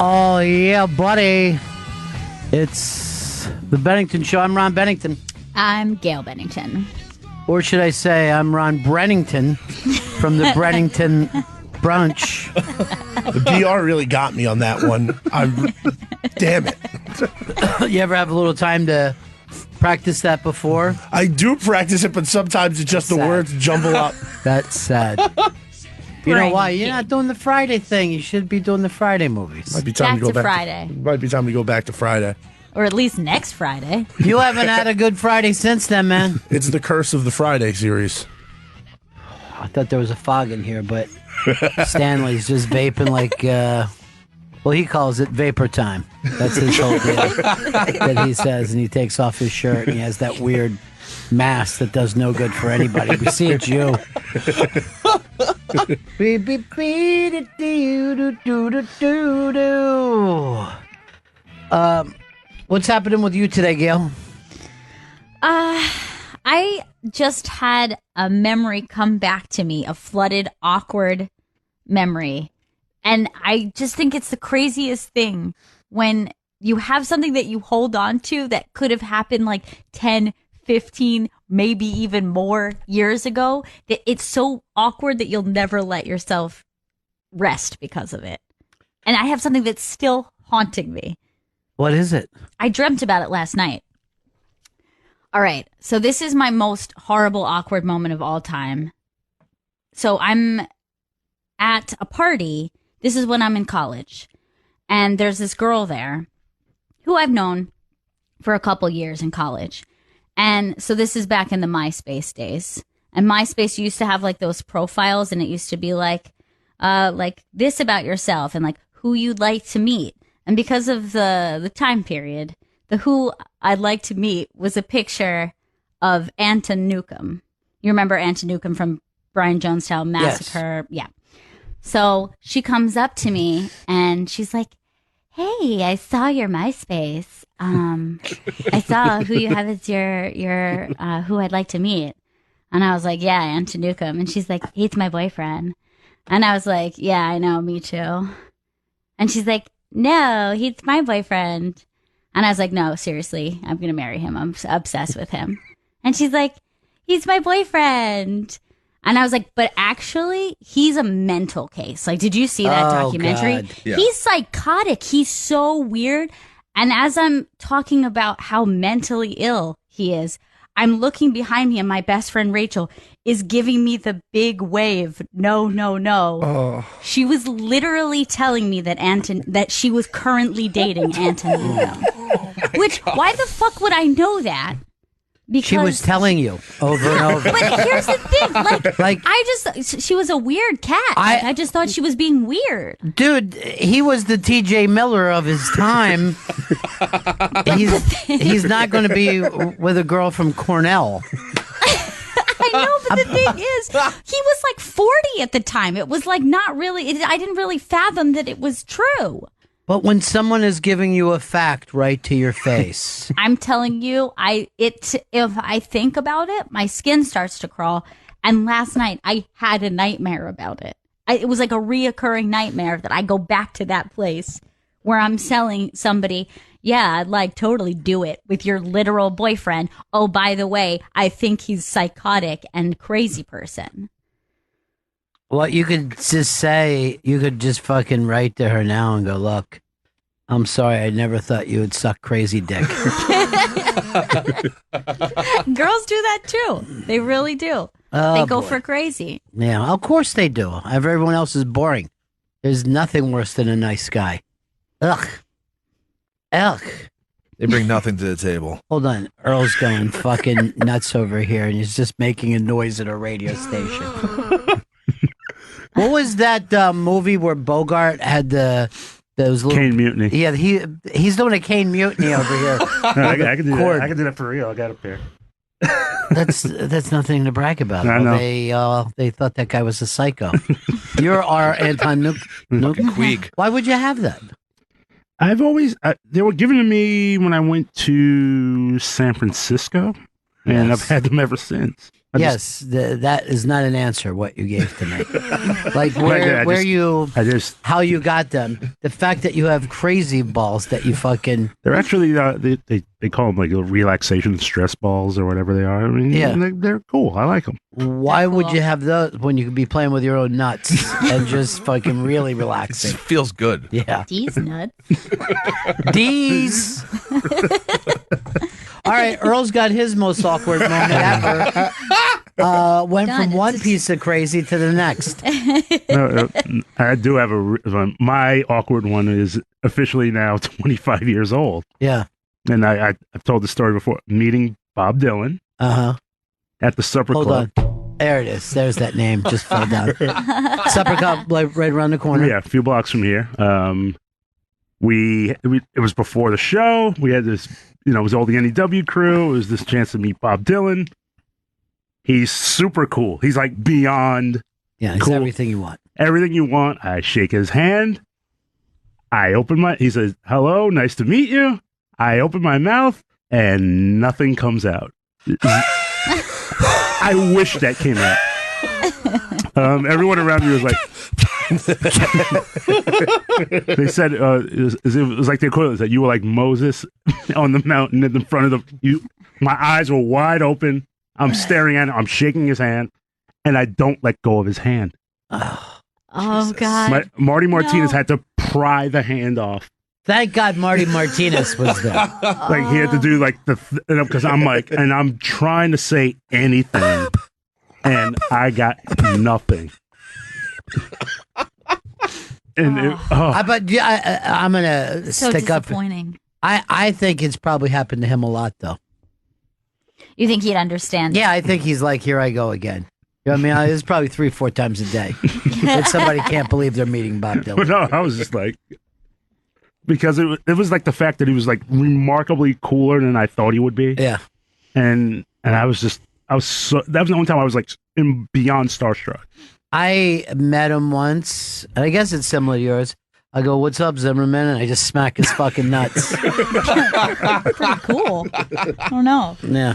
Oh, yeah, buddy. It's the Bennington Show. I'm Ron Bennington. I'm Gail Bennington. Or should I say I'm Ron Brennington from the Brennington Brunch. The BR really got me on that one. Damn it. You ever have a little time to practice that before? I do practice it, but sometimes it's just the words jumble up. That's sad. You know why? You're not doing the Friday thing. You should be doing the Friday movies. Might be time Back to go to back Friday. might be time to go back to Friday. Or at least next Friday. You haven't had a good Friday since then, man. It's the curse of the Friday series. I thought there was a fog in here, but Stanley's just vaping like, well, he calls it vapor time. That's his whole deal that he says, and he takes off his shirt, and he has that weird mask that does no good for anybody. We see it's you. What's happening with you today, Gail? I just had a memory come back to me, a flooded, awkward memory. And I just think it's the craziest thing when you have something that you hold on to that could have happened like 10, 15, maybe even more years ago, that it's so awkward that you'll never let yourself rest because of it. And I have something that's still haunting me. What is it? I dreamt about it last night. All right. So this is my most horrible, awkward moment of all time. So I'm at a party. This is when I'm in college. And there's this girl there who I've known for a couple years in college. And so this is back in the MySpace days. And MySpace used to have like those profiles, and it used to be like this about yourself and like who you'd like to meet. And because of the time period, the who I'd like to meet was a picture of Anton Newcomb. You remember Anton Newcomb from Brian Jonestown Massacre? Yes. Yeah. So she comes up to me and she's like, "Hey, I saw your MySpace. I saw who you have as your who I'd like to meet." And I was like, "Yeah, Anton Newcomb." And she's like, "He's my boyfriend." And I was like, "Yeah, I know, me too." And she's like, "No, he's my boyfriend." And I was like, "No, seriously, I'm going to marry him. I'm obsessed with him." And she's like, "He's my boyfriend." And I was like, "But actually, he's a mental case." Like, did you see that documentary? Yeah. He's psychotic. He's so weird. And as I'm talking about how mentally ill he is, I'm looking behind me and my best friend Rachel is giving me the big wave. No, no, no. Oh. She was literally telling me that she was currently dating Anton Newcomb. Which, why the fuck would I know that? Because She was telling you over and over. But here's the thing, she was a weird cat. I just thought she was being weird. Dude, he was the TJ Miller of his time. He's not going to be with a girl from Cornell. I know, but the thing is, he was like 40 at the time. It was like not really, I didn't really fathom that it was true. But when someone is giving you a fact right to your face. I'm telling you, if I think about it, my skin starts to crawl. And last night I had a nightmare about it. It was like a reoccurring nightmare that I go back to that place where I'm selling somebody, "Yeah, I'd like totally do it with your literal boyfriend. Oh, by the way, I think he's psychotic and crazy person." Well, you could just say, you could just fucking write to her now and go, "Look, I'm sorry, I never thought you would suck crazy dick." Girls do that too. They really do. They go for crazy. Yeah, of course they do. Everyone else is boring. There's nothing worse than a nice guy. Ugh. They bring nothing to the table. Hold on. Earl's going fucking nuts over here, and he's just making a noise at a radio station. What was that movie where Bogart had those little Cane Mutiny? Yeah, he's doing a cane mutiny over here. I can do that. I can do that for real. I got up here. That's nothing to brag about. I know. They thought that guy was a psycho. You're our Anton Queeg. Why would you have that? I've always they were given to me when I went to San Francisco. and Yes. I've had them ever since. That is not an answer. What you gave to me, like how you got them. The fact that you have crazy balls that you fucking. They're actually they call them like relaxation stress balls or whatever they are. I mean, Yeah. they're cool. I like them. Why would you have those when you could be playing with your own nuts and just fucking really It relaxing? feels good. Yeah, These nuts. D's. All right, Earl's got his most awkward moment ever. Went Done. from one piece of crazy to the next. No, I do have my awkward one is officially now 25 years old. Yeah. And I've told the story before. Meeting Bob Dylan at the supper Hold club. on. There it is. There's that name. Just fell down. Supper Club, like, right around the corner. Yeah, a few blocks from here. It was before the show. We had this, it was all the NEW crew. It was this chance to meet Bob Dylan. He's super cool. He's like beyond. Yeah, he's cool. everything you want. Everything you want. I shake his hand. He says, "Hello, nice to meet you." I open my mouth and nothing comes out. I wish that came out. Everyone around me was like, they said it was like the equivalent that you were like Moses on the mountain in the front of my eyes were wide open. I'm staring at him. I'm shaking his hand, and I don't let go of his hand. Oh God! Marty Martinez had to pry the hand off. Thank God Marty Martinez was there. Like he had to do like because I'm like, and I'm trying to say anything, and I got nothing. And I'm gonna So stick up. disappointing. I think it's probably happened to him a lot though. You think he'd understand? Yeah, I think he's like, here I go again. You know what I mean? It's probably 3-4 times a day that somebody can't believe they're meeting Bob Dylan. But no, I was just like, because it was like the fact that he was like remarkably cooler than I thought he would be. Yeah. And that was the only time I was like beyond starstruck. I met him once, and I guess it's similar to yours. I go, "What's up, Zimmerman?" And I just smack his fucking nuts. Pretty cool. I don't know. Yeah.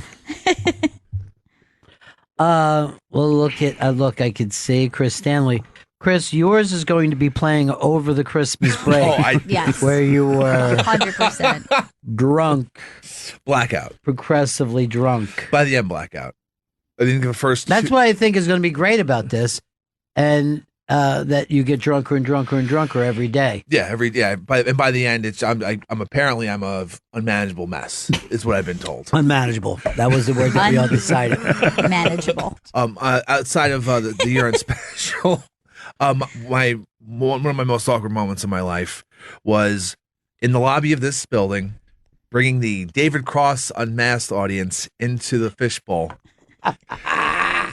Well, look, I could see Chris Stanley. Chris, yours is going to be playing over the Christmas break. Yes. Where you were 100%. drunk, Blackout. progressively drunk. By the end, blackout. I think the first. That's what I think is going to be great about this, and that you get drunker and drunker and drunker every day. Yeah, by the end, I'm a unmanageable mess. Is what I've been told. Unmanageable. That was the word that we all decided. Manageable. Outside of the urine special, one of my most awkward moments in my life was in the lobby of this building, bringing the David Cross Unmasked audience into the fishbowl.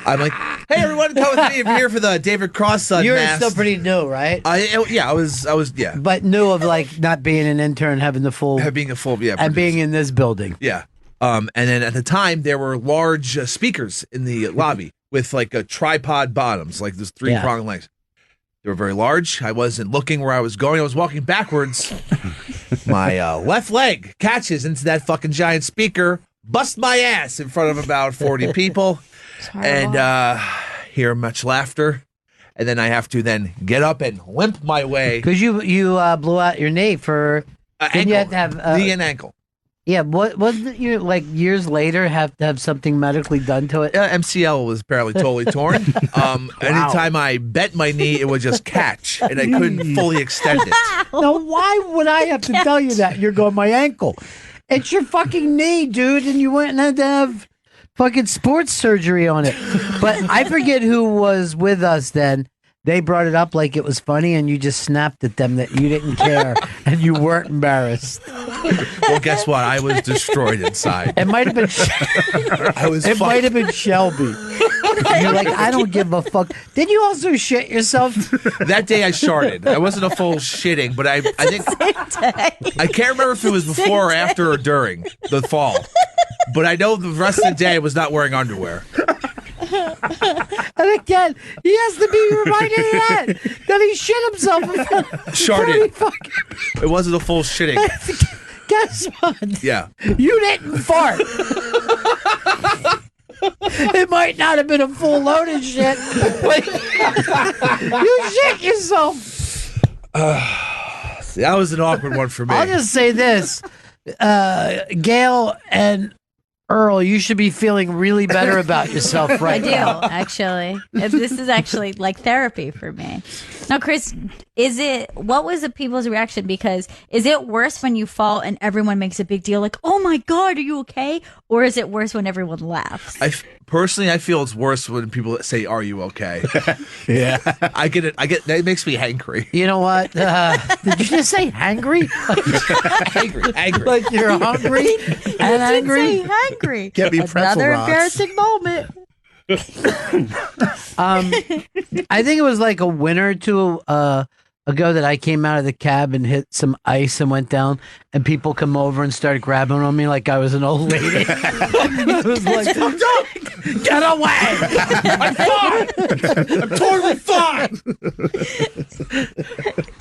I'm like, "Hey, everyone, come with me if you're here for the David Cross Unmasked." You're still pretty new, right? I was, But new of like not being an intern, having the full, being a full, yeah, and being in this building. yeah. And then at the time there were large speakers in the lobby with like a tripod bottoms, like those 3-pronged legs. They were very large. I wasn't looking where I was going. I was walking backwards. My left leg catches into that fucking giant speaker, bust my ass in front of about 40 people, and hear much laughter. And then I have to then get up and limp my way. Because you blew out your knee for. Didn't you have to have knee and ankle? Yeah, what wasn't you like years later have to have something medically done to it? MCL was apparently totally torn. Anytime I bent my knee, it would just catch, and I couldn't fully extend it. Now, why would I have to tell you that? You're going, my ankle. It's your fucking knee, dude, and you went and had to have fucking sports surgery on it. But I forget who was with us then. They brought it up like it was funny, and you just snapped at them that you didn't care and you weren't embarrassed. Well, guess what? I was destroyed inside. It might have been. It might have been Shelby. You're like, I don't give a fuck. Did you also shit yourself? That day I sharted. I wasn't a full shitting, but I think I can't remember if it was before or after or during the fall. But I know the rest of the day I was not wearing underwear. And again, he has to be reminded of that he shit himself. Sharted. It wasn't a full shitting. Guess what? Yeah. You didn't fart. It might not have been a full load of shit, but you shit yourself. That was an awkward one for me. I'll just say this. Gail and Earl, you should be feeling really better about yourself right now. I do, actually. This is actually like therapy for me. Now, Chris, what was the people's reaction? Because is it worse when you fall and everyone makes a big deal like, oh my God, are you okay? Or is it worse when everyone laughs? Personally, I feel it's worse when people say, "Are you okay?" Yeah. I get it. That makes me angry. You know what? Did you just say hangry? Angry. Like you're hungry and angry? Say hungry. Get me pretzel Another rocks. embarrassing moment. I think it was like a winter or two ago that I came out of the cab and hit some ice and went down, and people come over and started grabbing on me like I was an old lady. I was like, get away! I'm fine! I'm totally fine!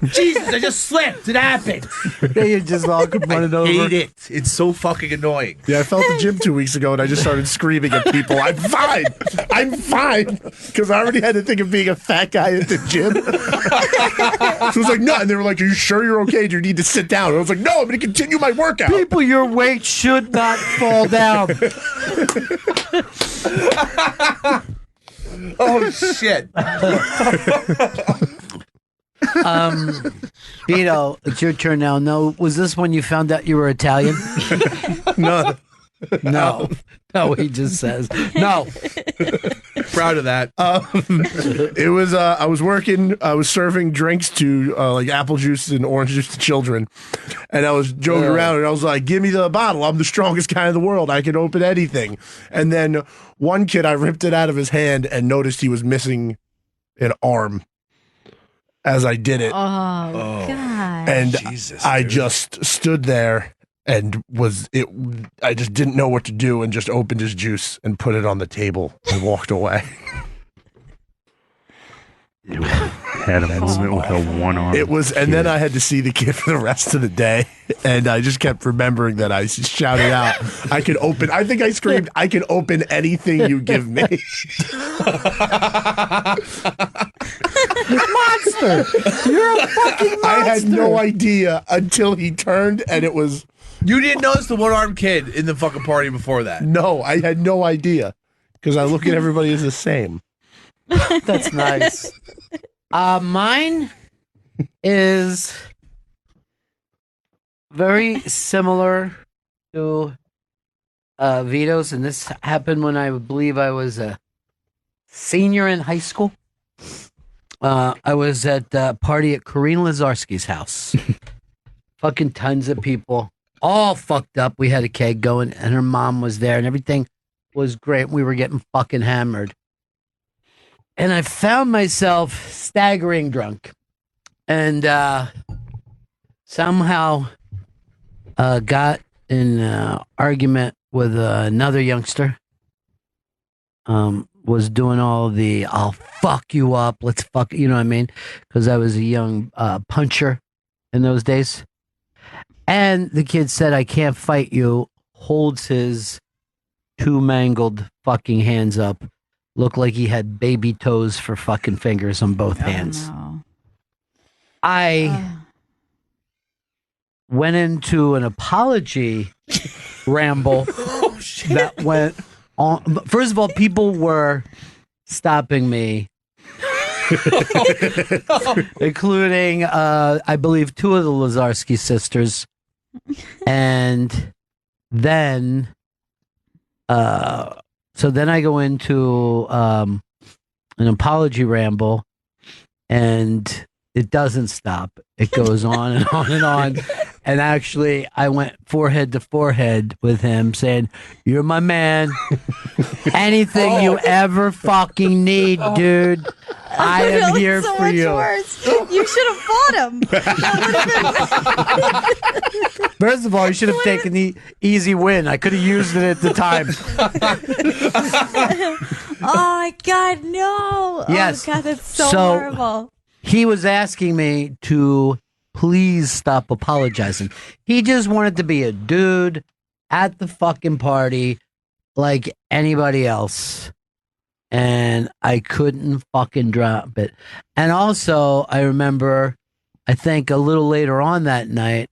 Jesus, I just slipped. It happened. They just all come running over. I hate it. It's so fucking annoying. Yeah, I felt the gym 2 weeks ago, and I just started screaming at people, I'm fine! I'm fine! Because I already had to think of being a fat guy at the gym. So I was like, no. And they were like, are you sure you're okay? Do you need to sit down? And I was like, no, I'm going to continue my workout. People your weight should not fall down. Oh, shit. Vito, it's your turn now. No, was this when you found out you were Italian? No. No, he just says no. Proud of that. It was, I was working, I was serving drinks to like apple juice and orange juice to children. And I was joking around and I was like, give me the bottle. I'm the strongest guy in the world. I can open anything. And then one kid, I ripped it out of his hand and noticed he was missing an arm as I did it. Oh, God. And Jesus, I dude. just stood there and I just didn't know what to do and just opened his juice and put it on the table and walked away. You had a moment with a one arm. It was, and then I had to see the kid for the rest of the day, and I just kept remembering that I shouted out, I think I screamed, I can open anything you give me. Monster! You're a fucking monster! I had no idea until he turned, and it was, You didn't notice the one-armed kid in the fucking party before that. no, I had no idea, because I look at everybody as the same. That's nice. Mine is very similar to Vito's, and this happened when I believe I was a senior in high school. I was at a party at Corinne Lazarski's house. Fucking tons of people, all fucked up. We had a keg going, and her mom was there, and everything was great. We were getting fucking hammered. And I found myself staggering drunk, and somehow got in an argument with another youngster. Was doing all the "I'll fuck you up," let's fuck, you know what I mean? Because I was a young puncher in those days. And the kid said, "I can't fight you." Holds his two mangled fucking hands up. Looked like he had baby toes for fucking fingers on both hands. No. I went into an apology ramble that went on. First of all, people were stopping me, including, I believe, two of the Lazarski sisters. And then, so then I go into an apology ramble, and it doesn't stop. It goes on and on and on. And actually, I went forehead to forehead with him saying, "You're my man. Anything you ever fucking need, dude. I am here so for much you." Worse. You should have fought him. First of all, you should have taken the easy win. I could have used it at the time. Oh my God, no! Yes. Oh God, that's so horrible. He was asking me to please stop apologizing. He just wanted to be a dude at the fucking party, like anybody else. And I couldn't fucking drop it. And also, I remember, I think a little later on that night,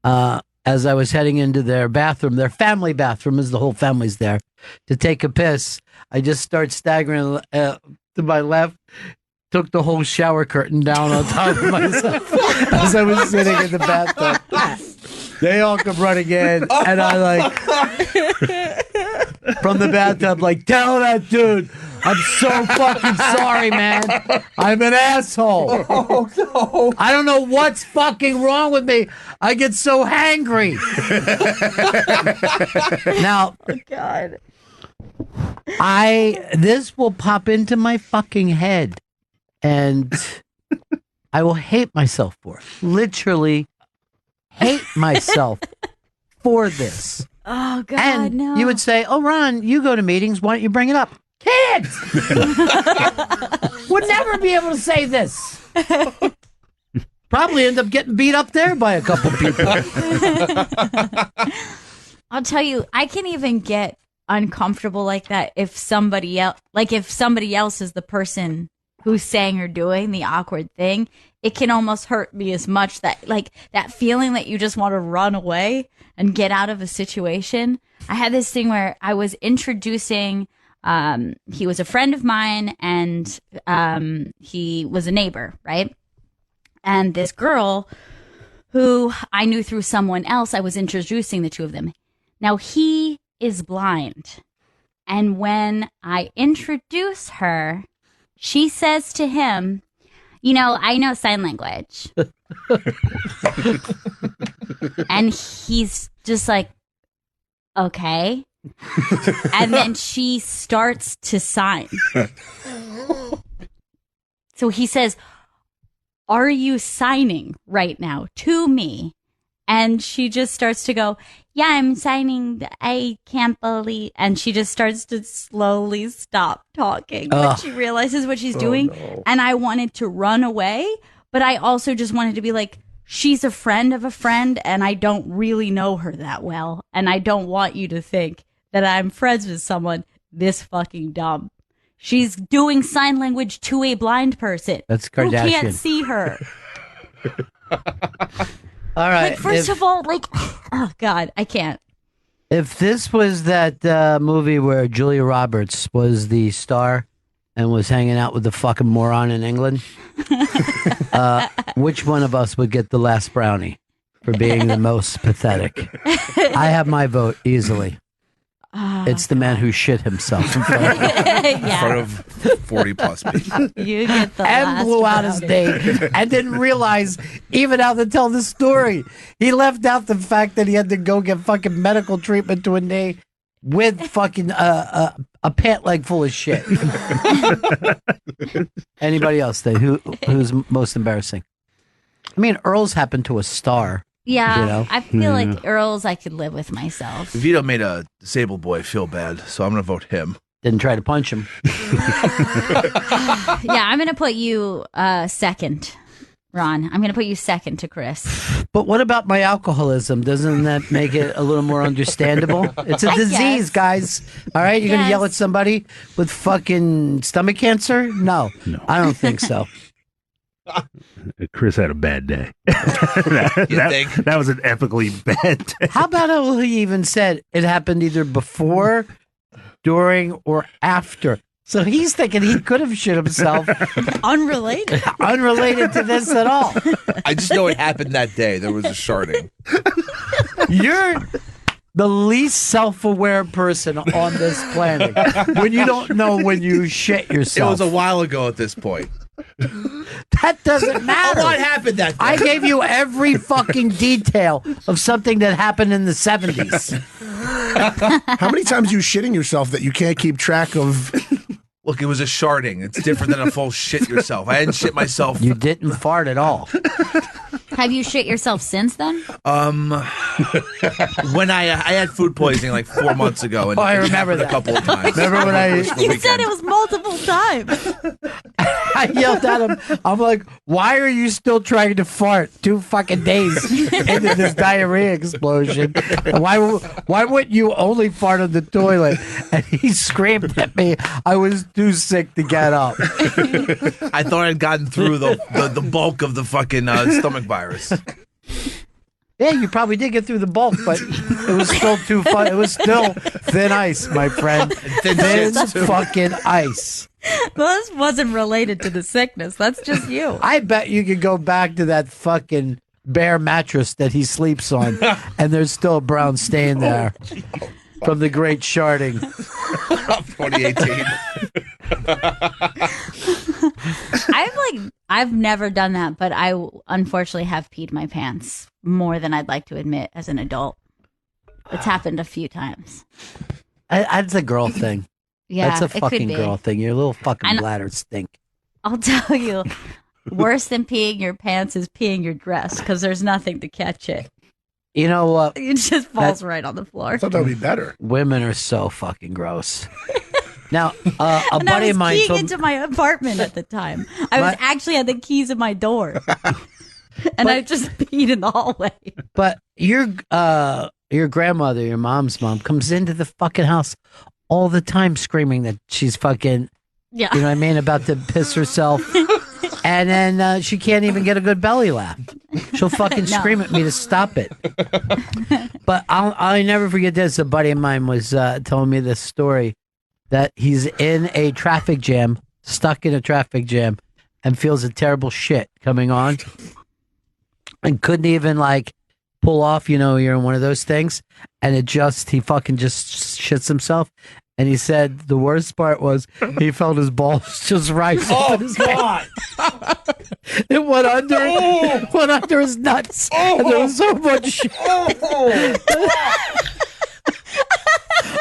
as I was heading into their bathroom, their family bathroom, as the whole family's there, to take a piss, I just start staggering to my left, took the whole shower curtain down on top of myself as I was sitting in the bathtub. They all come running in, and I like, from the bathtub, like, tell that dude, I'm so fucking sorry, man. I'm an asshole. Oh, no. I don't know what's fucking wrong with me. I get so hangry. Now, Oh, God. this will pop into my fucking head, and I will hate myself for it. Literally hate myself for this. Oh, God, And no. you would say, oh, Ron, you go to meetings. Why don't you bring it up? Can't! Would never be able to say this. Probably end up getting beat up there by a couple people. I'll tell you, I can even get uncomfortable like that if somebody else, is the person who's saying or doing the awkward thing. It can almost hurt me as much that, like, that feeling that you just want to run away and get out of a situation. I had this thing where I was introducing, he was a friend of mine, and he was a neighbor, right? And this girl who I knew through someone else, I was introducing the two of them. Now, he is blind. And when I introduce her, she says to him, you know, I know sign language. And he's just like, okay. And then she starts to sign. So he says, are you signing right now to me? And she just starts to go, yeah, I'm signing. I can't believe. And she just starts to slowly stop talking when she realizes what she's doing. No. And I wanted to run away, but I also just wanted to be like, she's a friend of a friend, and I don't really know her that well. And I don't want you to think that I'm friends with someone this fucking dumb. She's doing sign language to a blind person. That's who Kardashian. can't see her. All right. Like, first of all, like, oh, God, I can't. If this was that movie where Julia Roberts was the star and was hanging out with the fucking moron in England, which one of us would get the last brownie for being the most pathetic? I have my vote easily. It's the man who shit himself in front of, In front of 40 plus people. You get the and last blew out his brownie. name and didn't realize even how to tell the story. He left out the fact that he had to go get fucking medical treatment to a knee with fucking a pant leg full of shit. Anybody else? Who's most embarrassing? I mean, Earl's happened to a star. Yeah, You know? I feel like Earl's I could live with myself. Vito made a disabled boy feel bad, so I'm going to vote him. Didn't try to punch him. Yeah, I'm going to put you second, Ron. I'm going to put you second to Chris. But what about my alcoholism? Doesn't that make it a little more understandable? It's a I disease, guess. guys. All right, you're going to yell Yes. at somebody with fucking stomach cancer? No, I don't think so. Chris had a bad day. You think? That was an epically bad day. How about how he even said it happened either before, during, or after? So he's thinking he could have shit himself, Unrelated. unrelated to this at all. I just know it happened that day. There was a sharding. You're the least self-aware person on this planet when you don't know when you shit It yourself. was a while ago at this point. That doesn't matter. What happened that day? I gave you every fucking detail of something that happened in the 70s. How many times are you shitting yourself that you can't keep track of? Look, it was a sharding. It's different than a full shit yourself. I hadn't shit myself. You didn't fart at all. Have you shit yourself since then? When I had food poisoning like 4 months ago, and Oh, I it remember happened that. a couple of times. Remember when I- You said it was multiple times. I yelled at him. I'm like, why are you still trying to fart 2 fucking days into this diarrhea explosion? And why wouldn't you only fart on the toilet? And he screamed at me. I was too sick to get up. I thought I'd gotten through the bulk of the fucking stomach virus. Yeah, you probably did get through the bulk, but it was still too fun. It was still thin ice, my friend. Thin fucking ice. Well, this wasn't related to the sickness. That's just you. I bet you could go back to that fucking bare mattress that he sleeps on, and there's still a brown stain there from the great sharding. 2018. I've never done that, but I unfortunately have peed my pants more than I'd like to admit as an adult. It's happened a few times. That's a girl thing. Yeah, that's a it could fucking be. girl thing. Your little fucking bladder stink. I'll tell you, worse than peeing your pants is peeing your dress because there's nothing to catch it. You know what? It just falls right on the floor. I thought that would be better. Women are so fucking gross. Now, a And buddy I of was mine keying told into my apartment at the time. I was actually had the keys in my door, and I just peed in the hallway. but your grandmother, your mom's mom, comes into the fucking house all the time screaming that she's fucking, Yeah, you know what I mean, about to piss herself. And then she can't even get a good belly laugh. She'll fucking scream at me to stop it. But I'll never forget this. A buddy of mine was telling me this story that he's in a traffic jam, stuck in a traffic jam, and feels a terrible shit coming on, and couldn't even like pull off. You know, you're in one of those things, and he fucking just shits himself. And he said the worst part was he felt his balls just rise up in his God. It went under his nuts. And there was so much shit.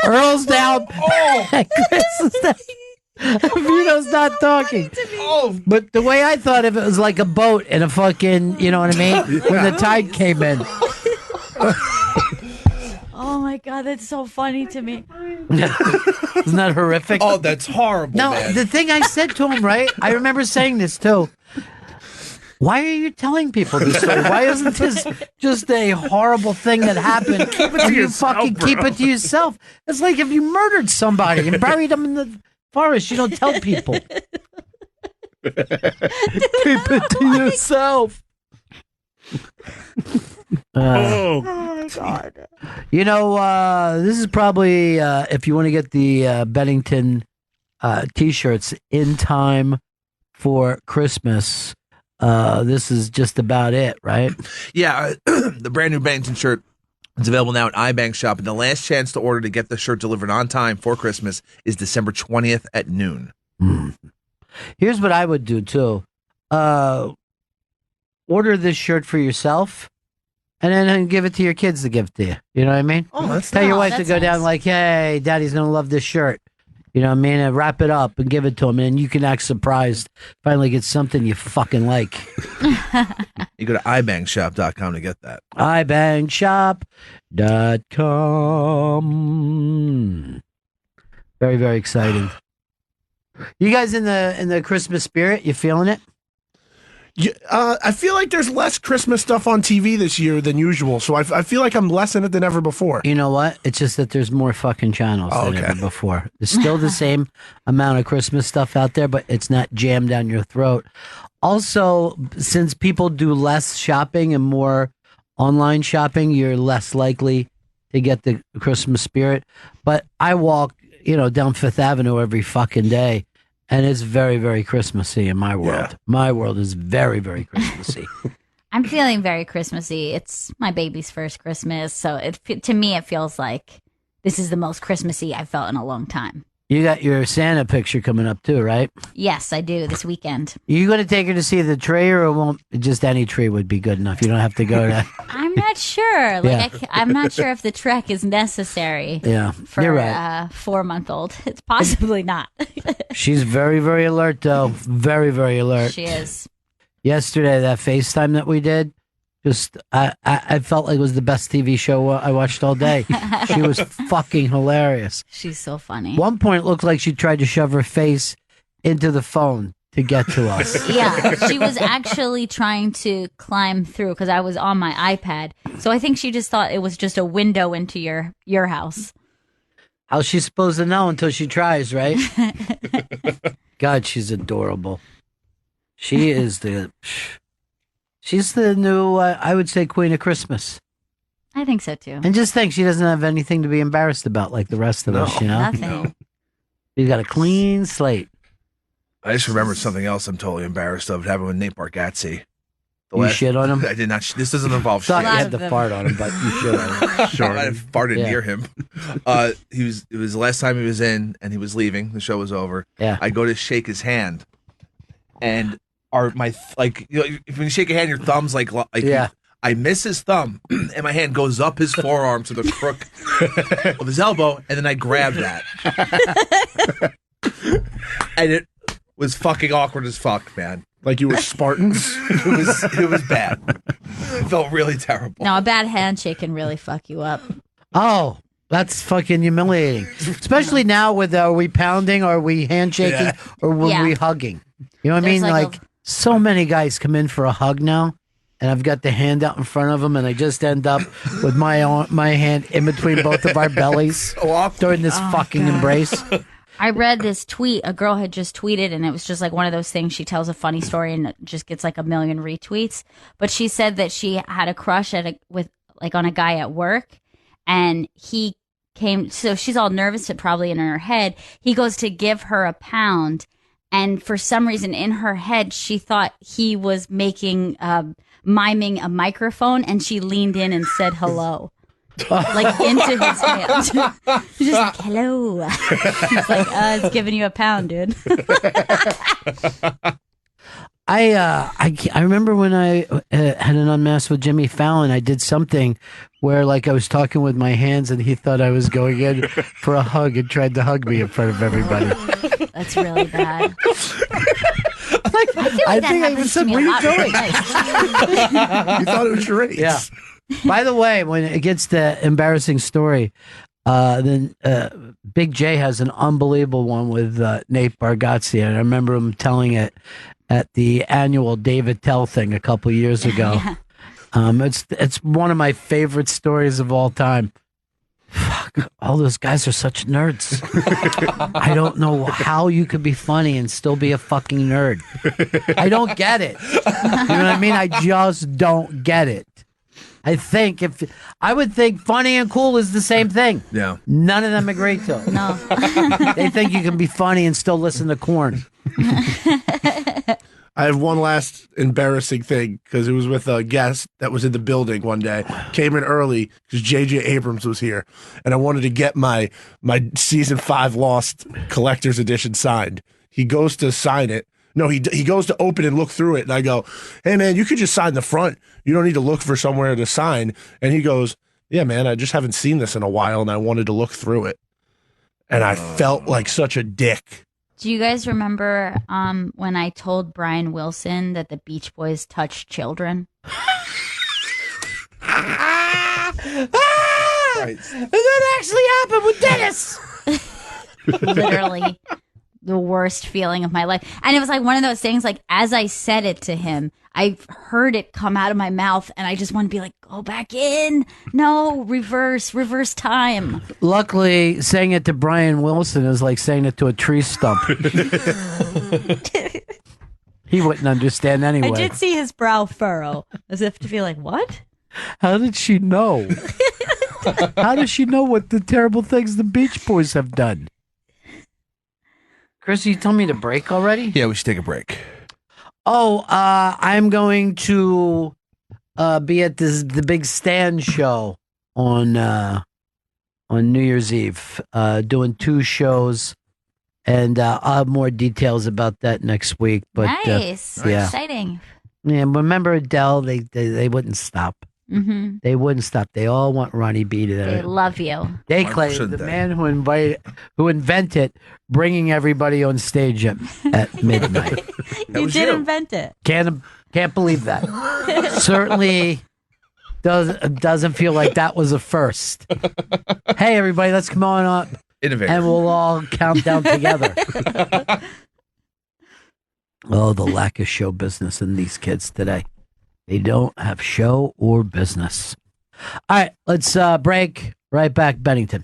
Earl's down. And Chris is down. Vito's not talking. But the way I thought of it was like a boat in a fucking, you know what I mean? When the tide came in. Oh my God, that's so funny to me. Isn't that horrific? Oh, that's horrible. No, man. the thing I said to him, right? I remember saying this too. Why are you telling people this story? Why isn't this just a horrible thing that happened? Keep it to yourself, fucking bro. keep it to yourself. It's like if you murdered somebody and buried them in the forest, you don't tell people. Keep it to yourself. Oh, my God. You know, this is probably if you want to get the Bennington T-shirts in time for Christmas. This is just about it, right? Yeah, the brand new Bennington shirt is available now at iBank Shop, and the last chance to order to get the shirt delivered on time for Christmas is December 20th at noon. Here's what I would do too. Order this shirt for yourself, and then give it to your kids to give to you. You know what I mean? Oh, that's Tell your wife to that's go down nice. like, hey, Daddy's gonna love this shirt. You know what I mean? And wrap it up and give it to him, and you can act surprised. Finally get something you fucking like. You go to ibankshop.com to get that. iBankShop.com. Very, very exciting. You guys in the Christmas spirit? You feeling it? Yeah, I feel like there's less Christmas stuff on TV this year than usual, so I feel like I'm less in it than ever before. You know what? It's just that there's more fucking channels than ever before. There's still the same amount of Christmas stuff out there, but it's not jammed down your throat. Also, since people do less shopping and more online shopping, you're less likely to get the Christmas spirit. But I walk, down Fifth Avenue every fucking day, and it's very, very Christmassy in my world. Yeah. My world is very, very Christmassy. I'm feeling very Christmassy. It's my baby's first Christmas, so to me it feels like this is the most Christmassy I've felt in a long time. You got your Santa picture coming up too, right? Yes, I do this weekend. You going to take her to see the tree, or won't just any tree would be good enough? You don't have to go to. I'm not sure. I'm not sure if the trek is necessary. Yeah, For you're right. a 4-month-old, it's possibly not. She's very, very alert, though. Very, very alert. She is. Yesterday, that FaceTime that we did, I felt like it was the best TV show I watched all day. She was fucking hilarious. She's so funny. One point, it looked like she tried to shove her face into the phone to get to us. Yeah, she was actually trying to climb through because I was on my iPad. So I think she just thought it was just a window into your house. How's she supposed to know until she tries, right? God, she's adorable. She's the new, I would say, Queen of Christmas. I think so too. And just think, she doesn't have anything to be embarrassed about like the rest of us, you know? Nothing. No. She's got a clean slate. I just remembered something else I'm totally embarrassed of. It happened with Nate Bargatze. You shit on him? I did not. This doesn't involve Thought shit. you lot had of to them. fart on him, but you should have. Sure. I farted Yeah. near him. It was the last time he was in, and he was leaving. The show was over. Yeah. I go to shake his hand, and when you shake a hand, your thumb's like Yeah. I miss his thumb, and my hand goes up his forearm to the crook of his elbow, and then I grab that, and it was fucking awkward as fuck, man. Like you were Spartans. It was bad. It felt really terrible. Now, a bad handshake can really fuck you up. Oh, that's fucking humiliating. Especially now with are we pounding, are we handshaking, or were Yeah. we hugging? You know what I There's mean? like Like, so many guys come in for a hug now, and I've got the hand out in front of them, and I just end up with my hand in between both of our bellies during this fucking embrace. I read this tweet. A girl had just tweeted, and it was just like one of those things. She tells a funny story and it just gets like a million retweets. But she said that she had a crush on a guy at work, and he came. So she's all nervous, probably in her head. He goes to give her £1, and for some reason in her head, she thought he was miming a microphone, and she leaned in and said hello. Like into his hand. He's just like, hello. He's like, it's giving you £1, dude. I remember when I had an unmasked with Jimmy Fallon, I did something where like I was talking with my hands and he thought I was going in for a hug and tried to hug me in front of everybody. That's really bad. I think I even said, "Where are you going?" You thought it was charades. Yeah. By the way, when it gets to embarrassing story, then Big J has an unbelievable one with Nate Bargatze, and I remember him telling it at the annual David Tell thing a couple years ago. It's one of my favorite stories of all time. Fuck, all those guys are such nerds. I don't know how you could be funny and still be a fucking nerd. I don't get it. You know what I mean? I just don't get it. I would think funny and cool is the same thing. Yeah. None of them agree to it. No. They think you can be funny and still listen to Korn. I have one last embarrassing thing because it was with a guest that was in the building one day. Came in early because J.J. Abrams was here, and I wanted to get my season 5 Lost collector's edition signed. He goes to sign it. No, he goes to open and look through it, and I go, "Hey man, you could just sign the front. You don't need to look for somewhere to sign." And he goes, "Yeah, man, I just haven't seen this in a while, and I wanted to look through it." And I felt like such a dick. Do you guys remember when I told Brian Wilson that the Beach Boys touched children? And that actually happened with Dennis. Literally the worst feeling of my life. And it was like one of those things, like as I said it to him, I heard it come out of my mouth and I just want to be like, go back in. No, reverse time. Luckily, saying it to Brian Wilson is like saying it to a tree stump. He wouldn't understand anyway. I did see his brow furrow as if to be like, what? How did she know? How does she know what the terrible things the Beach Boys have done? Chris, you told me to break already? Yeah, we should take a break. Oh, I'm going to be at the big stand show on New Year's Eve, doing 2 shows, and I'll have more details about that next week. But Nice. yeah. Exciting. Yeah, remember Adele? They wouldn't stop. Mm-hmm. They wouldn't stop. They all want Ronnie B to They there. love you. They Why claim shouldn't the they? man who invented bringing everybody on stage at midnight. You was did you. invent it. Can't believe that. Certainly doesn't feel like that was a first. Hey, everybody, let's come on up Innovator. and we'll all count down together. Oh, the lack of show business in these kids today. They don't have show or business. All right, let's break. Right back, Bennington.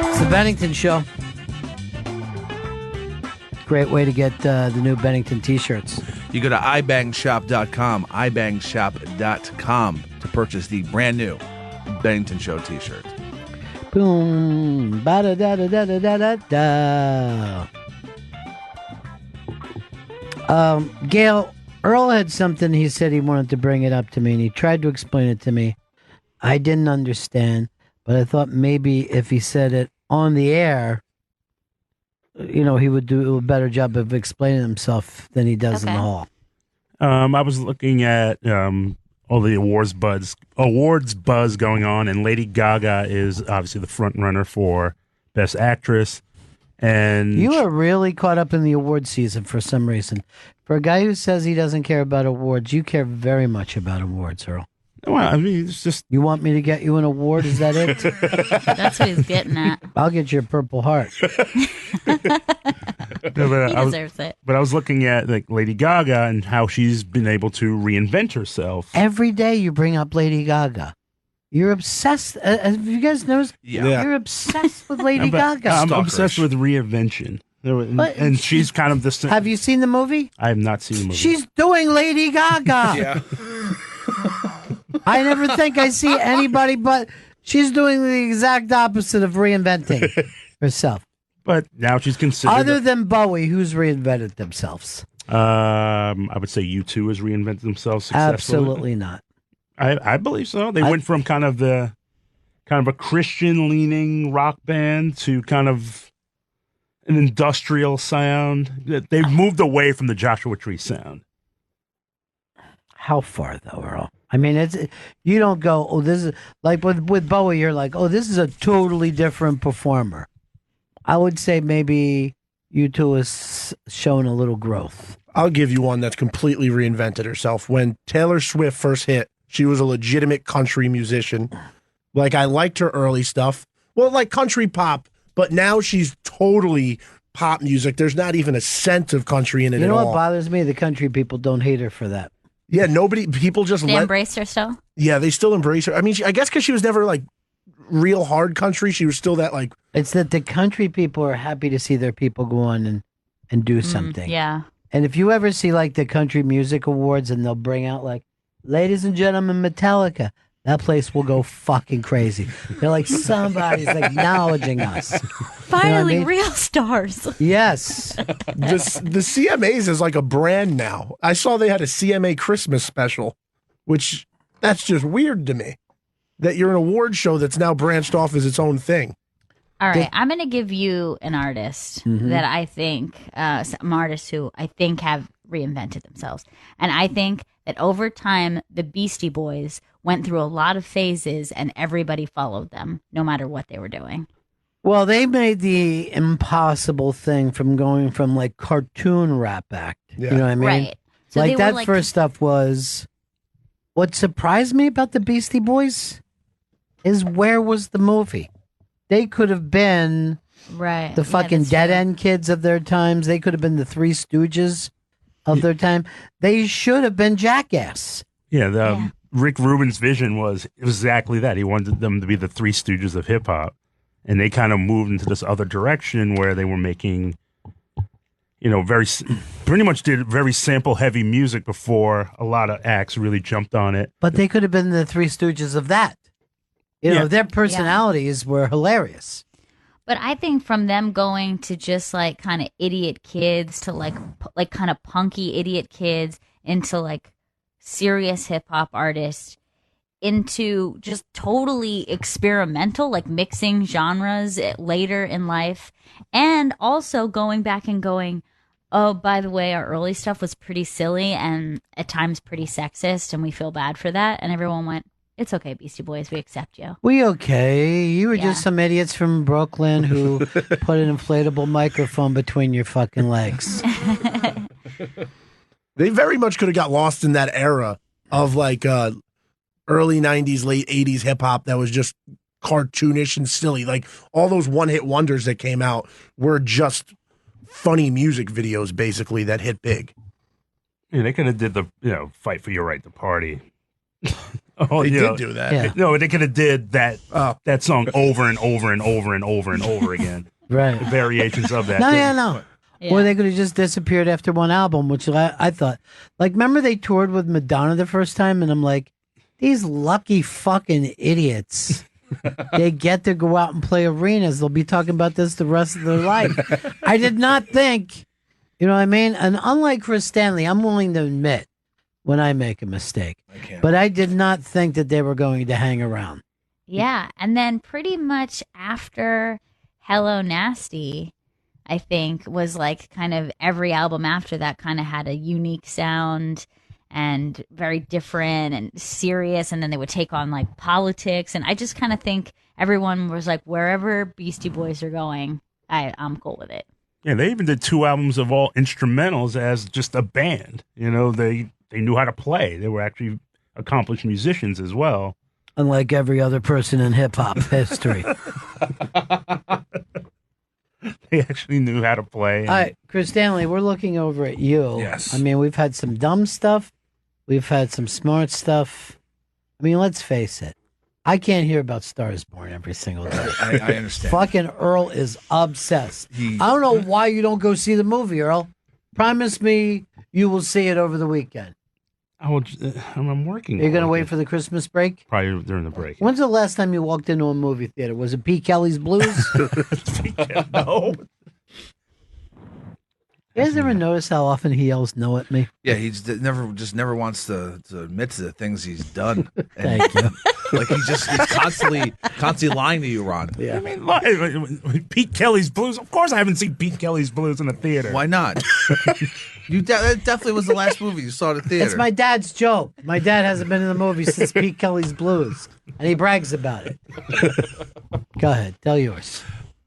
It's the Bennington Show. Great way to get the new Bennington t-shirts. You go to ibangshop.com, ibangshop.com to purchase the brand new Bennington Show t-shirt. Boom. Ba-da-da-da-da-da-da-da. Gail, Earl had something he said he wanted to bring it up to me, and he tried to explain it to me. I didn't understand, but I thought maybe if he said it on the air, he would do a better job of explaining himself than he does in the hall. I was looking at all the awards buzz going on, and Lady Gaga is obviously the front runner for Best Actress. And you are really caught up in the award season for some reason. For a guy who says he doesn't care about awards, you care very much about awards, Earl. Well, I mean, it's just... You want me to get you an award? Is that it? That's what he's getting at. I'll get you a Purple Heart. He deserves it. But I was looking at Lady Gaga and how she's been able to reinvent herself. Every day you bring up Lady Gaga. You're obsessed. Have you guys noticed? Yeah. You're obsessed with Lady Gaga. I'm obsessed with Reinvention. And she's kind of the... Have you seen the movie? I have not seen the movie. She's doing Lady Gaga. Yeah. I never think I see anybody but she's doing the exact opposite of reinventing herself. But now she's considered... Other than Bowie, who's reinvented themselves? I would say U2 has reinvented themselves successfully. Absolutely not. I believe so. They went from kind of a Christian-leaning rock band to kind of an industrial sound. They've moved away from the Joshua Tree sound. How far though, Earl? I mean, you don't go, oh, this is like with Bowie. You're like, oh, this is a totally different performer. I would say maybe U2 has shown a little growth. I'll give you one that's completely reinvented herself. When Taylor Swift first hit, she was a legitimate country musician. Like, I liked her early stuff. Well, like country pop, but now she's totally pop music. There's not even a scent of country in it at all. You know what bothers me? The country people don't hate her for that. Yeah, people just They embraced her still? Yeah, they still embrace her. I mean, I guess because she was never like real hard country. She was still that like... It's that the country people are happy to see their people go on and do something. Yeah. And if you ever see like the Country Music Awards and they'll bring out like, ladies and gentlemen, Metallica, that place will go fucking crazy. They're like, somebody's acknowledging us. Finally, real stars. Yes. The CMAs is like a brand now. I saw they had a CMA Christmas special, which that's just weird to me. That you're an award show that's now branched off as its own thing. All right, I'm going to give you an artist that I think, some artists who I think have reinvented themselves. And I think that over time, the Beastie Boys went through a lot of phases and everybody followed them, no matter what they were doing. Well, they made the impossible thing from going from like cartoon rap act. Yeah. You know what I mean? Right. So like they that were like, first stuff was... What surprised me about the Beastie Boys is where was the movie? They could have been right. the fucking dead end kids of their times. They could have been the Three Stooges of their time. They should have been Jackass. Yeah, Rick Rubin's vision was exactly that. He wanted them to be the Three Stooges of hip hop, and they kind of moved into this other direction where they were making, pretty much did very sample heavy music before a lot of acts really jumped on it. But they could have been the Three Stooges of that. Their personalities were hilarious. But I think from them going to just like kind of idiot kids to like kind of punky idiot kids into like serious hip hop artists into just totally experimental, like mixing genres later in life, and also going back and going, oh, by the way, our early stuff was pretty silly and at times pretty sexist, and we feel bad for that. And everyone went, it's okay, Beastie Boys, we accept you. We okay. You were just some idiots from Brooklyn who put an inflatable microphone between your fucking legs. They very much could have got lost in that era of like early 90s, late 80s hip hop that was just cartoonish and silly. Like all those one-hit wonders that came out were just funny music videos basically that hit big. Yeah, they could have did the fight for your right to party. They did do that. Yeah. No, they could have did that song over and over and over and over and over again. Right. Variations of that. No. Or they could have just disappeared after one album, which I thought. Like, remember they toured with Madonna the first time? And I'm like, these lucky fucking idiots. They get to go out and play arenas. They'll be talking about this the rest of their life. I did not think, you know what I mean? And unlike Chris Stanley, I'm willing to admit when I make a mistake. But I did not think that they were going to hang around. Yeah. And then pretty much after Hello Nasty, I think, was like kind of every album after that kind of had a unique sound and very different and serious. And then they would take on like politics. And I just kind of think everyone was like, wherever Beastie Boys are going, I'm cool with it. Yeah, they even did 2 albums of all instrumentals as just a band. They knew how to play. They were actually accomplished musicians as well. Unlike every other person in hip hop history. They actually knew how to play. All right, Chris Stanley, we're looking over at you. Yes. I mean, we've had some dumb stuff. We've had some smart stuff. I mean, let's face it. I can't hear about Stars Born every single day. I understand. Fucking Earl is obsessed. I don't know why you don't go see the movie, Earl. Promise me you will see it over the weekend. I'm working. You're going to wait for the Christmas break? Probably during the break. When's the last time you walked into a movie theater? Was it Pete Kelly's Blues? No. You guys ever notice how often he yells no at me? Yeah, he's never wants to admit to the things he's done. And, Thank you. like he's constantly lying to you, Ron. Yeah. I mean, Pete Kelly's Blues. Of course, I haven't seen Pete Kelly's Blues in a theater. Why not? That definitely was the last movie you saw at the theater. It's my dad's joke. My dad hasn't been in the movie since Pete Kelly's Blues, and he brags about it. Go ahead, tell yours.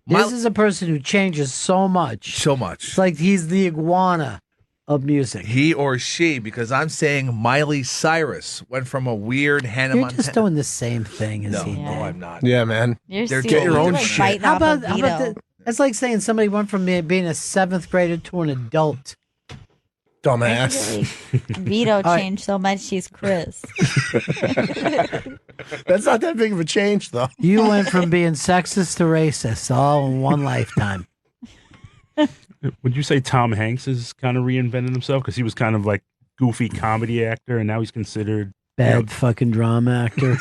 This is a person who changes so much. So much. It's like he's the iguana of music. He or she, because I'm saying Miley Cyrus went from a weird Hannah You're Montana. just doing the same thing as he. No, I'm not. Yeah, man. They're getting your own shit. How about that? That's like saying somebody went from being a 7th grader to an adult. Dumbass. Vito changed so much, she's Chris. That's not that big of a change, though. You went from being sexist to racist all in one lifetime. Would you say Tom Hanks has kind of reinvented himself? Because he was kind of like goofy comedy actor, and now he's considered bad fucking drama actor.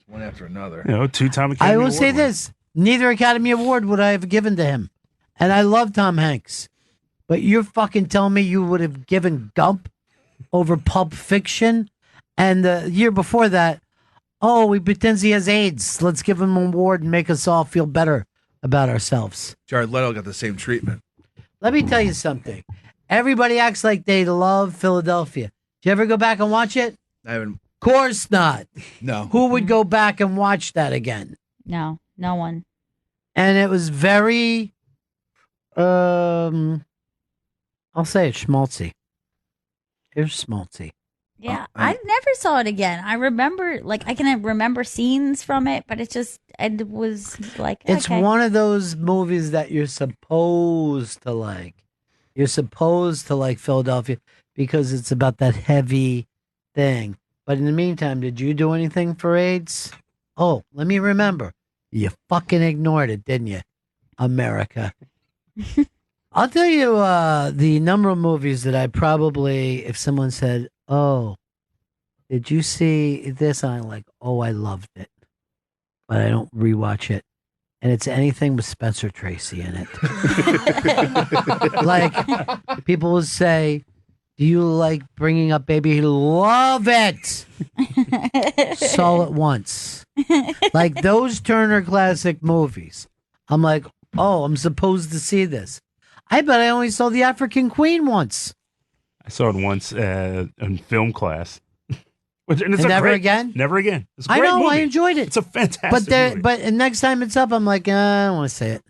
One after another. 2-time Academy I will Award say winner. this: neither Academy Award would I have given to him, and I love Tom Hanks. But you're fucking telling me you would have given Gump over Pulp Fiction, and the year before that, he pretends he has AIDS. Let's give him an award and make us all feel better about ourselves. Jared Leto got the same treatment. Let me tell you something. Everybody acts like they love Philadelphia. Did you ever go back and watch it? I haven't. Of course not. No. Who would go back and watch that again? No one. And it was very, I'll say it, schmaltzy. Here's schmaltzy. Yeah, I never saw it again. I remember, I can remember scenes from it, but it was like, It's okay. one of those movies that you're supposed to like. You're supposed to like Philadelphia because it's about that heavy thing. But in the meantime, did you do anything for AIDS? Oh, let me remember. You fucking ignored it, didn't you? America. I'll tell you the number of movies that I probably, if someone said, oh, did you see this? I'm like, oh, I loved it. But I don't rewatch it. And it's anything with Spencer Tracy in it. Like, people will say, do you like Bringing Up Baby? Love it. Saw it once. Like those Turner Classic movies. I'm like, oh, I'm supposed to see this. I bet I only saw The African Queen once. I saw it once in film class. And never again? Never again. It's a I great know, movie. I enjoyed it. It's a fantastic movie. But next time it's up, I'm like, I don't want to say it.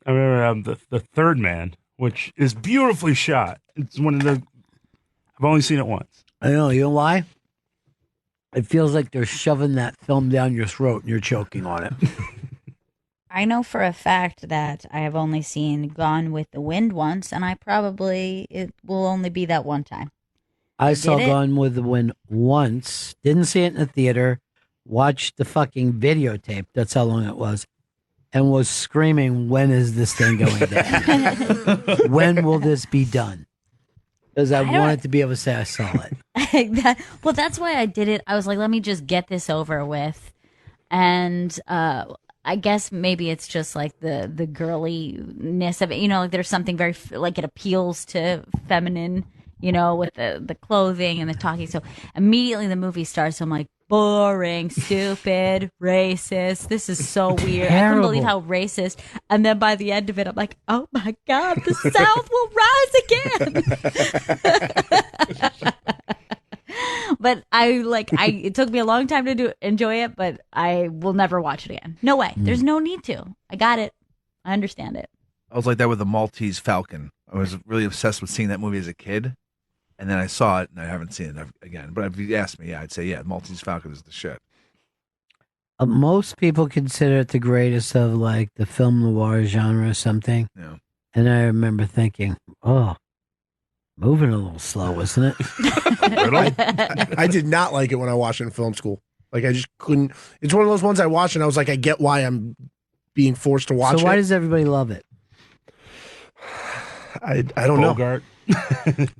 I remember the Third Man which is beautifully shot. It's one of the. I've only seen it once. I know. You know why? It feels like they're shoving that film down your throat and you're choking on it. I know for a fact that I have only seen Gone with the Wind once, and it will only be that one time. I saw it? Gone with the Wind once. Didn't see it in the theater. Watched the fucking videotape. That's how long it was. And was screaming, when is this thing going down? When will this be done? Because I wanted to be able to say I saw it. Well, that's why I did it. I was like, let me just get this over with. And I guess maybe it's just like the girliness of it. You know, like there's something very, like it appeals to feminine, you know, with the clothing and the talking. So immediately the movie starts. I'm like, boring, stupid, racist. This is so weird. I couldn't believe how racist. And then by the end of it, I'm like, oh my God, the South will rise again. But it took me a long time to enjoy it, but I will never watch it again. No way. There's no need to. I got it. I understand it. I was like that with the Maltese Falcon. I was really obsessed with seeing that movie as a kid. And then I saw it, and I haven't seen it again. But if you asked me, I'd say, Maltese Falcon is the shit. Most people consider it the greatest of like the film noir genre or something. Yeah. And I remember thinking, oh, moving a little slow, isn't it? I did not like it when I watched it in film school. Like, I just couldn't. It's one of those ones I watched, and I was like, I get why I'm being forced to watch it. So why does everybody love it? I don't know. Bogart.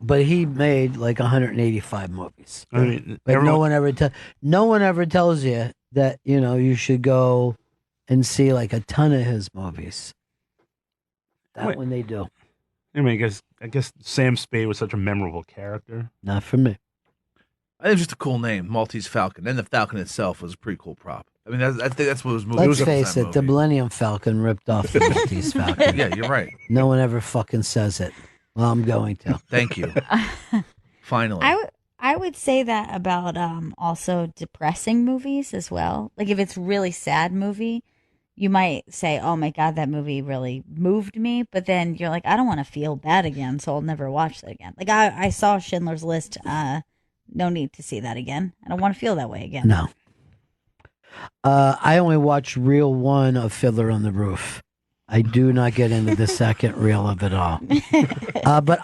But he made like 185 movies. I mean, But no one ever tells you that, you know, you should go and see like a ton of his movies. That one they do. I mean, I guess Sam Spade was such a memorable character. Not for me. I think it's just a cool name, Maltese Falcon. And the Falcon itself was a pretty cool prop. I mean, I think that's what was moving. Let's face it, the Millennium Falcon ripped off the Maltese Falcon. Yeah, you're right. No one ever fucking says it. Well, I'm going to. Thank you. Finally. I would say that about also depressing movies as well. Like if it's really sad movie, you might say, "Oh my God, that movie really moved me," but then you're like, "I don't want to feel bad again, so I'll never watch that again." Like I saw Schindler's List. No need to see that again. I don't want to feel that way again. No. I only watched reel 1 of Fiddler on the Roof. I do not get into the second reel of it all. But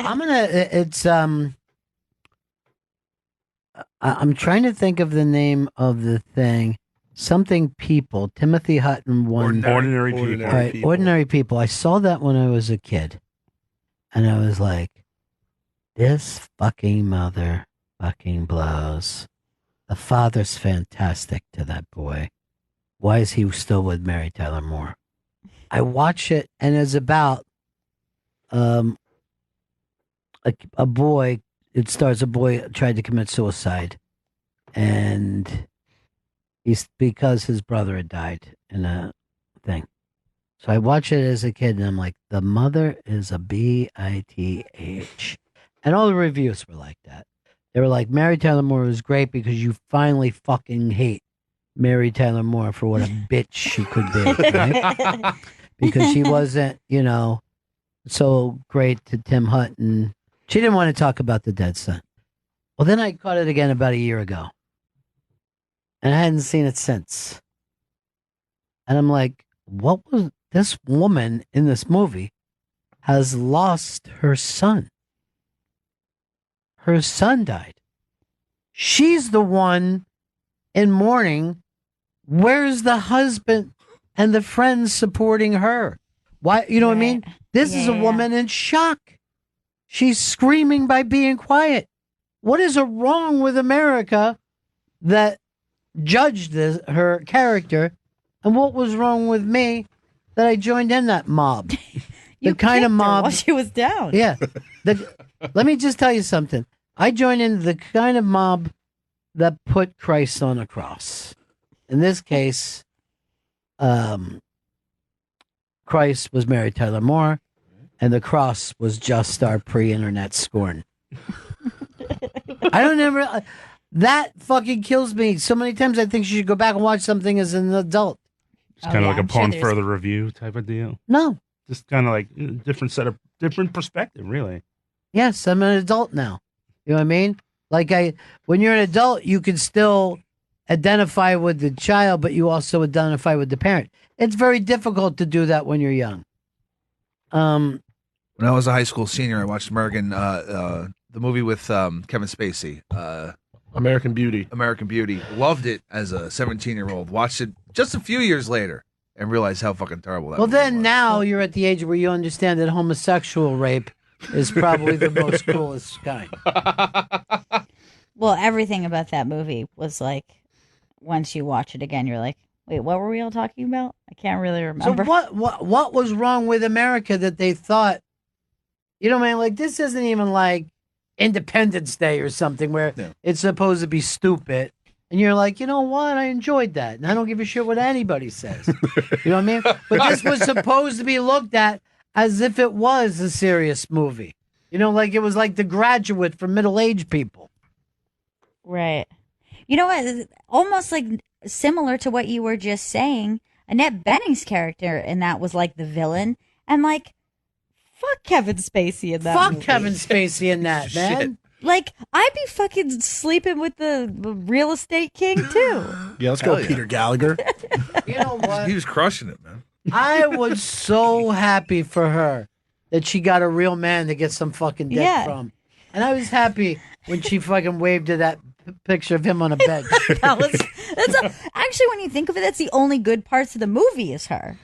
I'm trying to think of the name of the thing. Something People. Timothy Hutton won. Ordinary People. All right, Ordinary People. I saw that when I was a kid. And I was like, this fucking mother fucking blows. The father's fantastic to that boy. Why is he still with Mary Tyler Moore? I watch it, and it's about a boy. It starts a boy tried to commit suicide, and he's because his brother had died in a thing. So I watch it as a kid, and I'm like, the mother is a bitch, and all the reviews were like that. They were like, Mary Tyler Moore was great because you finally fucking hate Mary Tyler Moore for what a bitch she could be, right? Because she wasn't, you know, so great to Tim Hutton. She didn't want to talk about the dead son. Well, then I caught it again about a year ago. And I hadn't seen it since. And I'm like, what was this woman in this movie has lost her son? Her son died. She's the one in mourning. Where's the husband and the friends supporting her? Why? You know what I mean? This is a woman in shock. She's screaming by being quiet. What is wrong with America that judged her character? And what was wrong with me that I joined in that mob? You kind of mob while she was down. Yeah. Let me just tell you something. I joined into the kind of mob that put Christ on a cross. In this case, Christ was Mary Tyler Moore, and the cross was just our pre-internet scorn. I don't ever. That fucking kills me. So many times I think you should go back and watch something as an adult. It's kind of like a porn further review type of deal. No. Just kind of like a different set of different perspective, really. Yes, I'm an adult now. You know what I mean? Like when you're an adult, you can still identify with the child, but you also identify with the parent. It's very difficult to do that when you're young. When I was a high school senior, I watched the movie with Kevin Spacey, American Beauty. American Beauty. Loved it as a 17-year-old. Watched it just a few years later and realized how fucking terrible that Well, movie then was. now you're at the age where you understand that homosexual rape is probably the most cruelest kind. Well, everything about that movie was like, once you watch it again, you're like, wait, what were we all talking about? I can't really remember. So what was wrong with America that they thought, you know, man, like this isn't even like Independence Day or something where it's supposed to be stupid. And you're like, you know what? I enjoyed that. And I don't give a shit what anybody says. You know what I mean? But this was supposed to be looked at as if it was a serious movie. You know, like it was like The Graduate for middle-aged people. Right. You know what? Almost like similar to what you were just saying, Annette Bening's character in that was like the villain. And like, fuck Kevin Spacey in that Fuck movie. Kevin Spacey in that, man. Like, I'd be fucking sleeping with the real estate king, too. Yeah, let's go, Hell yeah. Peter Gallagher. You know what? He was crushing it, man. I was so happy for her that she got a real man to get some fucking dick Yeah. from. And I was happy when she fucking waved to that picture of him on a bench. Actually, when you think of it, that's the only good parts of the movie is her.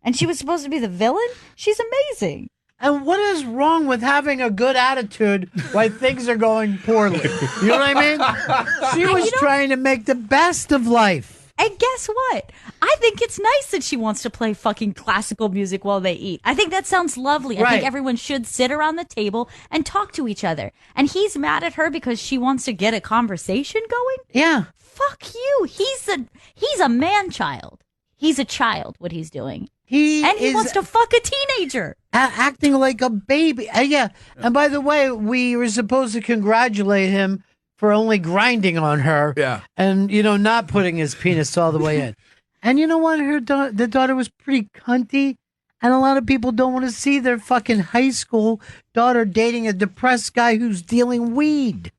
And she was supposed to be the villain? She's amazing. And what is wrong with having a good attitude while things are going poorly? You know what I mean? She was trying to make the best of life. And guess what? I think it's nice that she wants to play fucking classical music while they eat. I think that sounds lovely. I Right. think everyone should sit around the table and talk to each other. And he's mad at her because she wants to get a conversation going? Yeah. Fuck you. He's a man-child. He's a child, what he's doing. He wants to fuck a teenager. Acting like a baby. Yeah. And by the way, we were supposed to congratulate him for only grinding on her. Yeah. And, you know, not putting his penis all the way in. And you know what? The daughter was pretty cunty. And a lot of people don't want to see their fucking high school daughter dating a depressed guy who's dealing weed.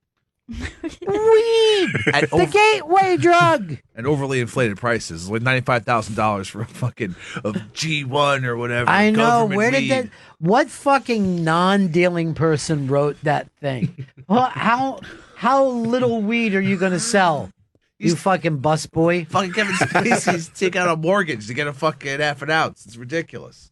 Weed! The gateway drug! And overly inflated prices, like $95,000 for a fucking G1 or whatever. I know. government Where did weed. that? What fucking non-dealing person wrote that thing? Well, how little weed are you going to sell? You fucking busboy. Fucking Kevin Spacey's taking out a mortgage to get a fucking half an ounce. It's ridiculous.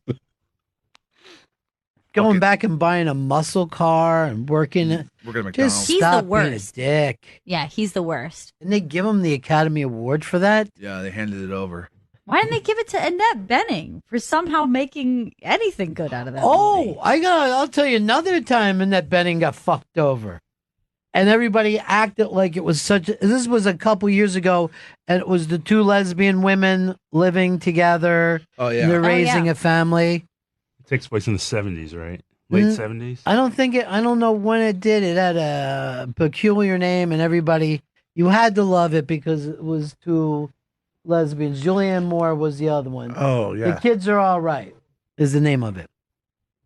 Going back and buying a muscle car and working it. We're gonna Just McDonald's. He's the stop being a worst. dick. Yeah, he's the worst. Didn't they give him the Academy Award for that? Yeah, they handed it over. Why didn't they give it to Annette Bening for somehow making anything good out of that Oh, movie? I'll tell you another time Annette Bening got fucked over. And everybody acted like it was this was a couple years ago, and it was the two lesbian women living together. Oh, yeah. And they're Oh, raising yeah. a family. It takes place in the 70s, right? Late 70s? I don't know when it did. It had a peculiar name, and you had to love it because it was two lesbians. Julianne Moore was the other one. Oh, The yeah. Kids Are All Right is the name of it.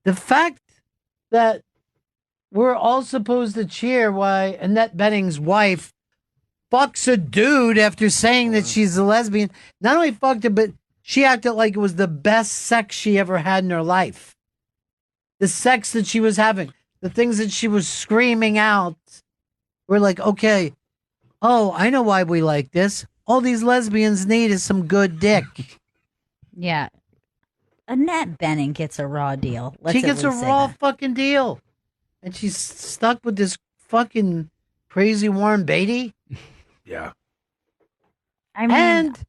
The fact that we're all supposed to cheer why Annette Bening's wife fucks a dude after saying that she's a lesbian. Not only fucked her, but she acted like it was the best sex she ever had in her life. The sex that she was having, the things that she was screaming out. We're like, okay, oh, I know why we like this. All these lesbians need is some good dick. Yeah. Annette Bening gets a raw deal. Let's She at gets a least say raw that. fucking deal. And she's stuck with this fucking crazy Warren Beatty. Yeah. I mean, And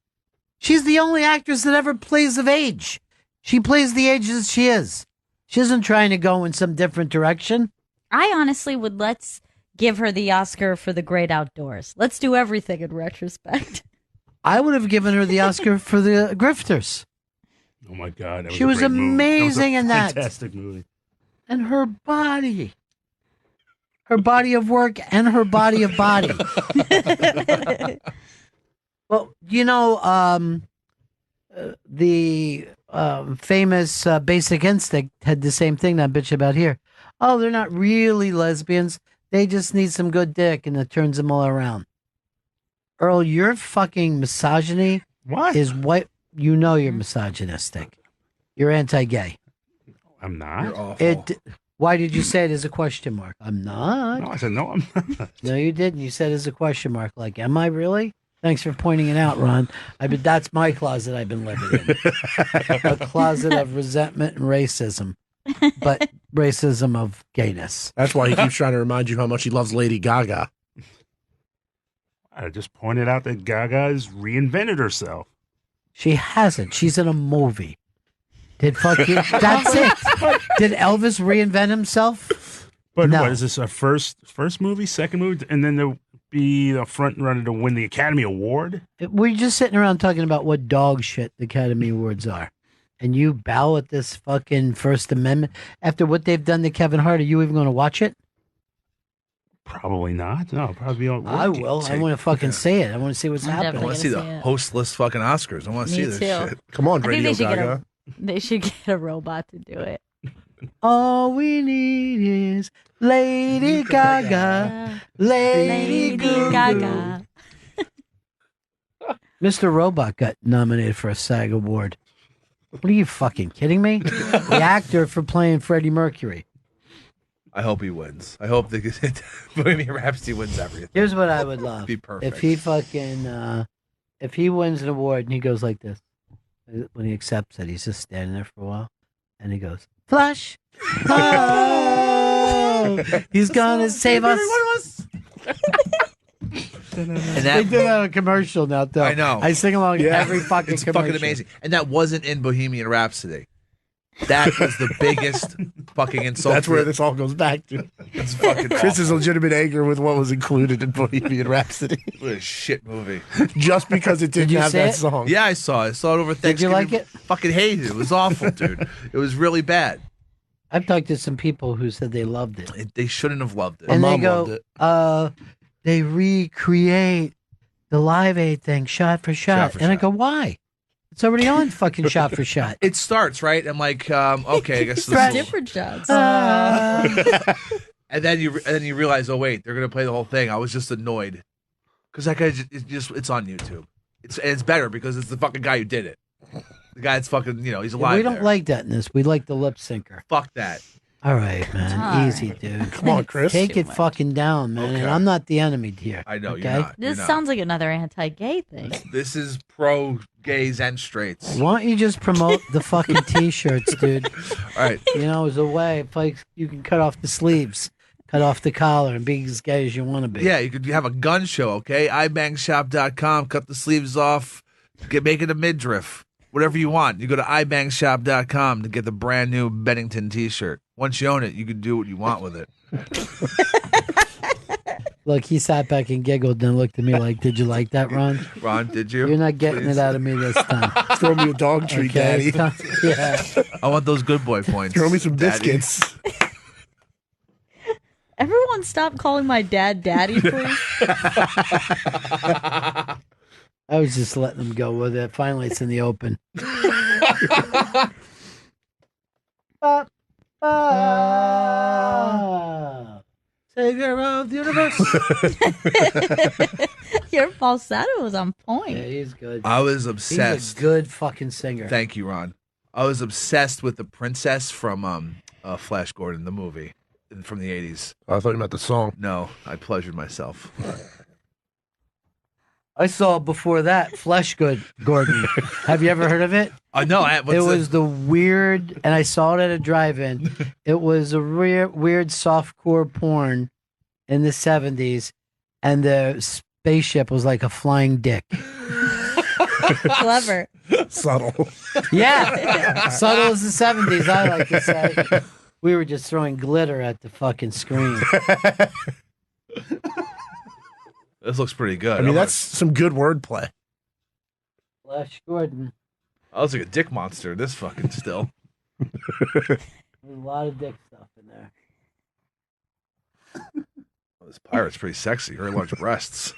she's the only actress that ever plays of age. She plays the age that she is. She isn't trying to go in some different direction. I honestly would let's give her the Oscar for The Great Outdoors. Let's do everything in retrospect. I would have given her the Oscar for The Grifters. Oh my God. That She a was great movie. amazing That was in a that. Fantastic movie. And her body. Her body of work and her body of body. Well, you know, the famous Basic Instinct had the same thing that bitch about here. Oh, they're not really lesbians. They just need some good dick, and it turns them all around. Earl, your fucking misogyny What? is what you know. You're misogynistic. You're anti-gay. I'm not. You're awful. Why did you say it as a question mark? I'm not. No, I said no. I'm not. No, you didn't. You said it as a question mark. Like, am I really? Thanks for pointing it out, Ron. That's my closet I've been living in. A closet of resentment and racism, but racism of gayness. That's why he keeps trying to remind you how much he loves Lady Gaga. I just pointed out that Gaga has reinvented herself. She hasn't. She's in a movie. That's it. Did Elvis reinvent himself? But No. what is this? A first movie, second movie, and then there'll be the front runner to win the Academy Award? We're just sitting around talking about what dog shit the Academy Awards are. And you bow at this fucking First Amendment. After what they've done to Kevin Hart, are you even going to watch it? Probably not. No, probably be on. I will. I want to fucking see it. I want to see what's I'm I happening. want to see the see it. hostless fucking Oscars. I want to see Me this too. shit. Come on, I think Radio they should Gaga. they should get a robot to do it. All we need is Lady Gaga. Lady Gaga. Mr. Robot got nominated for a SAG award. What are you fucking kidding me? The actor for playing Freddie Mercury. I hope he wins. I hope the Bohemian Rhapsody wins everything. Here's what I would love. Be perfect. If he fucking, if he wins an award and he goes like this, when he accepts it, he's just standing there for a while, and he goes, "Flush, oh, he's gonna save us." And They that, do that on a commercial now, though. I know. I sing along Yeah. every fucking it's commercial. fucking amazing. And that wasn't in Bohemian Rhapsody. That was the biggest fucking insult. That's where this all goes back to. It's fucking Chris's awful. legitimate anger with what was included in Bohemian Rhapsody. What a shit movie. Just because it didn't you have see that it? song. Yeah, I saw it. I saw it over Did you Thanksgiving. like it? Fucking hated it. It was awful, dude. It was really bad. I've talked to some people who said they loved it, They shouldn't have loved it. and they mom loved go, it. they recreate the Live Aid thing shot for shot, Shot for and I shot. go, why? It's already on fucking shot for shot. It starts, right? I'm like, okay, I guess this Right. is Different shots. and then you realize, oh wait, they're gonna play the whole thing. I was just annoyed because that guy it's on YouTube. It's better because it's the fucking guy who did it. The guy that's fucking he's alive. We don't there. like that in this. We like the lip syncer. Fuck that. All right, man. All Easy, dude. Come on, Chris. Take Too it much. fucking down, man. Okay. And I'm not the enemy here. I know okay? you're not. This You're not. sounds like another anti-gay thing. This is pro gays and straights. Why don't you just promote the fucking t-shirts, dude? All right. As a way, if like you can cut off the sleeves, cut off the collar, and be as gay as you want to be. Yeah, you could have a gun show, okay? ibangshop.com, cut the sleeves off, make it a midriff. Whatever you want. You go to ibangshop.com to get the brand new Bennington t-shirt. Once you own it, you can do what you want with it. Look, he sat back and giggled, and looked at me like, "Did you like that, Ron? Ron, did you? You're not getting Please. it out of me this time." Throw me a dog treat, Daddy. Yeah. I want those good boy points. Throw me some Daddy. biscuits. Everyone stop calling my dad daddy, please. I was just letting them go with it. Finally, it's in the open. Savior of the universe. Your falsetto was on point. Yeah, he's good. I was He's obsessed. a good fucking singer. Thank you, Ron. I was obsessed with the princess from Flash Gordon, the movie from the 80s. I thought you meant the song. No, I pleasured myself. I saw before that Flesh Good Gordon. Have you ever heard of it? No, It was the weird, and I saw it at a drive-in. It was a weird softcore porn in the 70s, and the spaceship was like a flying dick. Clever. Subtle. Yeah, subtle as the 70s, I like to say. We were just throwing glitter at the fucking screen. This looks pretty good. I mean, that's some good wordplay. Flesh Gordon. I was like a dick monster. This fucking still. There's a lot of dick stuff in there. This pirate's pretty sexy. Very large breasts.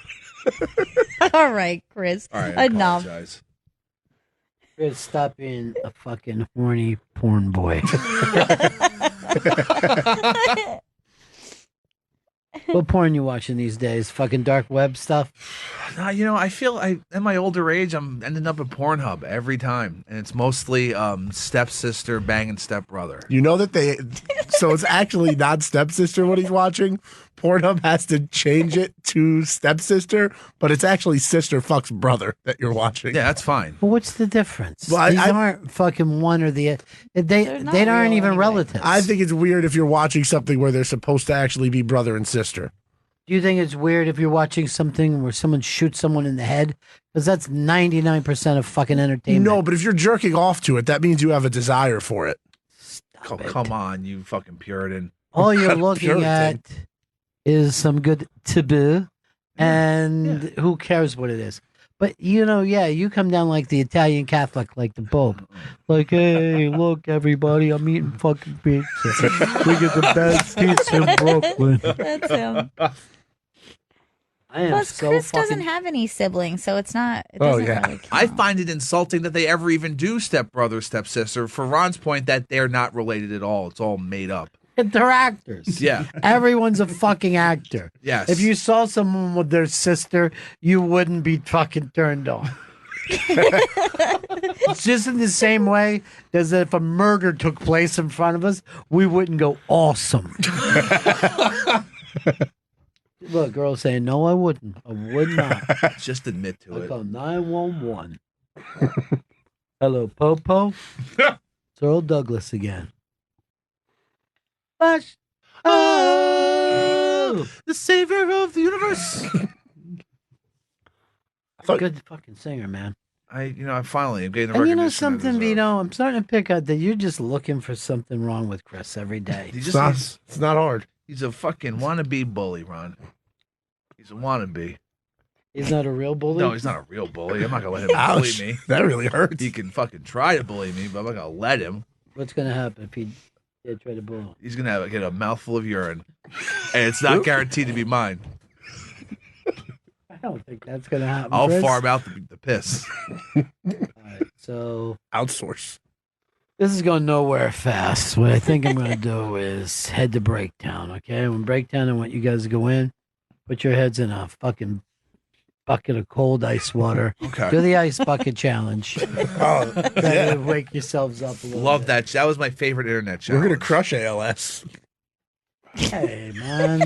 All right, Chris. All right, I Enough. apologize. You gotta stop being a fucking horny porn boy. What porn you watching these days? Fucking dark web stuff? I feel in my older age, I'm ending up at Pornhub every time, and it's mostly stepsister banging stepbrother. You know that so it's actually not stepsister what he's watching. Pornhub has to change it to stepsister, but it's actually sister fucks brother that you're watching. Yeah, that's fine. Well, what's the difference? Well, These aren't fucking one or the they aren't even anyway. relatives. I think it's weird if you're watching something where they're supposed to actually be brother and sister. Do you think it's weird if you're watching something where someone shoots someone in the head? Because that's 99% of fucking entertainment. No, but if you're jerking off to it, that means you have a desire for it. Stop it. Come on, you fucking Puritan. All you're looking Puritan. at is some good taboo, and who cares what it is? But you come down like the Italian Catholic, like the Pope. Like, hey, look, everybody, I'm eating fucking pizza. We get the best pizza in Brooklyn. That's him. I am Plus, so Chris fucking. doesn't have any siblings, so it's not. It Oh, doesn't yeah. really count. I find it insulting that they ever even do stepbrother, stepsister. For Ron's point, that they're not related at all. It's all made up. They're actors. Yeah. Everyone's a fucking actor. Yes. If you saw someone with their sister, you wouldn't be fucking turned on. It's just in the same way as if a murder took place in front of us, we wouldn't go awesome. Look, girl saying, no, I wouldn't. I would not. Just admit to I it. call 911. Hello, Popo. It's Earl Douglas again. Flash. Oh, The savior of the universe. good fucking singer, man. I finally am getting the And you recognition. know I something, deserve. Vito? I'm starting to pick out that you're just looking for something wrong with Chris every day. He's It's not hard. he's a fucking wannabe bully, Ron. He's a wannabe. He's not a real bully. No, he's not a real bully. I'm not gonna let him bully Ouch. me. That really hurts. He can fucking try to bully me, but I'm not gonna let him. What's gonna happen if he try to bully? He's gonna get a mouthful of urine, and it's not guaranteed to be mine. I don't think that's gonna happen. I'll Chris. farm out the piss. All right, so Outsource. this is going nowhere fast. What I think I'm gonna do is head to Breakdown. Okay, when Breakdown, I want you guys to go in, put your heads in a fucking bucket of cold ice water. Okay. Do the ice bucket challenge. Oh, Try to wake yourselves up a little. Love bit. that. That was my favorite internet show. we're going to crush ALS. Hey man,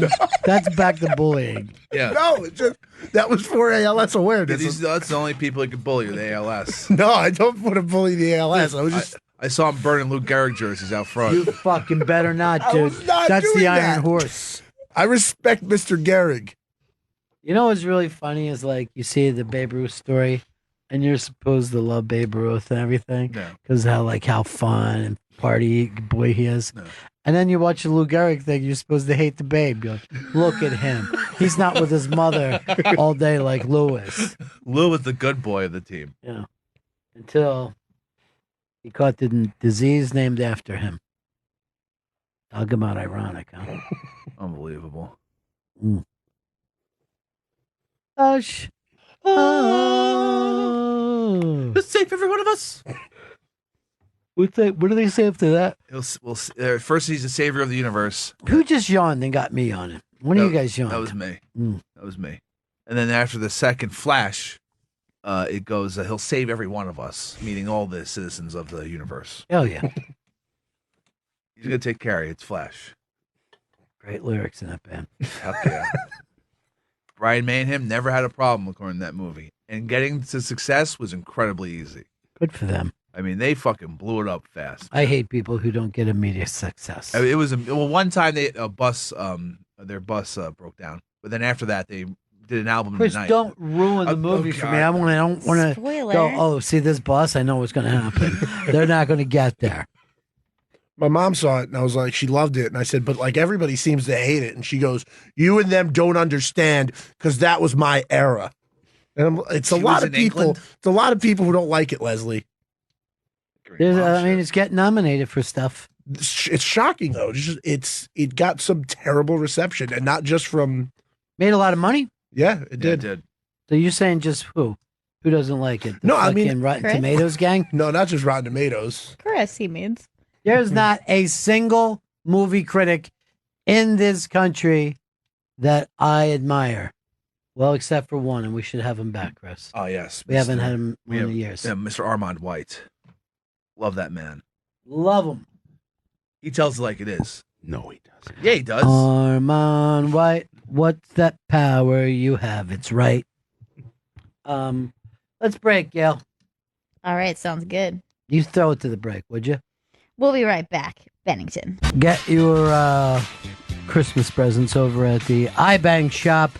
that's back to bullying. Yeah. No, it's just, that was for ALS awareness. That's the only people that can bully you, the ALS. No, I don't want to bully the ALS. I was just. I saw him burning Lou Gehrig jerseys out front. You fucking better not, I dude. was not That's the doing Iron that. Horse. I respect Mr. Gehrig. You know what's really funny is like you see the Babe Ruth story, and you're supposed to love Babe Ruth and everything No. because how fun and party boy he is. No. And then you watch the Lou Gehrig thing, you're supposed to hate the Babe. You're like, look at him. He's not with his mother all day like Lewis. Lou was the good boy of the team. Yeah. Until he caught the disease named after him. Talk about ironic, huh? Unbelievable. Hush. Oh. Let's save every one of us. What do they say after that? First, he's the savior of the universe. Who just yawned and got me on it? One of you guys yawned. That was me. Mm. That was me. And then after the second flash, it goes, he'll save every one of us, meaning all the citizens of the universe. Hell yeah. He's going to take care of you. It's Flash. Great lyrics in that band. Heck yeah. Brian May and him never had a problem according to that movie. And getting to success was incredibly easy. Good for them. I mean, they fucking blew it up fast. I hate people who don't get immediate success. I mean, it was one time their bus broke down, but then after that they did an album Chris, in the night. don't ruin the Oh, movie oh, for me. God. I don't want to Spoiler. go, oh, see this bus? I know what's going to happen. They're not going to get there. My mom saw it and I was like, she loved it. And I said, but like everybody seems to hate it. And she goes, you and them don't understand because that was my era. And it's a She lot was of in people. England? It's a lot of people who don't like it, Leslie. It's getting nominated for stuff. It's shocking though. It got some terrible reception, and not just from. Made a lot of money. Yeah, it Yeah, did. it did. So you're saying just who? Who doesn't like it? The No, I mean- fucking Rotten Chris? Tomatoes gang. No, not just Rotten Tomatoes. Chris, he means. There's not a single movie critic in this country that I admire. Well, except for one, and we should have him back, Chris. Oh yes, We haven't had him we in have- years. Yeah, Mr. Armand White. Love that man. Love him. He tells it like it is. No, he doesn't. Yeah, he does. Armand White, what's that power you have? It's right. Let's break, Gail. All right, sounds good. You throw it to the break, would you? We'll be right back. Bennington. Get your Christmas presents over at the iBang shop.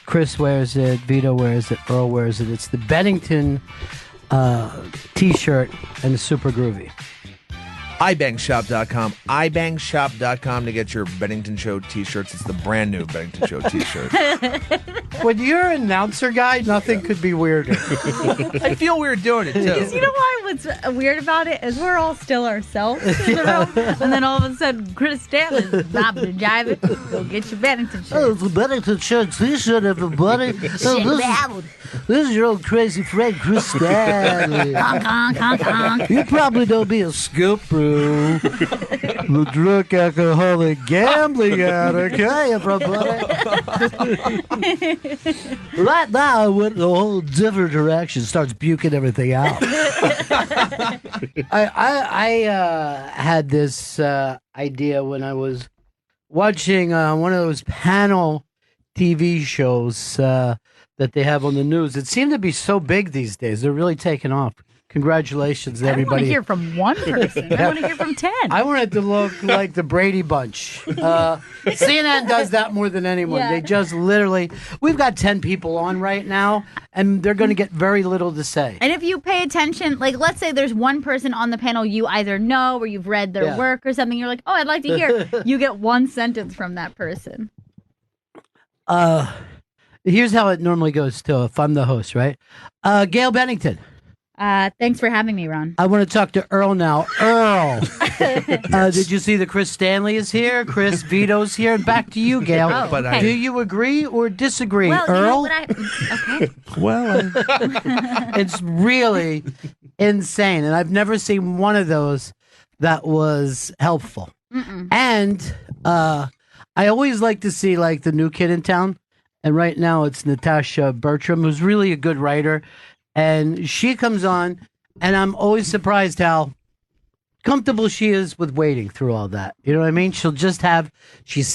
Chris wears it, Vito wears it, Earl wears it. It's the Bennington t-shirt and it's super groovy. iBangShop.com. iBangShop.com to get your Bennington Show t-shirts. It's the brand new Bennington Show t-shirt. When you're an announcer guy, nothing could be weirder. I feel weird doing it, Because too. you know what's weird about it is we're all still ourselves in the room, and then all of a sudden Chris Stanley's bobbing and jiving. Go get your Bennington shirt. It's the Bennington Show t-shirt, everybody. This is your old crazy friend, Chris Stanley. Honk, honk, honk, honk. You probably know me as Scoop Brew, the drunk alcoholic gambling addict. Hey, everybody. Right now, I went in a whole different direction, starts puking everything out. I had this idea when I was watching one of those panel TV shows that they have on the news. It seemed to be so big these days. They're really taking off. Congratulations to I don't want everybody. to hear from one person. I want to hear from 10. I wanted to look like the Brady Bunch. CNN does that more than anyone. Yeah. They just literally, we've got 10 people on right now, and they're going to get very little to say. And if you pay attention, like let's say there's one person on the panel you either know or you've read their Yeah. work or something, you're like, oh, I'd like to hear. You get one sentence from that person. Here's how it normally goes, too, if I'm the host, right? Gail Bennington. Thanks for having me, Ron. I want to talk to Earl now. Earl, did you see that Chris Stanley is here? Chris Vito's here. And back to you, Gail. Oh, But okay. Do you agree or disagree, Well, you know Earl? what okay. Well, It's really insane. And I've never seen one of those that was helpful. And I always like to see like the new kid in town. And right now it's Natasha Bertram, who's really a good writer. And she comes on, and I'm always surprised how comfortable she is with waiting through all that. You know what I mean? She'll just have, she is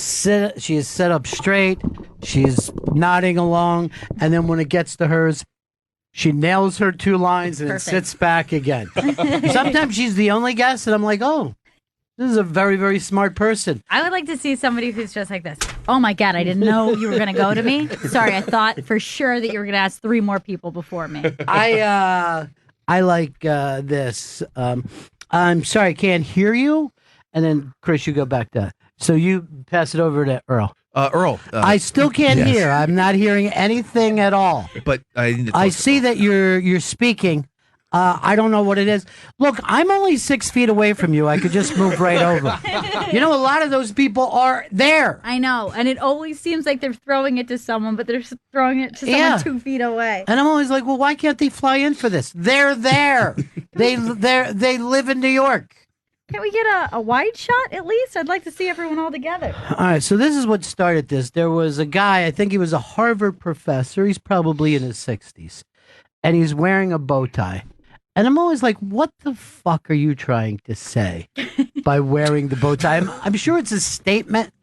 set up straight, she's nodding along, and then when it gets to hers, she nails her 2 lines and then Perfect. sits back again. Sometimes she's the only guest, and I'm like, oh, this is a very, very smart person. I would like to see somebody who's just like this. Oh my God, I didn't know you were going to go to me. Sorry, I thought for sure that you were going to ask 3 more people before me. I like this. I'm sorry, I can't hear you. And then, Chris, you go back to so you pass it over to Earl. Earl. I still can't yes. hear. I'm not hearing anything at all. But I need to I talk see about- that you're speaking. I don't know what it is. Look, I'm only 6 feet away from you. I could just move right over. You know, a lot of those people are there. I know, and it always seems like they're throwing it to someone, but they're throwing it to someone Yeah. 2 feet away. And I'm always like, well, why can't they fly in for this? They're there. they live in New York. Can we get a wide shot at least? I'd like to see everyone all together. All right, so this is what started this. There was a guy, I think he was a Harvard professor. He's probably in his 60s. And he's wearing a bow tie. And I'm always like, what the fuck are you trying to say by wearing the bow tie? I'm sure it's a statement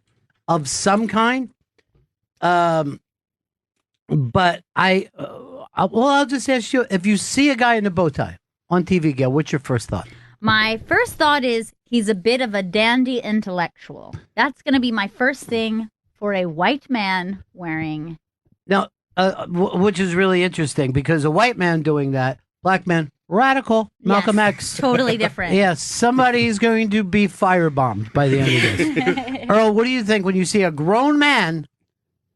of some kind. But I'll just ask you, if you see a guy in a bow tie on TV, Gail, what's your first thought? My first thought is he's a bit of a dandy intellectual. That's going to be my first thing for a white man wearing. Now, which is really interesting because a white man doing that, black man, radical, Malcolm Yes, X. Totally different. Yes, somebody's going to be firebombed by the end of this. Earl, what do you think when you see a grown man,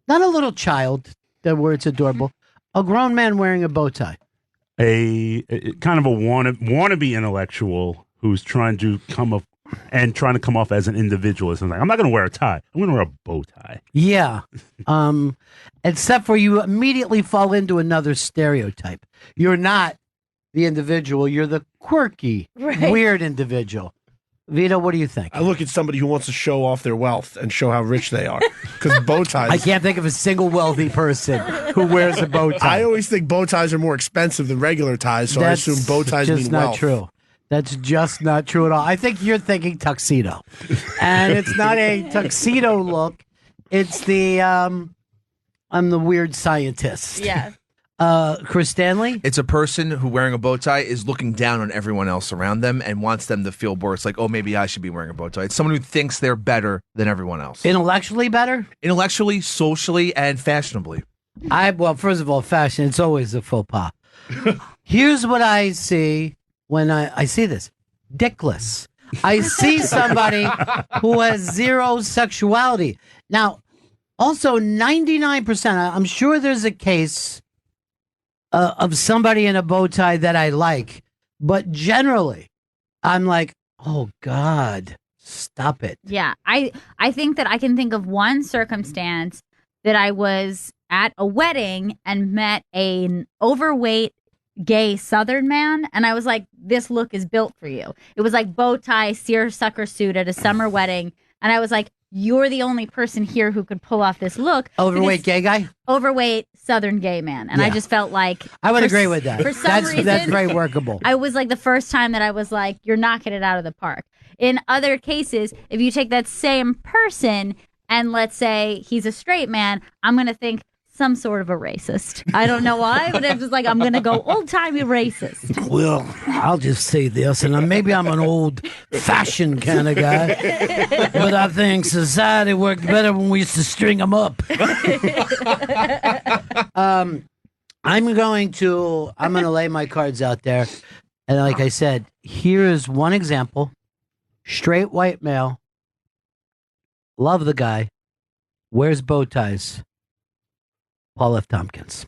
not a little child, where it's adorable, a grown man wearing a bow tie? a kind of a wannabe intellectual who's trying to come and trying to come off as an individualist. I'm like, I'm not going to wear a tie. I'm going to wear a bow tie. Yeah. Except for you immediately fall into another stereotype. You're not the individual. You're the quirky, weird individual. Vito, what do you think? I look at somebody who wants to show off their wealth and show how rich they are. Because bow ties. I can't think of a single wealthy person who wears a bow tie. I always think bow ties are more expensive than regular ties, so That's I assume bow ties just mean not wealth. true. That's just not true at all. I think you're thinking tuxedo. And it's not a tuxedo look. It's the I'm the weird scientist. Yeah. Chris Stanley? It's a person who wearing a bow tie is looking down on everyone else around them and wants them to feel worse. Like, oh, maybe I should be wearing a bow tie. It's someone who thinks they're better than everyone else. Intellectually better? Intellectually, socially, and fashionably. Well, first of all, fashion, it's always a faux pas. Here's what I see when I see this. Dickless. I see somebody who has zero sexuality. Now, also 99%, I'm sure there's a case of somebody in a bow tie that I like, but generally, I'm like, oh God, stop it. Yeah, I think that I can think of one circumstance that I was at a wedding and met an overweight gay Southern man, and I was like, this look is built for you. It was like bow tie, seersucker suit at a summer wedding, and I was like, you're the only person here who could pull off this look. Overweight gay guy? Overweight Southern gay man. And I Yeah. just felt like... I would agree with that. For some reason... That's very workable. I was like the first time that I was like, you're knocking it out of the park. In other cases, if you take that same person and let's say he's a straight man, I'm going to think some sort of a racist. I don't know why, but I'm just like, I'm going to go old-timey racist. Well, I'll just say this, and maybe I'm an old-fashioned kind of guy, but I think society worked better when we used to string them up. I'm going to lay my cards out there, and like I said, here is one example. Straight white male, love the guy, wears bow ties. Paul F. Tompkins.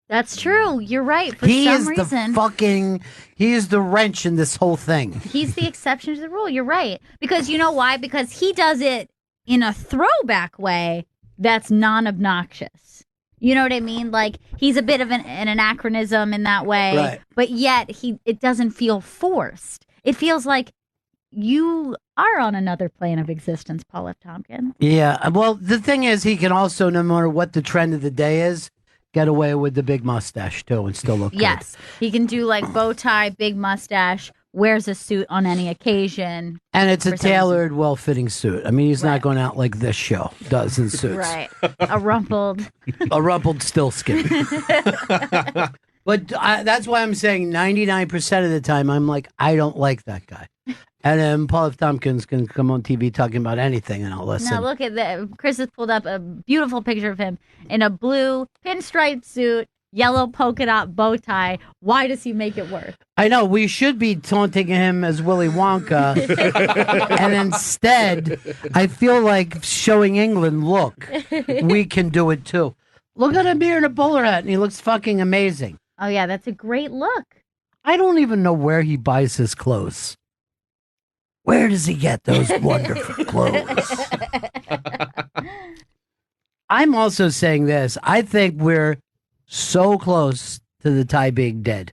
That's true. You're right. For He some is reason, he is the wrench in this whole thing. he's the exception to the rule. You're right. Because you know why? Because he does it in a throwback way that's non-obnoxious. You know what I mean? Like, he's a bit of an anachronism in that way, Right. but yet it doesn't feel forced. It feels like you are on another plane of existence, Paul F. Tompkins. Yeah. Well, the thing is, he can also, no matter what the trend of the day is, get away with the big mustache too and still look Yes. He can do like bow tie, big mustache, wears a suit on any occasion. good. And it's a For some tailored, well-fitting suit. I mean, he's Right. not going out like this show does in suits. Right. A rumpled. A rumpled skin. But that's why I'm saying 99% of the time, I'm like, I don't like that guy. And then Paul F. Tompkins can come on TV talking about anything, and I'll listen. Now look at that. Chris has pulled up a beautiful picture of him in a blue pinstripe suit, yellow polka dot bow tie. Why does he make it work? I know we should be taunting him as Willy Wonka, and instead, I feel like showing England, look, we can do it too. Look at him here in a bowler hat, and he looks fucking amazing. Oh yeah, that's a great look. I don't even know where he buys his clothes. Where does he get those wonderful clothes? I'm also saying this. I think we're so close to the tie being dead.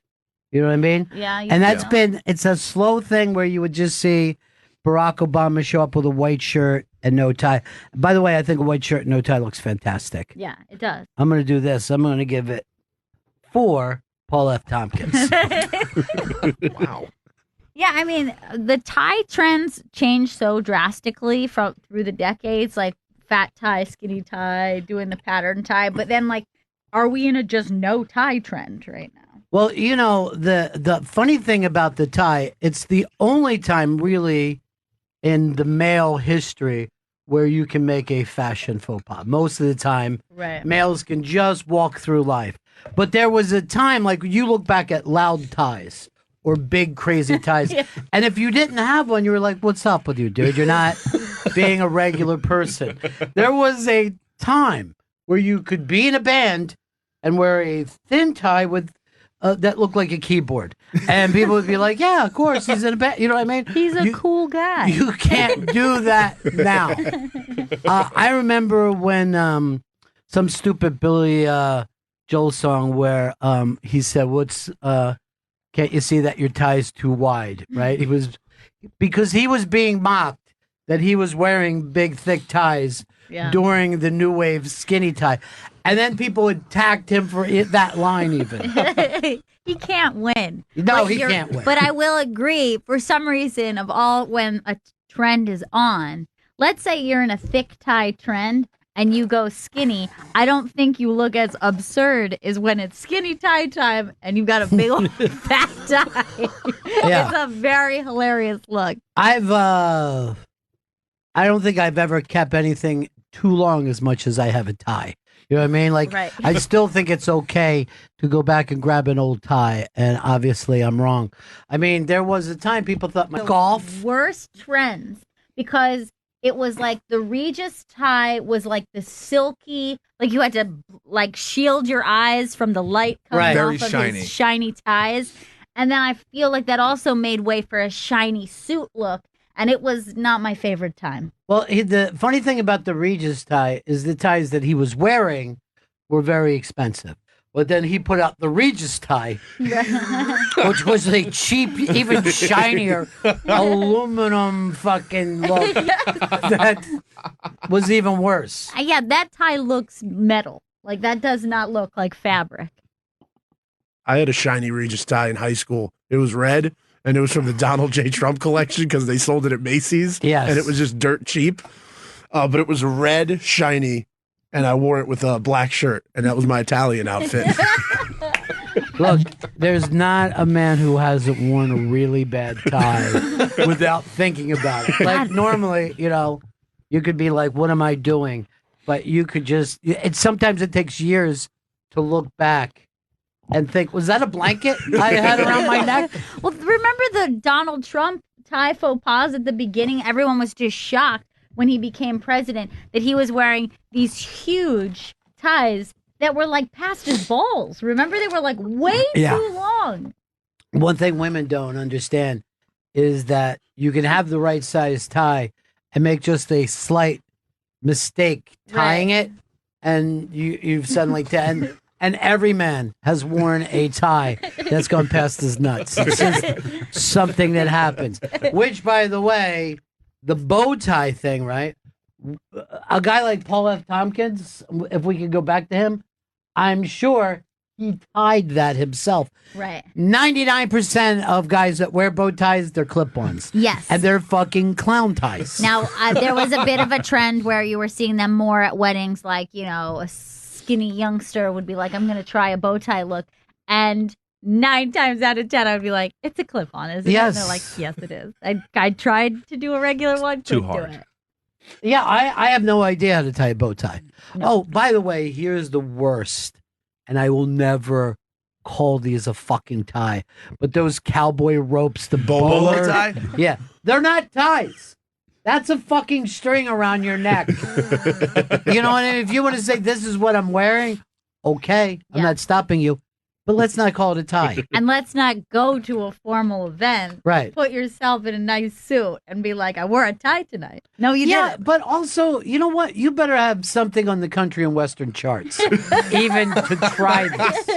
You know what I mean? Yeah. And that's it's a slow thing where you would just see Barack Obama show up with a white shirt and no tie. By the way, I think a white shirt and no tie looks fantastic. Yeah, it does. I'm going to do this. I'm going to give it 4 Paul F. Tompkins. Wow. Yeah, I mean, the tie trends change so drastically through the decades, like fat tie, skinny tie, doing the pattern tie. But then, like, are we in a just no tie trend right now? Well, you know, the funny thing about the tie, it's the only time really in the male history where you can make a fashion faux pas. Most of the time, Right. males can just walk through life. But there was a time, like you look back at loud ties or big crazy ties, Yeah. and if you didn't have one, you were like, what's up with you, dude? You're not being a regular person. There was a time where you could be in a band and wear a thin tie with that looked like a keyboard, and people would be like, "Yeah, of course, he's in a band." You know what I mean? He's a cool guy. You can't do that now. I remember when some stupid Billy Joel song where he said, "What's can't you see that your tie's too wide?" Right? He was because he was being mocked that he was wearing big thick ties during the new wave skinny tie, and then people attacked him for that line even. He can't win. No, But he can't win. But I will agree, for some reason, when a trend is on, let's say you're in a thick tie trend and you go skinny, I don't think you look as absurd as when it's skinny tie time and you've got a big old fat tie. Yeah. It's a very hilarious look. I don't think I've ever kept anything too long as much as I have a tie. You know what I mean? Like, Right. I still think it's okay to go back and grab an old tie, and obviously I'm wrong. I mean, there was a time people thought my golf. Worst trends because it was like the Regis tie was like the silky, like you had to like shield your eyes from the light coming Right. Very off of shiny. his shiny ties. And then I feel like that also made way for a shiny suit look. And it was not my favorite time. Well, the funny thing about the Regis tie is the ties that he was wearing were very expensive. But then he put out the Regis tie, which was a cheap, even shinier aluminum fucking look that was even worse. Yeah, that tie looks metal. Like that does not look like fabric. I had a shiny Regis tie in high school. It was red, and it was from the Donald J. Trump collection because they sold it at Macy's. Yes. And it was just dirt cheap. But it was red, shiny, and I wore it with a black shirt, and that was my Italian outfit. Look, there's not a man who hasn't worn a really bad tie without thinking about it. Like normally, you could be like, "What am I doing?" But you could just. Sometimes it takes years to look back and think, "Was that a blanket I had around my neck?" Well, remember the Donald Trump tie faux pas at the beginning? Everyone was just shocked when he became president that he was wearing these huge ties that were like past his balls. Remember, they were like way too long. One thing women don't understand is that you can have the right size tie and make just a slight mistake tying it, and you've suddenly and every man has worn a tie that's gone past his nuts. It's just something that happens. Which, by the way, the bow tie thing, right? A guy like Paul F. Tompkins, if we could go back to him, I'm sure he tied that himself. Right. 99% of guys that wear bow ties, they're clip-ons. Yes. And they're fucking clown ties. Now, there was a bit of a trend where you were seeing them more at weddings, like, a skinny youngster would be like, I'm going to try a bow tie look. And 9 times out of 10, I would be like, it's a clip-on, isn't it? And they're like, yes, it is. I tried to do a regular one. Too couldn't do hard. it. Yeah, I have no idea how to tie a bow tie. No. Oh, by the way, here's the worst, and I will never call these a fucking tie, but those cowboy ropes, the Bolo bowler tie? Yeah, they're not ties. That's a fucking string around your neck. You know what I mean? If you want to say this is what I'm wearing, okay, I'm not stopping you. But let's not call it a tie. And let's not go to a formal event. Right. Put yourself in a nice suit and be like, I wore a tie tonight. No, you Yeah, didn't. but also, you know what? You better have something on the country and western charts, even to try this.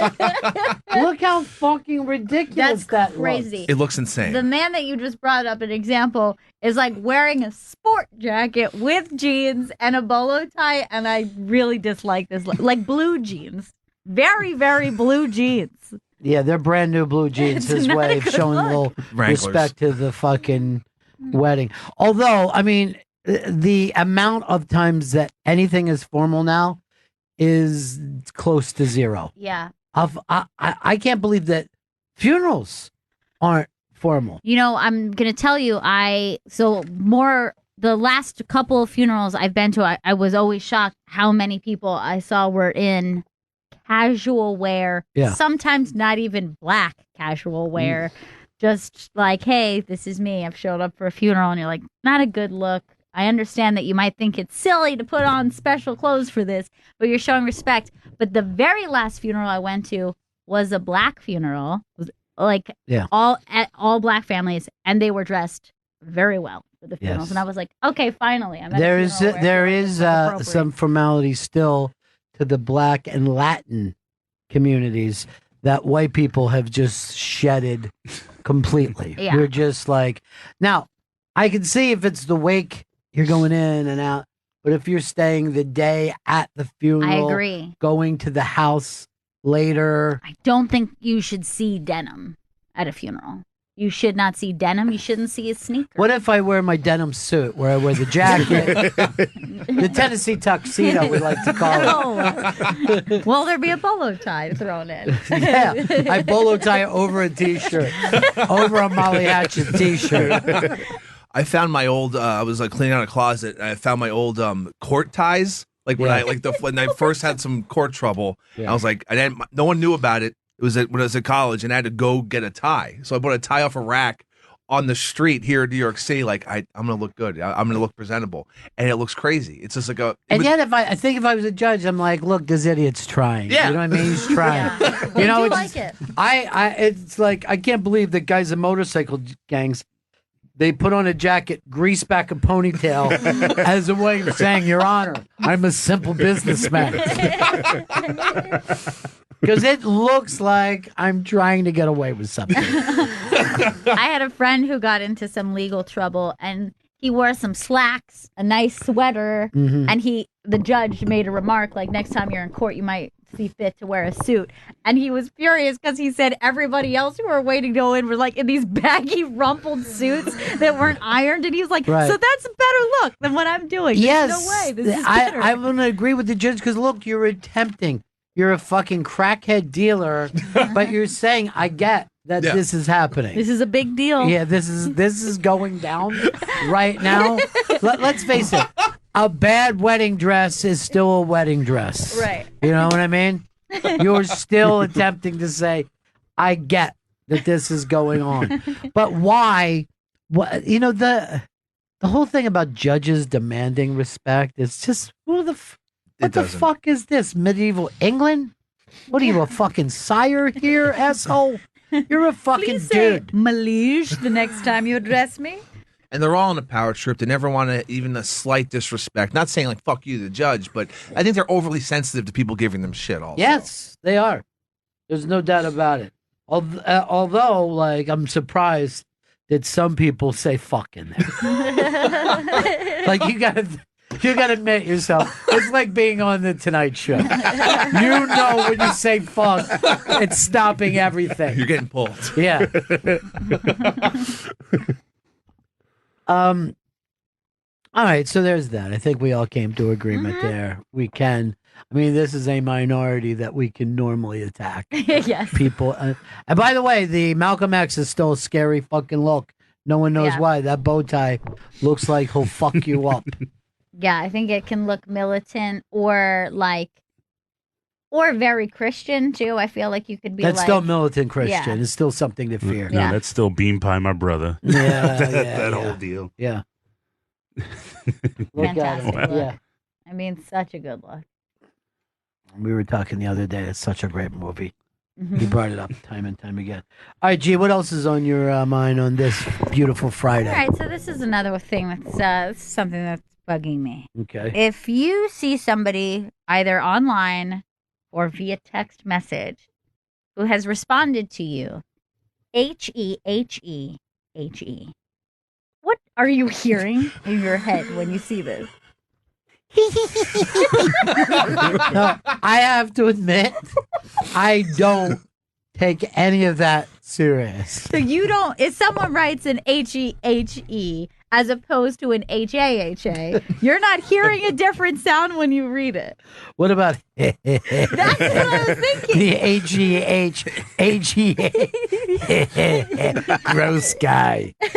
Look how fucking ridiculous That's that crazy. looks. It looks insane. The man that you just brought up an example is like wearing a sport jacket with jeans and a bolo tie, and I really dislike this look. Like blue jeans. Very, very blue jeans. Yeah, they're brand new blue jeans. It's His not way a of good showing a little look. Wranglers. respect to the fucking wedding. Although, I mean, the amount of times that anything is formal now is close to zero. Yeah. I can't believe that funerals aren't formal. I'm going to tell you, the last couple of funerals I've been to, I was always shocked how many people I saw were in casual wear, Yeah. sometimes not even black casual wear, just like, hey, this is me. I've showed up for a funeral, and you're like, not a good look. I understand that you might think it's silly to put on special clothes for this, but you're showing respect. But the very last funeral I went to was a black funeral, like Yeah. all black families, and they were dressed very well for the funerals. Yes. And I was like, okay, finally, I'm at There a is funeral where there everyone is appropriate. some formality still to the black and Latin communities that white people have just shedded completely. Yeah. You're just like, now I can see if it's the wake, you're going in and out, but if you're staying the day at the funeral, I agree. going to the house later. I don't think you should see denim at a funeral. You should not see denim. You shouldn't see a sneaker. What if I wear my denim suit where I wear the jacket, the Tennessee tuxedo, we like to call it? No. Will there be a bolo tie thrown in? Yeah, I bolo tie over a t-shirt, over a Molly Hatchet t-shirt. I found my old. I was like cleaning out a closet, and I found my old court ties. Like when when I first had some court trouble, I was like, no one knew about it. It was when I was at college, and I had to go get a tie. So I bought a tie off a rack on the street here in New York City. Like I'm gonna look good. I'm gonna look presentable, and it looks crazy. It's just like And yet, I think if I was a judge, I'm like, look, this idiot's trying. Yeah. You know what I mean? He's trying. Yeah. You know, I do it's, like it. it's like I can't believe that guys in motorcycle gangs. They put on a jacket, grease back a ponytail as a way of saying, Your Honor, I'm a simple businessman. Because it looks like I'm trying to get away with something. I had a friend who got into some legal trouble, and he wore some slacks, a nice sweater, and the judge made a remark like, next time you're in court, you might see fit to wear a suit. And he was furious because he said everybody else who were waiting to go in were like in these baggy, rumpled suits that weren't ironed. And he was like, Right. so that's a better look than what I'm doing. Yes. There's no way. This is better. I'm going to agree with the judge because, look, you're attempting. You're a fucking crackhead dealer, but you're saying, I get that this is happening. This is a big deal. Yeah, this is going down right now. Let's face it. A bad wedding dress is still a wedding dress. Right. You know what I mean? You're still attempting to say, I get that this is going on. But why? What, you know, the whole thing about judges demanding respect is just, what the fuck is this? Medieval England? What are you, a fucking sire here, asshole? You're a fucking Please say dude. Malige the next time you address me. And they're all on a power trip. They never want to even a slight disrespect. Not saying like fuck you, the judge, but I think they're overly sensitive to people giving them shit. Also, Yes, they are. There's no doubt about it. Although, like, I'm surprised that some people say "fuck" in there. Like, you gotta admit yourself. It's like being on the Tonight Show. You know when you say "fuck," it's stopping everything. You're getting pulled. Yeah. All right, so there's that. I think we all came to agreement there. We can. I mean, this is a minority that we can normally attack. Yes. People. And by the way, the Malcolm X is still a scary fucking look. No one knows why. That bow tie looks like he'll fuck you up. Yeah, I think it can look militant or very Christian too. I feel like you could be That's still militant Christian. Yeah. It's still something to fear. No, Yeah. that's still Bean Pie, my brother. Yeah, that whole deal. Yeah. Look at Fantastic it. look. Yeah. I mean, such a good look. We were talking the other day. It's such a great movie. Mm-hmm. You brought it up time and time again. All right, G, what else is on your mind on this beautiful Friday? All right, so this is another thing that's something that's bugging me. Okay. If you see somebody either online or via text message who has responded to you, H-E-H-E-H-E, what are you hearing in your head when you see this? No, I have to admit, I don't take any of that serious. So you don't, if someone writes an H-E-H-E as opposed to an H-A-H-A, you're not hearing a different sound when you read it. What about That's what I was thinking. the H-E-H-H-E? Gross guy. Because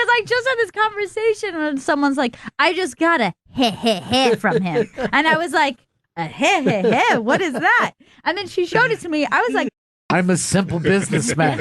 I just had this conversation when someone's like, I just got a heh from him. And I was like, a heh, what is that? And then she showed it to me. I was like, I'm a simple businessman.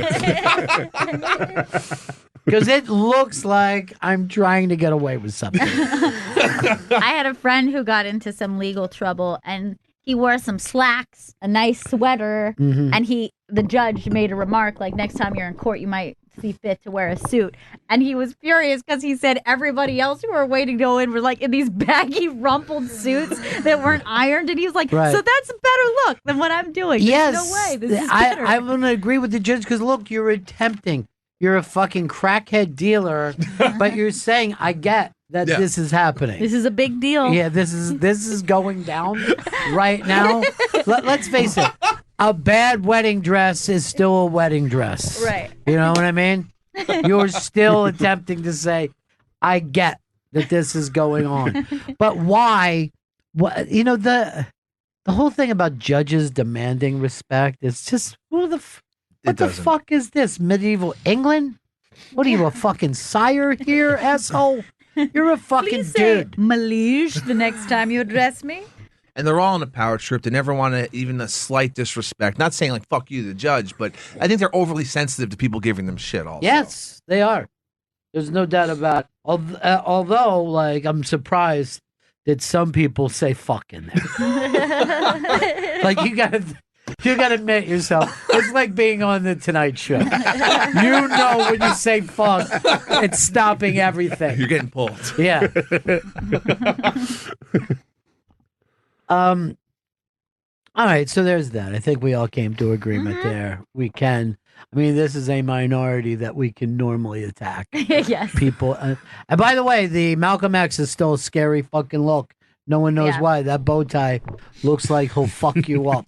Because it looks like I'm trying to get away with something. I had a friend who got into some legal trouble, and he wore some slacks, a nice sweater, and the judge made a remark like, next time you're in court, you might see fit to wear a suit. And he was furious because he said everybody else who were waiting to go in were like in these baggy, rumpled suits that weren't ironed. And he was like, so that's a better look than what I'm doing. There's no way. This is better. I'm going to agree with the judge because, look, you're attempting. You're a fucking crackhead dealer, but you're saying, I get that this is happening. This is a big deal. Yeah, this is going down right now. Let's face it. A bad wedding dress is still a wedding dress. Right. You know what I mean? You're still attempting to say, I get that this is going on. But why? You know, the whole thing about judges demanding respect is just, what the fuck is this? Medieval England? What are you, a fucking sire here, asshole? You're a fucking dude. Malige the next time you address me. And they're all on a power trip. They never want to even a slight disrespect. Not saying like fuck you, the judge, but I think they're overly sensitive to people giving them shit. Also, yes, they are. There's no doubt about it. Although, like, I'm surprised that some people say "fuck" in there. Like you gotta admit yourself. It's like being on the Tonight Show. You know when you say "fuck," it's stopping everything. You're getting pulled. Yeah. All right, so there's that. I think we all came to agreement there. We can. I mean, this is a minority that we can normally attack. Yes. People. And by the way, the Malcolm X is still a scary fucking look. No one knows why. That bow tie looks like he'll fuck you up.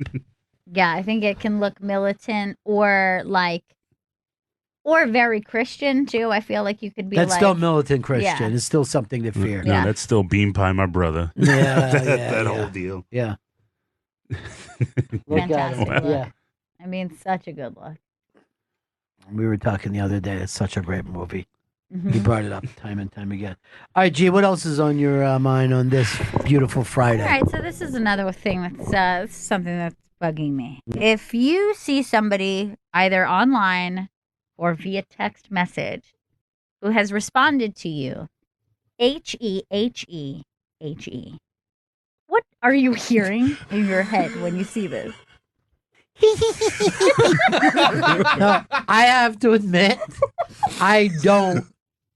Yeah, I think it can look militant or very Christian too. I feel like you could be That's still militant Christian. Yeah. It's still something to fear. No, that's still bean pie, my brother. Yeah, that whole deal. Yeah. Fantastic look. Yeah. I mean, such a good look. We were talking the other day. It's such a great movie. You brought it up time and time again. All right, G, what else is on your mind on this beautiful Friday? All right, so this is another thing that's something that's bugging me. If you see somebody either online or via text message who has responded to you, H-E-H-E-H-E, what are you hearing in your head when you see this? No, I have to admit, I don't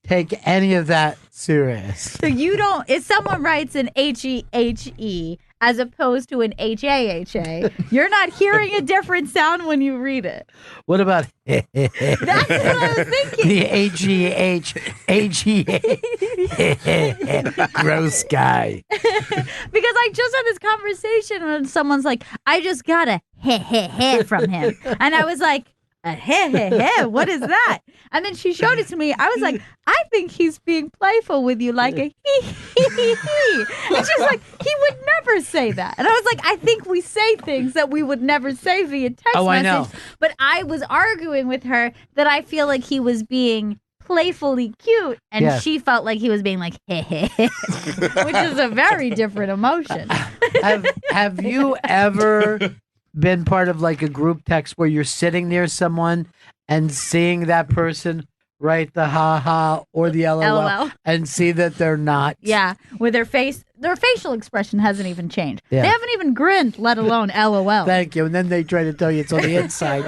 take any of that serious. So you don't, if someone writes an H-E-H-E as opposed to an H-A-H-A, you're not hearing a different sound when you read it. What about That's what I was thinking. the H-E-H-H-E? Gross guy. Because I just had this conversation when someone's like, I just got a heh from him. And I was like, a heh, what is that? And then she showed it to me. I was like, I think he's being playful with you, like a hee. And she's like, he would never say that. And I was like, I think we say things that we would never say via text message. I know. But I was arguing with her that I feel like he was being playfully cute, and she felt like he was being like, which is a very different emotion. Have you ever been part of like a group text where you're sitting near someone and seeing that person write the ha or the LOL and see that they're not? Yeah, with their facial expression hasn't even changed. Yeah. They haven't even grinned, let alone LOL. Thank you. And then they try to tell you it's on the inside.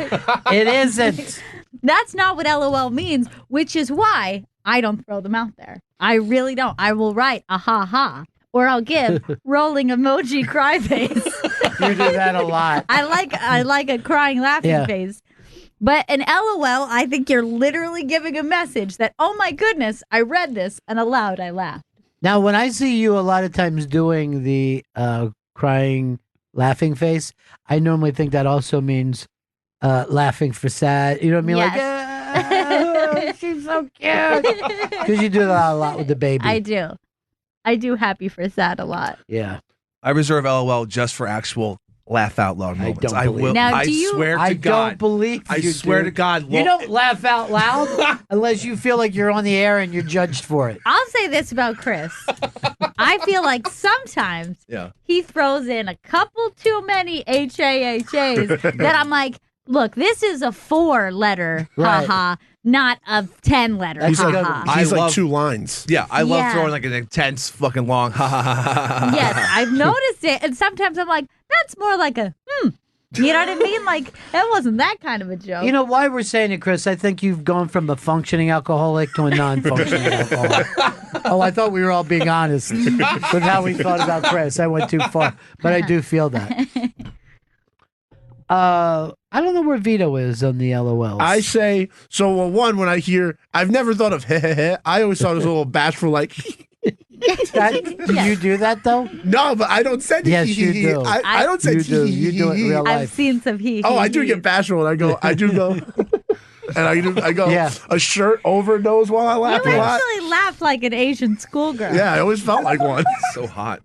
It isn't. That's not what LOL means, which is why I don't throw them out there. I really don't. I will write a ha, or I'll give rolling emoji cry face. You do that a lot. I like a crying laughing face. But an LOL, I think you're literally giving a message that, oh my goodness, I read this, and aloud I laughed. Now, when I see you a lot of times doing the crying laughing face, I normally think that also means laughing for sad. You know what I mean? Yes. Like, she's so cute. Because you do that a lot with the baby. I do. I do happy for sad a lot. Yeah. I reserve LOL just for actual laugh out loud moments. don't believe Now, I do you- swear to I God. don't believe I you, swear dude. to God. You don't laugh out loud unless you feel like you're on the air and you're judged for it. I'll say this about Chris. I feel like sometimes he throws in a couple too many HAHAs that I'm like, Look, this is a 4-letter Right. haha, not a 10-letter He's like- haha. He's I like love- 2 lines. Yeah, I love Yeah. throwing like an intense fucking long ha ha ha ha ha. Yes, I've noticed it, and sometimes I'm like, that's more like a You know what I mean? Like that wasn't that kind of a joke. You know why we're saying it, Chris? I think you've gone from a functioning alcoholic to a non-functioning alcoholic. Oh, I thought we were all being honest with how we thought about Chris. I went too far, but I do feel that. I don't know where Vito is on the LOLs. I say, so one, when I hear, I've never thought of heh heh heh. I always thought it was a little bashful, like, Do you do that though? no, but I don't say Yes, you do. I don't say You do. You do it in real I've life. seen some he. Oh, I do get bashful, and I do go, and I go Yeah. a shirt over nose while I laugh You a lot. actually laugh like an Asian schoolgirl. Yeah, I always felt like one. So hot.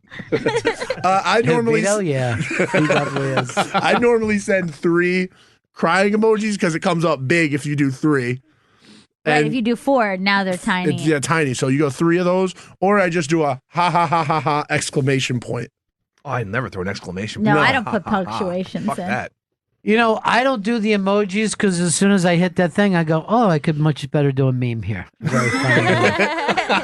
I normally, Vito, yeah, he definitely is. I normally send 3 crying emojis because it comes up big if you do 3. Right, And if you do 4, now they're tiny. it's tiny. So you go 3 of those, or I just do a ha ha ha ha ha exclamation point. Oh, I never throw an exclamation. No, point. I don't put punctuations Fuck in. that. You know, I don't do the emojis because as soon as I hit that thing, I go, "Oh, I could much better do a meme here." Very funny.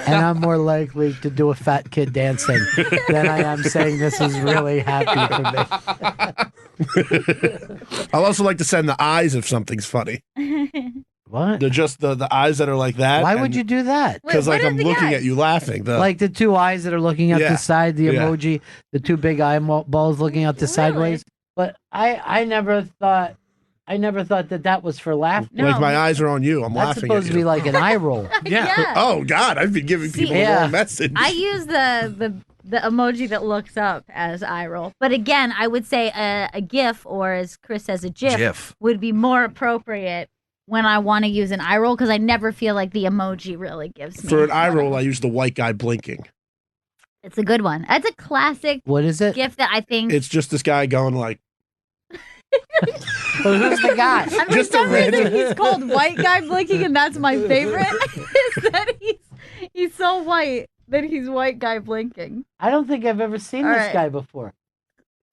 And I'm more likely to do a fat kid dancing than I am saying this is really happy for me. I'll also like to send the eyes if something's funny. What? They're just the eyes that are like that. Why would you do that? Because Wait, like what are I'm the looking eyes? at you laughing. Like the 2 eyes that are looking at Yeah. the side, the Yeah. emoji, the 2 big eyeballs looking out the sideways. But I never thought that was for laughter. No. like my eyes are on you. I'm That's laughing supposed at to you. be like an eye roll. Yeah. Oh God, I've been giving people the Yeah. wrong message. I use the emoji that looks up as eye roll. But again, I would say a GIF, or as Chris says, a GIF, would be more appropriate when I want to use an eye roll, because I never feel like the emoji really gives me. For an eye roll, I use the white guy blinking. It's a good one. That's a classic What is it? GIF that I think. It's just this guy going like, Well, who's the guy? And for just a some reason random- he's called white guy blinking, and that's my favorite. Is that he's so white that he's white guy blinking. I don't think I've ever seen All this right. guy before.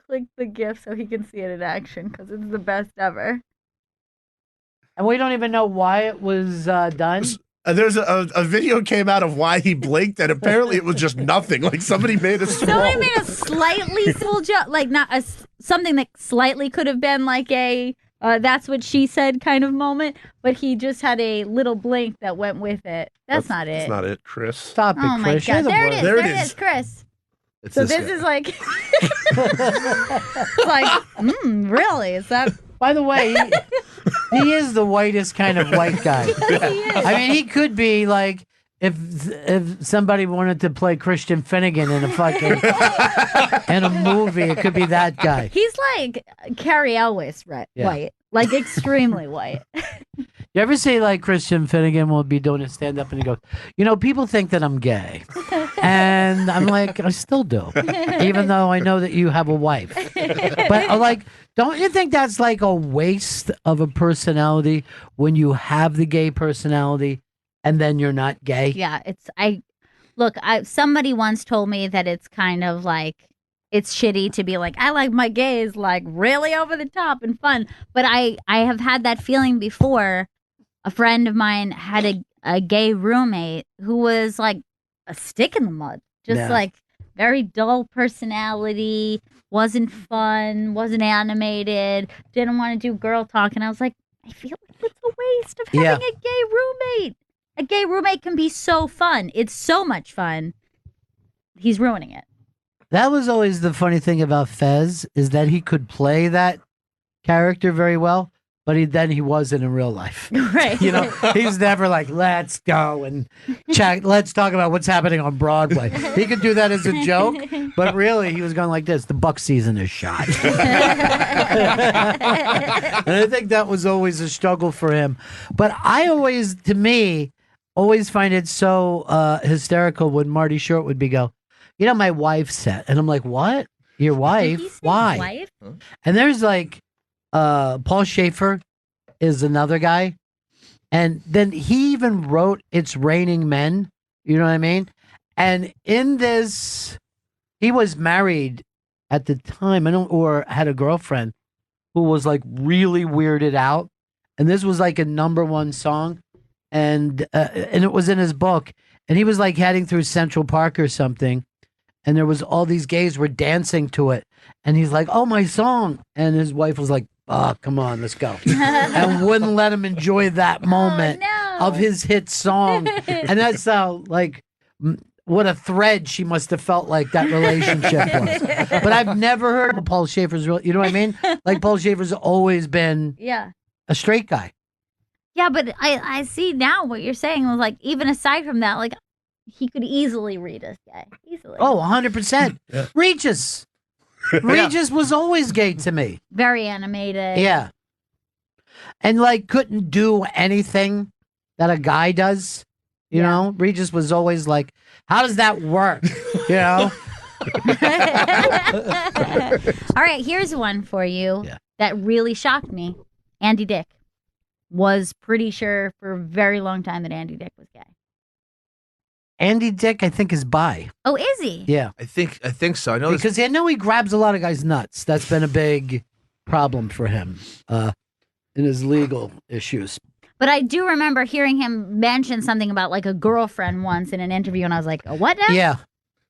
Click the GIF so he can see it in action, because it's the best ever. And we don't even know why it was done. there's a video came out of why he blinked, and apparently it was just nothing. Like somebody made a scroll. Somebody made a slightly small joke, like not something that slightly could have been like a that's what she said kind of moment, but he just had a little blink that went with it. That's not it. That's not it, Chris. Stop it, Oh my Chris. You're god! the There it worst. is. There it There it is. is, Chris. It's So this this guy. is like, it's like, really? Is that? By the way, he is the whitest kind of white guy. He is. I mean, he could be like if somebody wanted to play Christian Finnegan in a fucking in a movie, it could be that guy. He's like Carrie Elwes, right? Yeah. White, like extremely white. You ever see like Christian Finnegan will be doing a stand up and he goes, you know, people think that I'm gay. And I'm like, I still do. Even though I know that you have a wife. But like, don't you think that's like a waste of a personality when you have the gay personality and then you're not gay? Yeah, somebody once told me that it's kind of like it's shitty to be like, I like my gays like really over the top and fun. But I have had that feeling before. A friend of mine had a gay roommate who was like a stick in the mud, just Yeah. like very dull personality, wasn't fun, wasn't animated, didn't want to do girl talk. And I was like, I feel like it's a waste of having Yeah. a gay roommate. A gay roommate can be so fun. It's so much fun. He's ruining it. That was always the funny thing about Fez is that he could play that character very well, but then he wasn't in real life. Right. You know, he's never like, let's go and check, let's talk about what's happening on Broadway. He could do that as a joke, but really he was going like this, the Buck season is shot. And I think that was always a struggle for him. But I always, to me, always find it so hysterical when Marty Short would be go, you know, my wife said, and I'm like, what? Your Did he wife? say Why? wife? And there's like Paul Schaefer is another guy. And then he even wrote It's Raining Men. You know what I mean? And in this, he was married at the time, or had a girlfriend who was like really weirded out, and this was like a #1 song, and it was in his book, and he was like heading through Central Park or something, and there was all these gays were dancing to it, and he's like, "Oh, my song," and his wife was like, "Oh, come on, let's go," and wouldn't let him enjoy that moment of his hit song, and that's how like. What a thread she must have felt like that relationship was. But I've never heard of Paul Schaefer's real. You know what I mean? Like Paul Schaefer's always been a straight guy. Yeah, but I see now what you're saying was like, even aside from that, like he could easily read us gay. Easily. Oh, 100%. Regis. Regis was always gay to me. Very animated. Yeah. And like couldn't do anything that a guy does. You know? Regis was always like, how does that work? You know? All right, here's one for you that really shocked me. Andy Dick was pretty sure for a very long time that Andy Dick was gay. Andy Dick, I think, is bi. Oh, is he? Yeah. I think so. I know because I know he grabs a lot of guys' nuts. That's been a big problem for him in his legal issues. But I do remember hearing him mention something about like a girlfriend once in an interview, and I was like, what now? Yeah.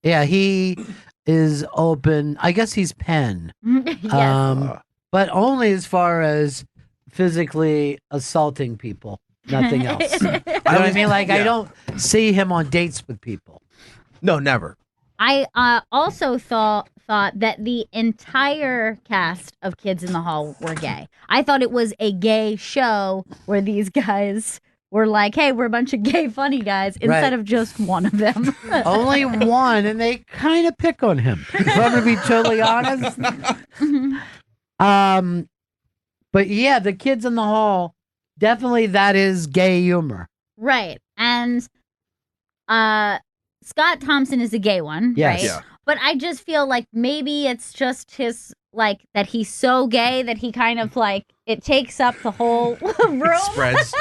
Yeah, he is open. I guess he's pen. Yes. But only as far as physically assaulting people. Nothing else. You know what I mean? Like, I don't see him on dates with people. No, never. I also thought that the entire cast of Kids in the Hall were gay. I thought it was a gay show where these guys were like, hey, we're a bunch of gay funny guys, instead of just one of them. Only one, and they kind of pick on him. If I'm going to be totally honest. But yeah, the Kids in the Hall, definitely that is gay humor. Right. And Scott Thompson is a gay one, yes. right? Yeah. But I just feel like maybe it's just his, like, that he's so gay that he kind of, like, it takes up the whole room. Spreads.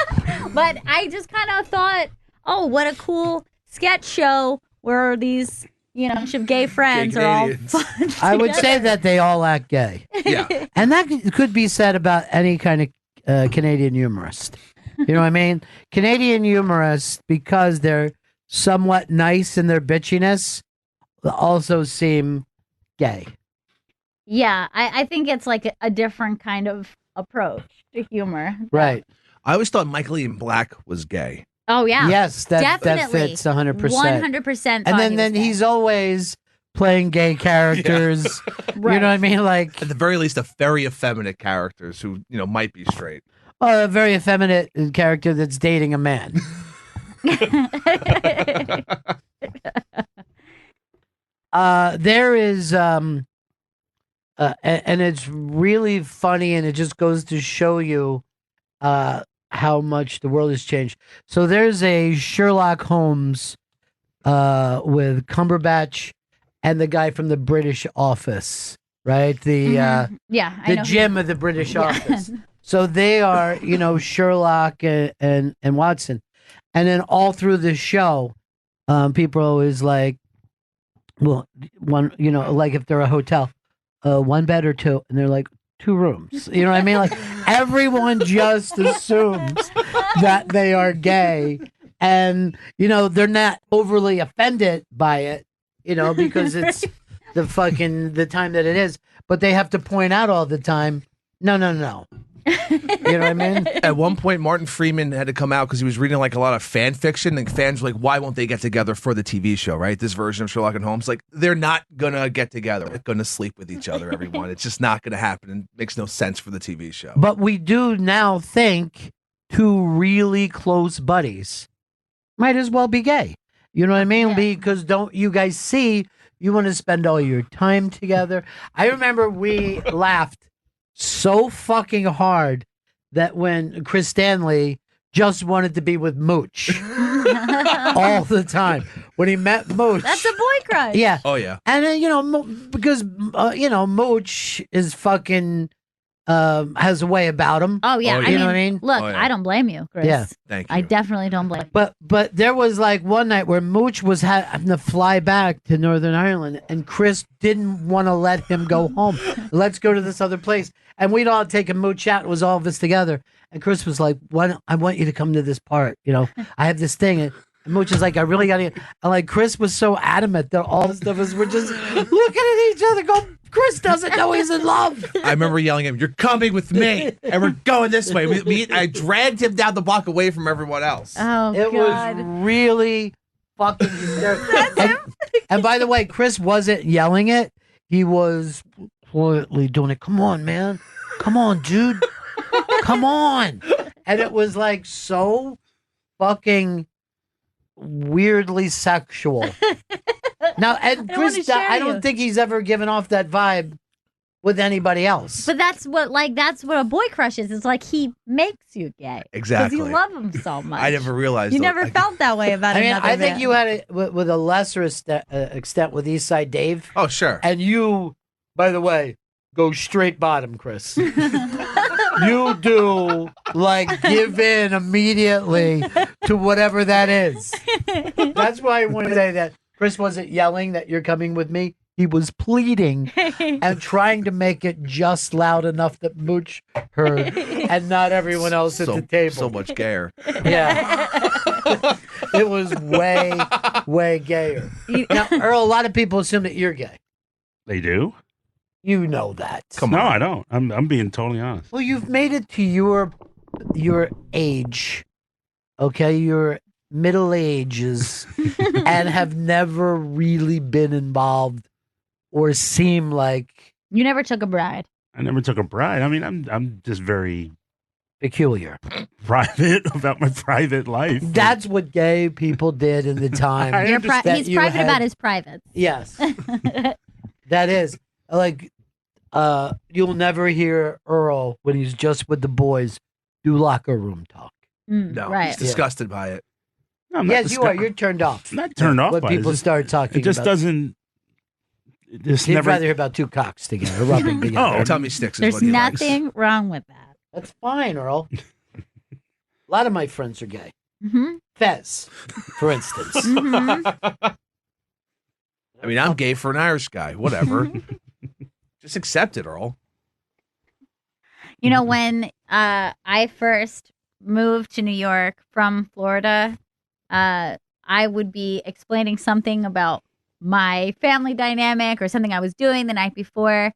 But I just kind of thought, oh, what a cool sketch show where these, you know, bunch of gay friends Gay are all Canadians. fun. I would say that they all act gay. Yeah. And that could be said about any kind of Canadian humorist. You know what I mean? Canadian humorists, because they're somewhat nice in their bitchiness, also seem gay. Yeah, I think it's like a different kind of approach to humor. Right. I always thought Michael Ian Black was gay. Oh, yeah. Yes, that Definitely. fits 100%. 100%. And then he's always playing gay characters. Right. You know what I mean? Like At the very least, a very effeminate characters who, you know, might be straight. a very effeminate character that's dating a man. There is and it's really funny, and it just goes to show you how much the world has changed. So there's a Sherlock Holmes with Cumberbatch and the guy from the British Office, right? The I the know Jim of the British Office. So they are, you know, Sherlock and Watson. And then all through the show, people are always like, well, one, you know, like if they're a hotel, 1 bed or 2, and they're like 2 rooms. You know what I mean? Like everyone just assumes that they are gay, and you know they're not overly offended by it, you know, because it's the time that it is. But they have to point out all the time, no. You know what I mean? At one point, Martin Freeman had to come out because he was reading like a lot of fan fiction, and fans were like, "Why won't they get together for the TV show?" Right? This version of Sherlock and Holmes, like they're not gonna get together. They're gonna sleep with each other. Everyone, it's just not gonna happen, and makes no sense for the TV show. But we do now think 2 really close buddies might as well be gay. You know what I mean? Yeah. Because don't you guys see? You want to spend all your time together. I remember we laughed so fucking hard that when Chris Stanley just wanted to be with Mooch all the time. When he met Mooch. that's a boy crush. Yeah. Oh yeah. And then, you know, because, you know, Mooch is fucking has a way about him. Oh yeah, Oh, yeah. You know what I mean? Look, Oh, yeah. I don't blame you, Chris. Yeah. Thank you. I definitely don't blame. But there was like one night where Mooch was having to fly back to Northern Ireland, and Chris didn't want to let him go home. Let's go to this other place, and we'd all taken Mooch out. It was all of us together, and Chris was like, "Why don't I want you to come to this part? You know, I have this thing." And Mooch is like, "I really got to." And like Chris was so adamant that all of us were just looking at each other, go. Chris doesn't know he's in love. I remember yelling at him, "You're coming with me, and we're going this way." I dragged him down the block away from everyone else. Oh It God. was really fucking hysterical. And by the way, Chris wasn't yelling it. He was quietly doing it. Come on, man. Come on, dude. Come on. And it was like so fucking weirdly sexual. Now, and I wanna Chris, share I don't you. think he's ever given off that vibe with anybody else. But that's what a boy crush is. It's like he makes you gay. Exactly. Because you love him so much. I never realized. You though, never like, felt that way about I mean, another I think man. you had it with a lesser extent with Eastside Dave. Oh, sure. And you, by the way, go straight bottom, Chris. You do like give in immediately to whatever that is. That's why when I say that Chris wasn't yelling that you're coming with me. He was pleading and trying to make it just loud enough that Mooch heard and not everyone else at the table. So much gayer. Yeah. It was way, way gayer. Now, Earl, a lot of people assume that you're gay. They do? You know that. Come No, on. I don't. I'm being totally honest. Well, you've made it to your age, okay? Your middle ages, and have never really been involved or seem like You never took a bride. I never took a bride. I mean, I'm just very peculiar. private about my private life. That's what gay people did in the time. I You're that he's you private had- about his privates. Yes. That is. Like, you'll never hear Earl when he's just with the boys do locker room talk. No, right. he's disgusted by it. No, I'm not Yes, you are. disgu- You're turned off. I'm not turned off When by people it. start talking It just about doesn't. It just He'd never. rather hear about two cocks together, rubbing together. Oh, Tummy sticks is There's what he likes. nothing wrong with that. That's fine, Earl. A lot of my friends are gay. Mm-hmm. Fez, for instance. Mm-hmm. I mean, I'm gay for an Irish guy. Whatever. Just accept it, Earl. You know, when I first moved to New York from Florida, I would be explaining something about my family dynamic or something I was doing the night before.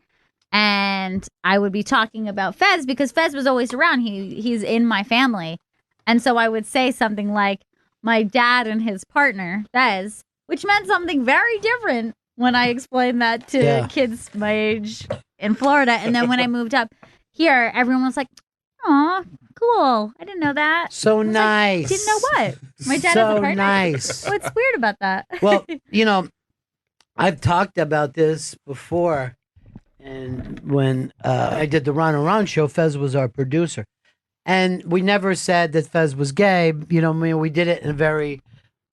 And I would be talking about Fez because Fez was always around. He's in my family. And so I would say something like my dad and his partner, Fez, which meant something very different when I explained that to Yeah. kids my age in Florida. And then when I moved up here, everyone was like, "Aw, cool. I didn't know that." So I was like, nice. Didn't know what? My dad has a So partner? nice. What's weird about that? Well, you know, I've talked about this before. And when I did the Ron and Ron show, Fez was our producer. And we never said that Fez was gay. You know, I mean, we did it in a very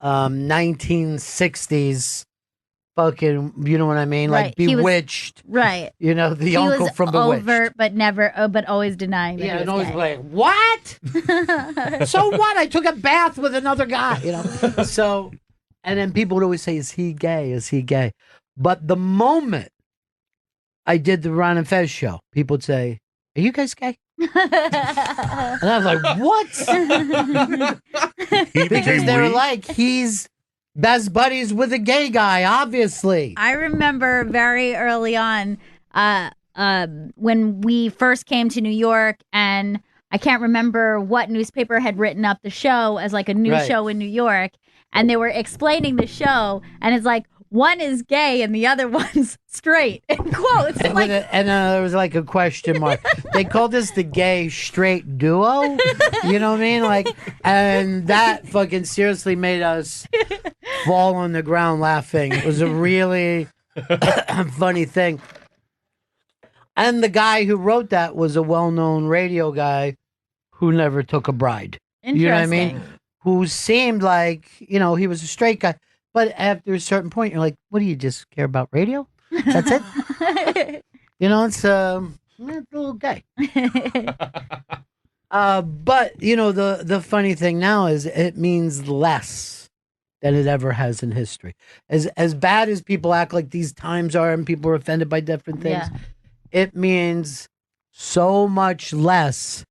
1960s fucking, you know what I mean? Like Right. He was- Bewitched. Right. You know, the He uncle was from Bewitched. overt, but never, but always denying that Yeah, he and was always gay. like, what? So what? I took a bath with another guy, you know? So, and then people would always say, is he gay? Is he gay? But the moment I did the Ron and Fez show, people would say, are you guys gay? And I was like, what? He Because became they were weak. like, he's best buddies with a gay guy, obviously. I remember very early on when we first came to New York, and I can't remember what newspaper had written up the show as like a new Right. show in New York, and they were explaining the show, and it's like one is gay and the other one's straight. In quotes, And, like there was like a question mark. They called this the gay straight duo. You know what I mean? Like, and that fucking seriously made us fall on the ground laughing. It was a really funny thing. And the guy who wrote that was a well-known radio guy who never took a bride. interesting. You know what I mean? Who seemed like, you know, he was a straight guy. But after a certain point, you're like, what do you just care about radio? That's it? You know, it's It's a little gay. But you know, the funny thing now is it means less than it ever has in history. As bad as people act like these times are, and people are offended by different things, it means so much less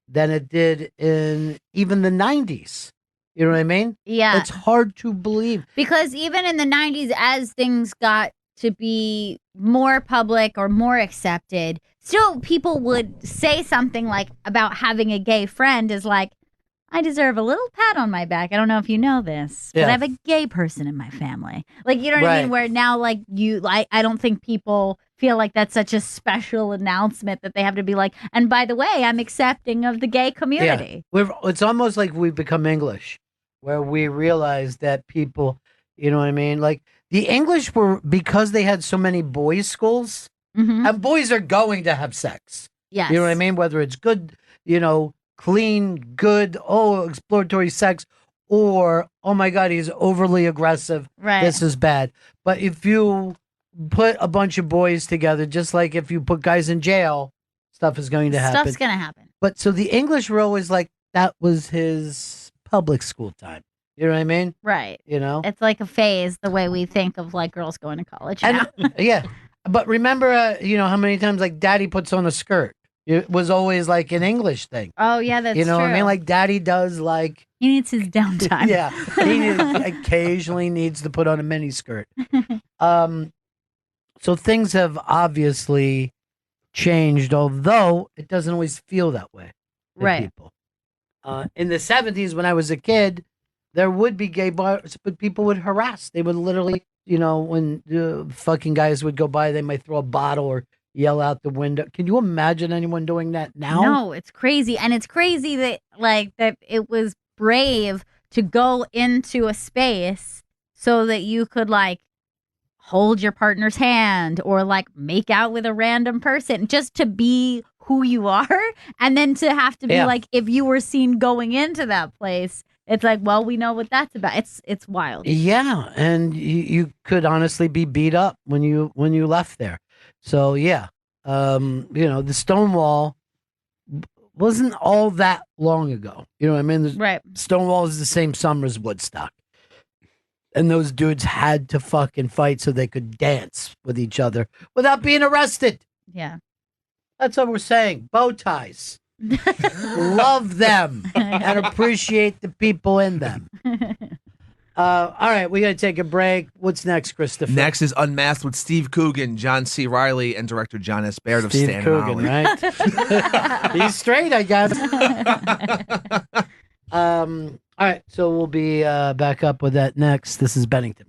than it did in even the 90s. You know what I mean? Yeah. It's hard to believe. Because even in the 90s, as things got to be more public or more accepted, still people would say something like about having a gay friend is like, I deserve a little pat on my back. I don't know if you know this, but I have a gay person in my family. Like, you know what I mean? Where now, like, I don't think people feel like that's such a special announcement that they have to be like, and by the way, I'm accepting of the gay community. Yeah. It's almost like we've become English, where we realize that people, you know what I mean? Like, the English were, because they had so many boys' schools, and boys are going to have sex. Yes. You know what I mean? Whether it's good, you know, clean, good, exploratory sex, or, oh my God, he's overly aggressive. Right. This is bad. But if you put a bunch of boys together, just like if you put guys in jail, stuff is going to happen. Stuff's going to happen. But so the English were always like, that was his public school time. You know what I mean? Right. You know? It's like a phase, the way we think of like girls going to college now. And, yeah. But remember, you know, how many times like daddy puts on a skirt? It was always like an English thing. Oh, yeah, that's true. You know what I mean? Like daddy does like... He needs his downtime. Yeah. He occasionally needs to put on a mini skirt. So things have obviously changed, although it doesn't always feel that way. Right. People. In the 70s, when I was a kid, there would be gay bars, but people would harass. They would literally, you know, when fucking guys would go by, they might throw a bottle or yell out the window. Can you imagine anyone doing that now? No, it's crazy. And it's crazy that that it was brave to go into a space so that you could like hold your partner's hand or like make out with a random person just to be who you are. And then to have to be like, if you were seen going into that place, it's like, well, we know what that's about. It's wild. Yeah, and you could honestly be beat up when you left there. So yeah, you know, the Stonewall wasn't all that long ago. You know what I mean? Right. Stonewall is the same summer as Woodstock, and those dudes had to fucking fight so they could dance with each other without being arrested. Yeah, that's what we're saying. Bow ties. Love them and appreciate the people in them. All right, we got to take a break. What's next, Christopher? Next is Unmasked with Steve Coogan, John C. Reilly, and director John S. Baird of Steve Stan Coogan, and Ollie. right? He's straight, I guess. All right, so we'll be back up with that next. This is Bennington.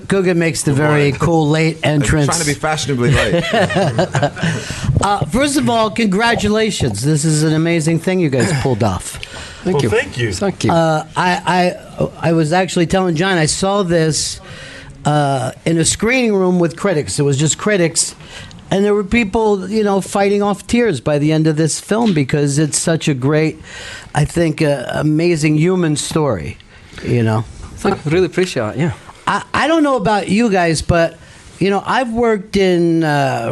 Coogan makes the very cool late entrance. I'm trying to be fashionably late. First of all, congratulations. This is an amazing thing you guys pulled off. Thank you. Thank you. I was actually telling John, I saw this in a screening room with critics. It was just critics. And there were people, you know, fighting off tears by the end of this film because it's such a great, I think, amazing human story, you know. I really appreciate it, yeah. I don't know about you guys, but, you know, I've worked in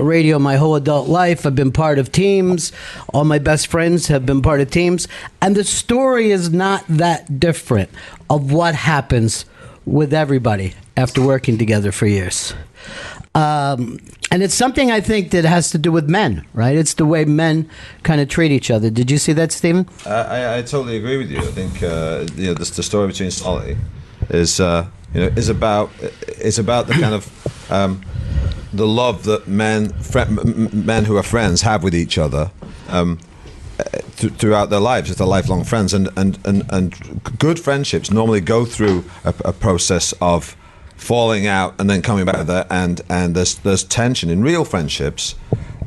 radio my whole adult life. I've been part of teams. All my best friends have been part of teams. And the story is not that different of what happens with everybody after working together for years. And it's something I think that has to do with men, right? It's the way men kind of treat each other. Did you see that, Stephen? I totally agree with you. I think you know, the story between Ollie is is about the kind of the love that men who are friends have with each other throughout their lives, as they're lifelong friends, and good friendships normally go through a process of falling out and then coming back together, and there's tension in real friendships.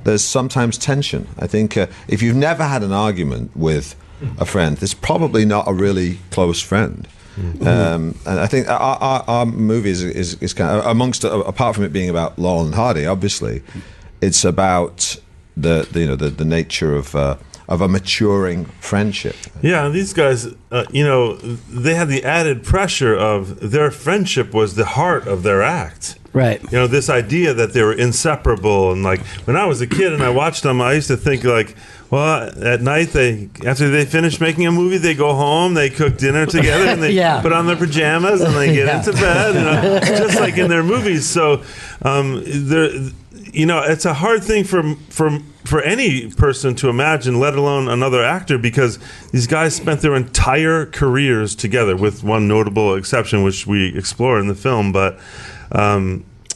There's sometimes tension. I think if you've never had an argument with a friend, it's probably not a really close friend. And I think our movie is kind of, amongst, apart from it being about Laurel and Hardy, obviously, it's about the nature of a maturing friendship. Yeah, these guys, they had the added pressure of their friendship was the heart of their act. Right. This idea that they were inseparable. And like when I was a kid and I watched them, I used to think like, well, at night after they finish making a movie, they go home, they cook dinner together, and they put on their pajamas and they get into bed, just like in their movies. So, it's a hard thing for any person to imagine, let alone another actor, because these guys spent their entire careers together, with one notable exception, which we explore in the film. But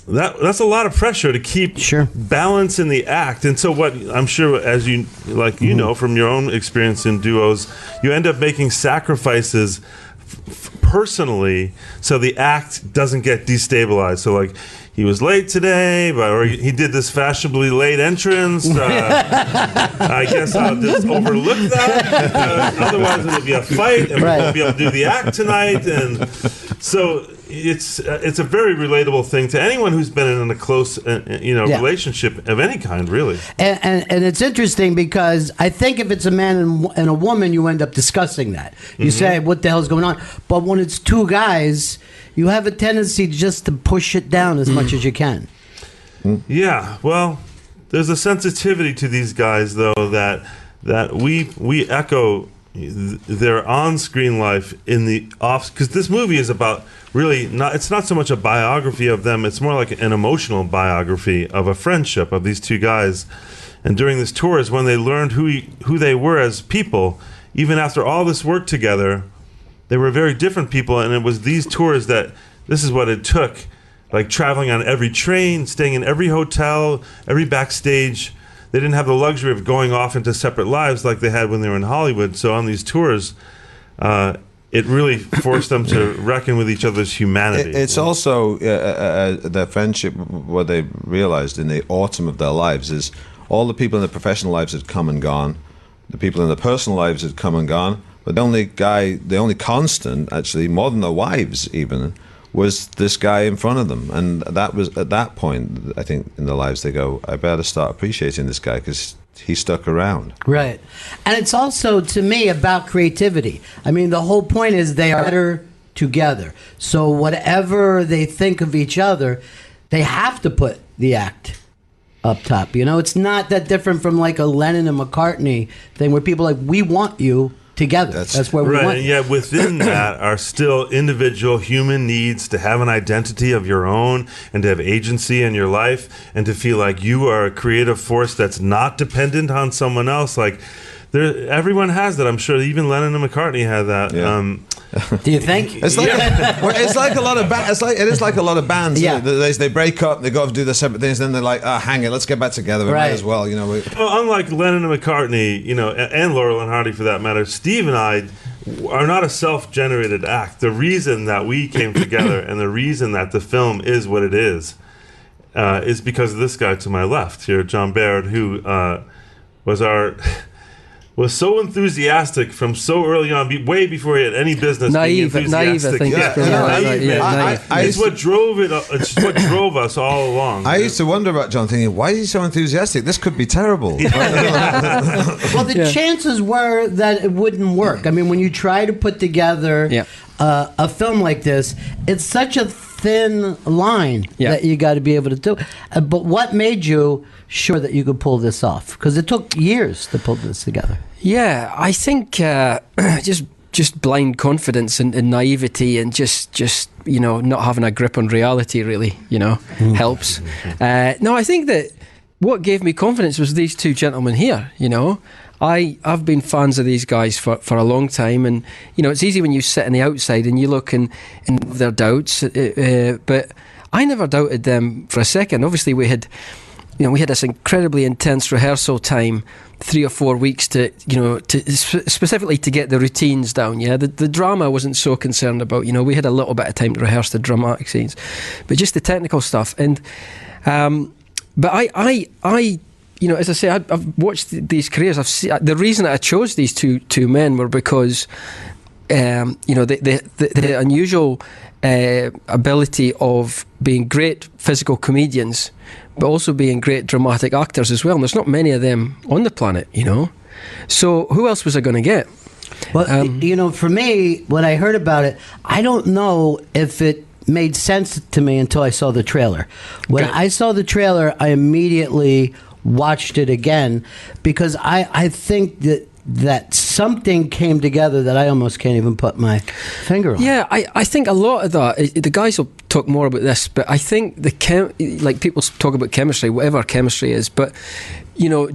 that's a lot of pressure to keep balance in the act. And so what I'm sure, as you know from your own experience in duos, you end up making sacrifices personally so the act doesn't get destabilized. So like, he was late today, or he did this fashionably late entrance. I guess I'll just overlook that. Otherwise, it'll be a fight, and we won't be able to do the act tonight. And so it's a very relatable thing to anyone who's been in a close, relationship of any kind, really. And it's interesting because I think if it's a man and a woman, you end up discussing that. You say, "What the hell's going on?" But when it's two guys, you have a tendency just to push it down as much as you can. Yeah, well, there's a sensitivity to these guys, though, that we echo their on-screen life in the off, because this movie is about it's not so much a biography of them, it's more like an emotional biography of a friendship of these two guys. And during this tour is when they learned who they were as people. Even after all this work together, they were very different people, and it was these tours that this is what it took, like traveling on every train, staying in every hotel, every backstage. They didn't have the luxury of going off into separate lives like they had when they were in Hollywood. So on these tours, it really forced them to reckon with each other's humanity. It's also their friendship, what they realized in the autumn of their lives is all the people in their professional lives had come and gone. The people in their personal lives had come and gone. But the only constant, actually, more than their wives even, was this guy in front of them. And that was, at that point, I think, in their lives, they go, I better start appreciating this guy because he stuck around. Right. And it's also, to me, about creativity. I mean, the whole point is they are better together. So whatever they think of each other, they have to put the act up top. It's not that different from like a Lennon and McCartney thing where people are like, we want you together. That's where we want. And yet within that are still individual human needs to have an identity of your own and to have agency in your life and to feel like you are a creative force that's not dependent on someone else. Like everyone has that. I'm sure even Lennon and McCartney had that. Yeah. Do you think? It's like a lot of it is like a lot of bands. Yeah. They break up, they go off and do their separate things, then they're like, hang it, let's get back together. We might as well, Well, unlike Lennon and McCartney, and Laurel and Hardy for that matter, Steve and I are not a self-generated act. The reason that we came together and the reason that the film is what it is because of this guy to my left here, John Baird, who was so enthusiastic from so early on, way before he had any business being enthusiastic. Naive, I think. Naive. It's what drove it. It's what drove us all along. I used to wonder about John, thinking, why is he so enthusiastic? This could be terrible. Well, the chances were that it wouldn't work. I mean, when you try to put together a film like this, it's such a thin line that you got to be able to do. But what made you sure that you could pull this off? Because it took years to pull this together. Yeah, I think just blind confidence and naivety and just not having a grip on reality really helps. No, I think that what gave me confidence was these two gentlemen here. I've been fans of these guys for a long time, and it's easy when you sit on the outside and you look and their doubts, but I never doubted them for a second. Obviously we had this incredibly intense rehearsal time, 3 or 4 weeks to specifically to get the routines down. The drama I wasn't so concerned about. We had a little bit of time to rehearse the dramatic scenes, but just the technical stuff. And but I as I say, I've watched these careers. I've seen the reason that I chose these two men were because the unusual ability of being great physical comedians, but also being great dramatic actors as well. And there's not many of them on the planet, So who else was I going to get? Well, for me, when I heard about it, I don't know if it made sense to me until I saw the trailer. When I saw the trailer, I immediately watched it again because I think that something came together that I almost can't even put my finger on. Yeah, I think a lot of that, the guys will talk more about this, but I think like people talk about chemistry, whatever chemistry is, but,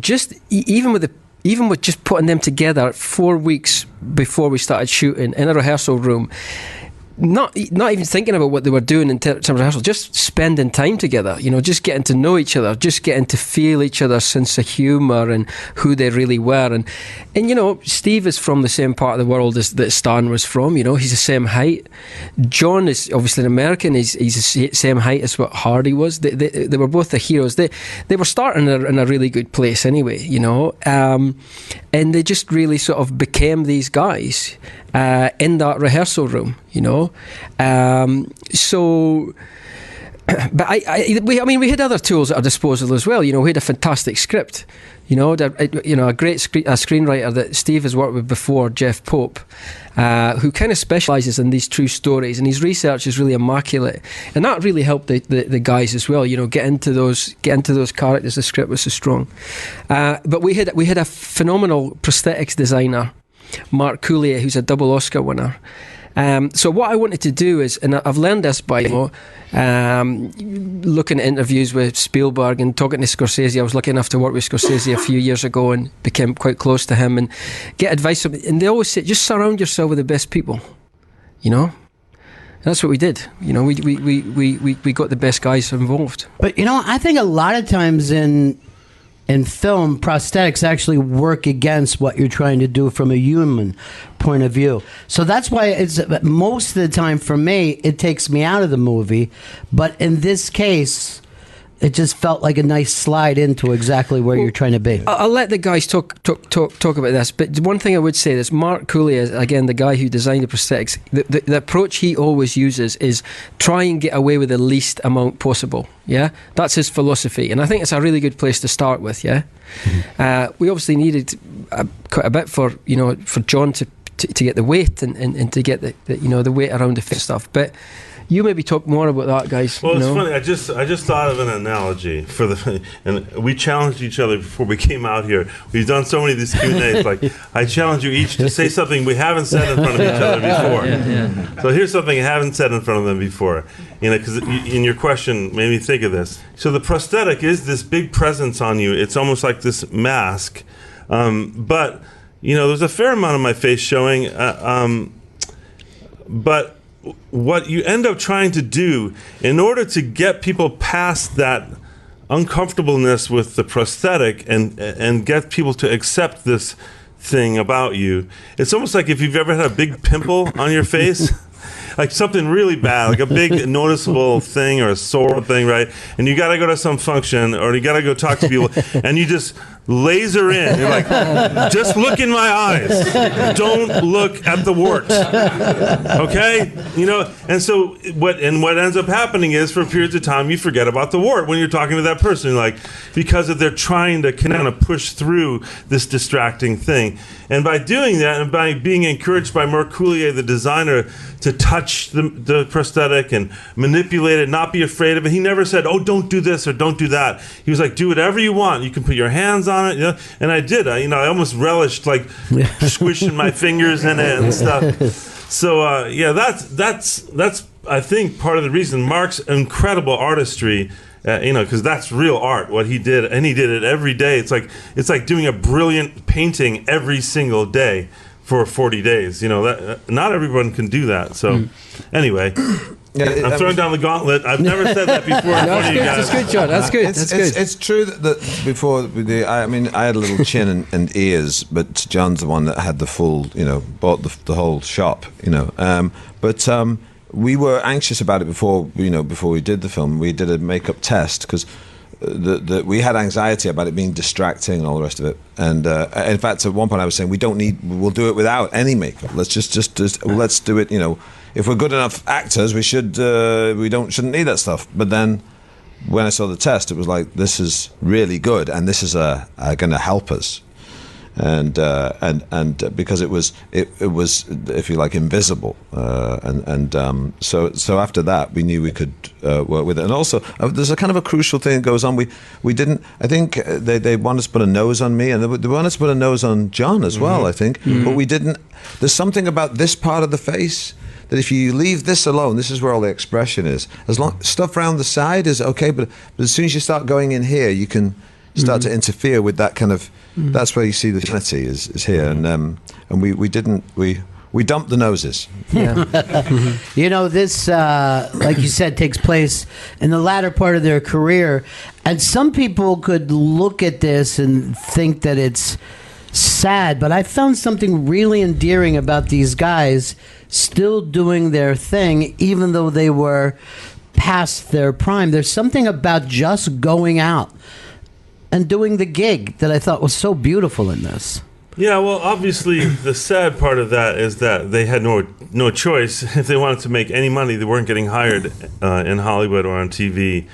just even with just putting them together 4 weeks before we started shooting in a rehearsal room, not even thinking about what they were doing in terms of rehearsal, just spending time together, just getting to know each other, just getting to feel each other's sense of humour and who they really were. And Steve is from the same part of the world that Stan was from, he's the same height. John is obviously an American, he's the same height as what Hardy was. They were both the heroes. They were starting in a really good place anyway, and they just really sort of became these guys in that rehearsal room, but we had other tools at our disposal as well. We had a fantastic script, a great screenwriter that Steve has worked with before, Jeff Pope, who kind of specialises in these true stories, and his research is really immaculate, and that really helped the guys as well. Get into those characters. The script was so strong, but we had a phenomenal prosthetics designer, Mark Coulier, who's a double Oscar winner. So what I wanted to do is, and I've learned this by looking at interviews with Spielberg and talking to Scorsese. I was lucky enough to work with Scorsese a few years ago and became quite close to him and get advice from him. And they always say, just surround yourself with the best people, And that's what we did. We got the best guys involved. But I think a lot of times in film, prosthetics actually work against what you're trying to do from a human point of view. So that's why it's most of the time for me, it takes me out of the movie. But in this case, it just felt like a nice slide into exactly where you're trying to be. I'll let the guys talk about this, but one thing I would say is Mark Coulier, again, the guy who designed the prosthetics, the approach he always uses is try and get away with the least amount possible. Yeah, that's his philosophy, and I think it's a really good place to start with. Yeah, we obviously needed quite a bit for John to get the weight and to get the weight around the stuff, but. You maybe talk more about that, guys. Well, it's funny. I just thought of an analogy and we challenged each other before we came out here. We've done so many of these Q&As. Like, I challenge you each to say something we haven't said in front of each other before. Yeah. So here's something I haven't said in front of them before. Because in your question made me think of this. So the prosthetic is this big presence on you. It's almost like this mask, but there's a fair amount of my face showing, but. What you end up trying to do in order to get people past that uncomfortableness with the prosthetic and get people to accept this thing about you, it's almost like if you've ever had a big pimple on your face, like something really bad, like a big noticeable thing or a sore thing, right? And you got to go to some function or you got to go talk to people and you just laser in. You're like, just look in my eyes. Don't look at the wart. Okay? And so what ends up happening is for periods of time you forget about the wart when you're talking to that person, like, because they're trying to kind of push through this distracting thing. And by doing that and by being encouraged by Mark Coulier, the designer, to touch the prosthetic and manipulate it, not be afraid of it. He never said, oh, don't do this or don't do that. He was like, do whatever you want. You can put your hands on it. And I did. I almost relished like squishing my fingers in it and stuff. So, that's I think, part of the reason Mark's incredible artistry, because that's real art, what he did. And he did it every day. It's like doing a brilliant painting every single day. For 40 days, that not everyone can do that. So, anyway, I'm throwing down the gauntlet. I've never said that before. No, that's good, John. That's good. It's true that before I had a little chin and ears, but John's the one that had the full, bought the whole shop, But we were anxious about it before we did the film. We did a makeup test because we had anxiety about it being distracting and all the rest of it. And in fact, at one point I was saying we'll do it without any makeup. Let's just let's do it. If we're good enough actors, we shouldn't need that stuff. But then when I saw the test, it was like, this is really good, and this is going to help us. And because it was if you like invisible, so after that we knew we could work with it. And also there's a kind of a crucial thing that goes on. We didn't. I think they wanted us to put a nose on me, and they wanted us to put a nose on John as well. I think, but we didn't. There's something about this part of the face that if you leave this alone, this is where all the expression is. As long stuff around the side is okay, but as soon as you start going in here, you can start to interfere with that kind of. That's where you see the unity is here, and we dumped the noses. Yeah. This, like you said, takes place in the latter part of their career, and some people could look at this and think that it's sad, but I found something really endearing about these guys still doing their thing, even though they were past their prime. There's something about just going out and doing the gig that I thought was so beautiful in this. Yeah, well, obviously, the sad part of that is that they had no choice. If they wanted to make any money, they weren't getting hired in Hollywood or on TV.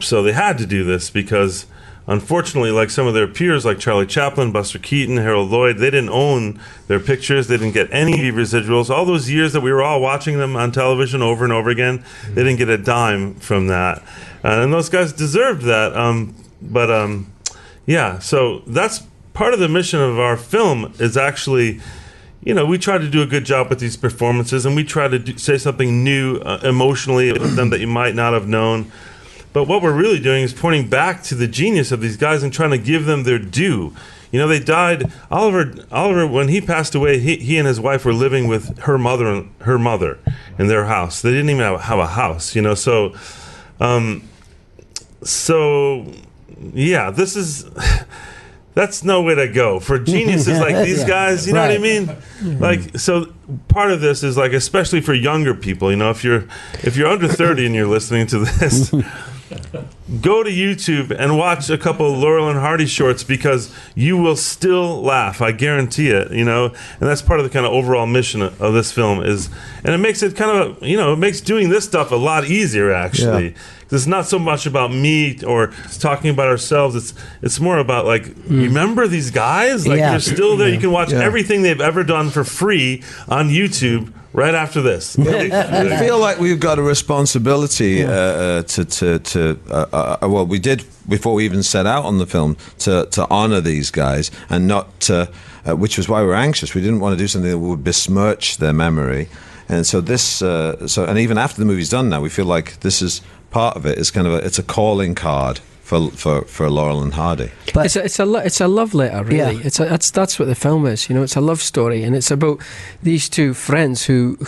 So they had to do this because, unfortunately, like some of their peers, like Charlie Chaplin, Buster Keaton, Harold Lloyd, they didn't own their pictures. They didn't get any residuals. All those years that we were all watching them on television over and over again, they didn't get a dime from that. And those guys deserved that. Yeah, so that's part of the mission of our film is actually, we try to do a good job with these performances, and we try to say something new emotionally with them that you might not have known. But what we're really doing is pointing back to the genius of these guys and trying to give them their due. They died. Oliver, when he passed away, he and his wife were living with her mother in their house. They didn't even have a house, So, yeah, that's no way to go for geniuses like these guys. You know what I mean? Like, so part of this is like, especially for younger people. If you're under 30 and you're listening to this, go to YouTube and watch a couple of Laurel and Hardy shorts because you will still laugh. I guarantee it. And that's part of the kind of overall mission of this film and it makes it kind of it makes doing this stuff a lot easier actually. Yeah. It's not so much about me or talking about ourselves. It's more about like, remember these guys? Like they're still there. You can watch everything they've ever done for free on YouTube right after this. I feel like we've got a responsibility well, we did before we even set out on the film to honor these guys and not to, which was why we were anxious. We didn't want to do something that would besmirch their memory. And so and even after the movie's done now, we feel like this is part of it. It's kind of it's a calling card for Laurel and Hardy. But it's a love letter, really. Yeah. That's what the film is. It's a love story, and it's about these two friends who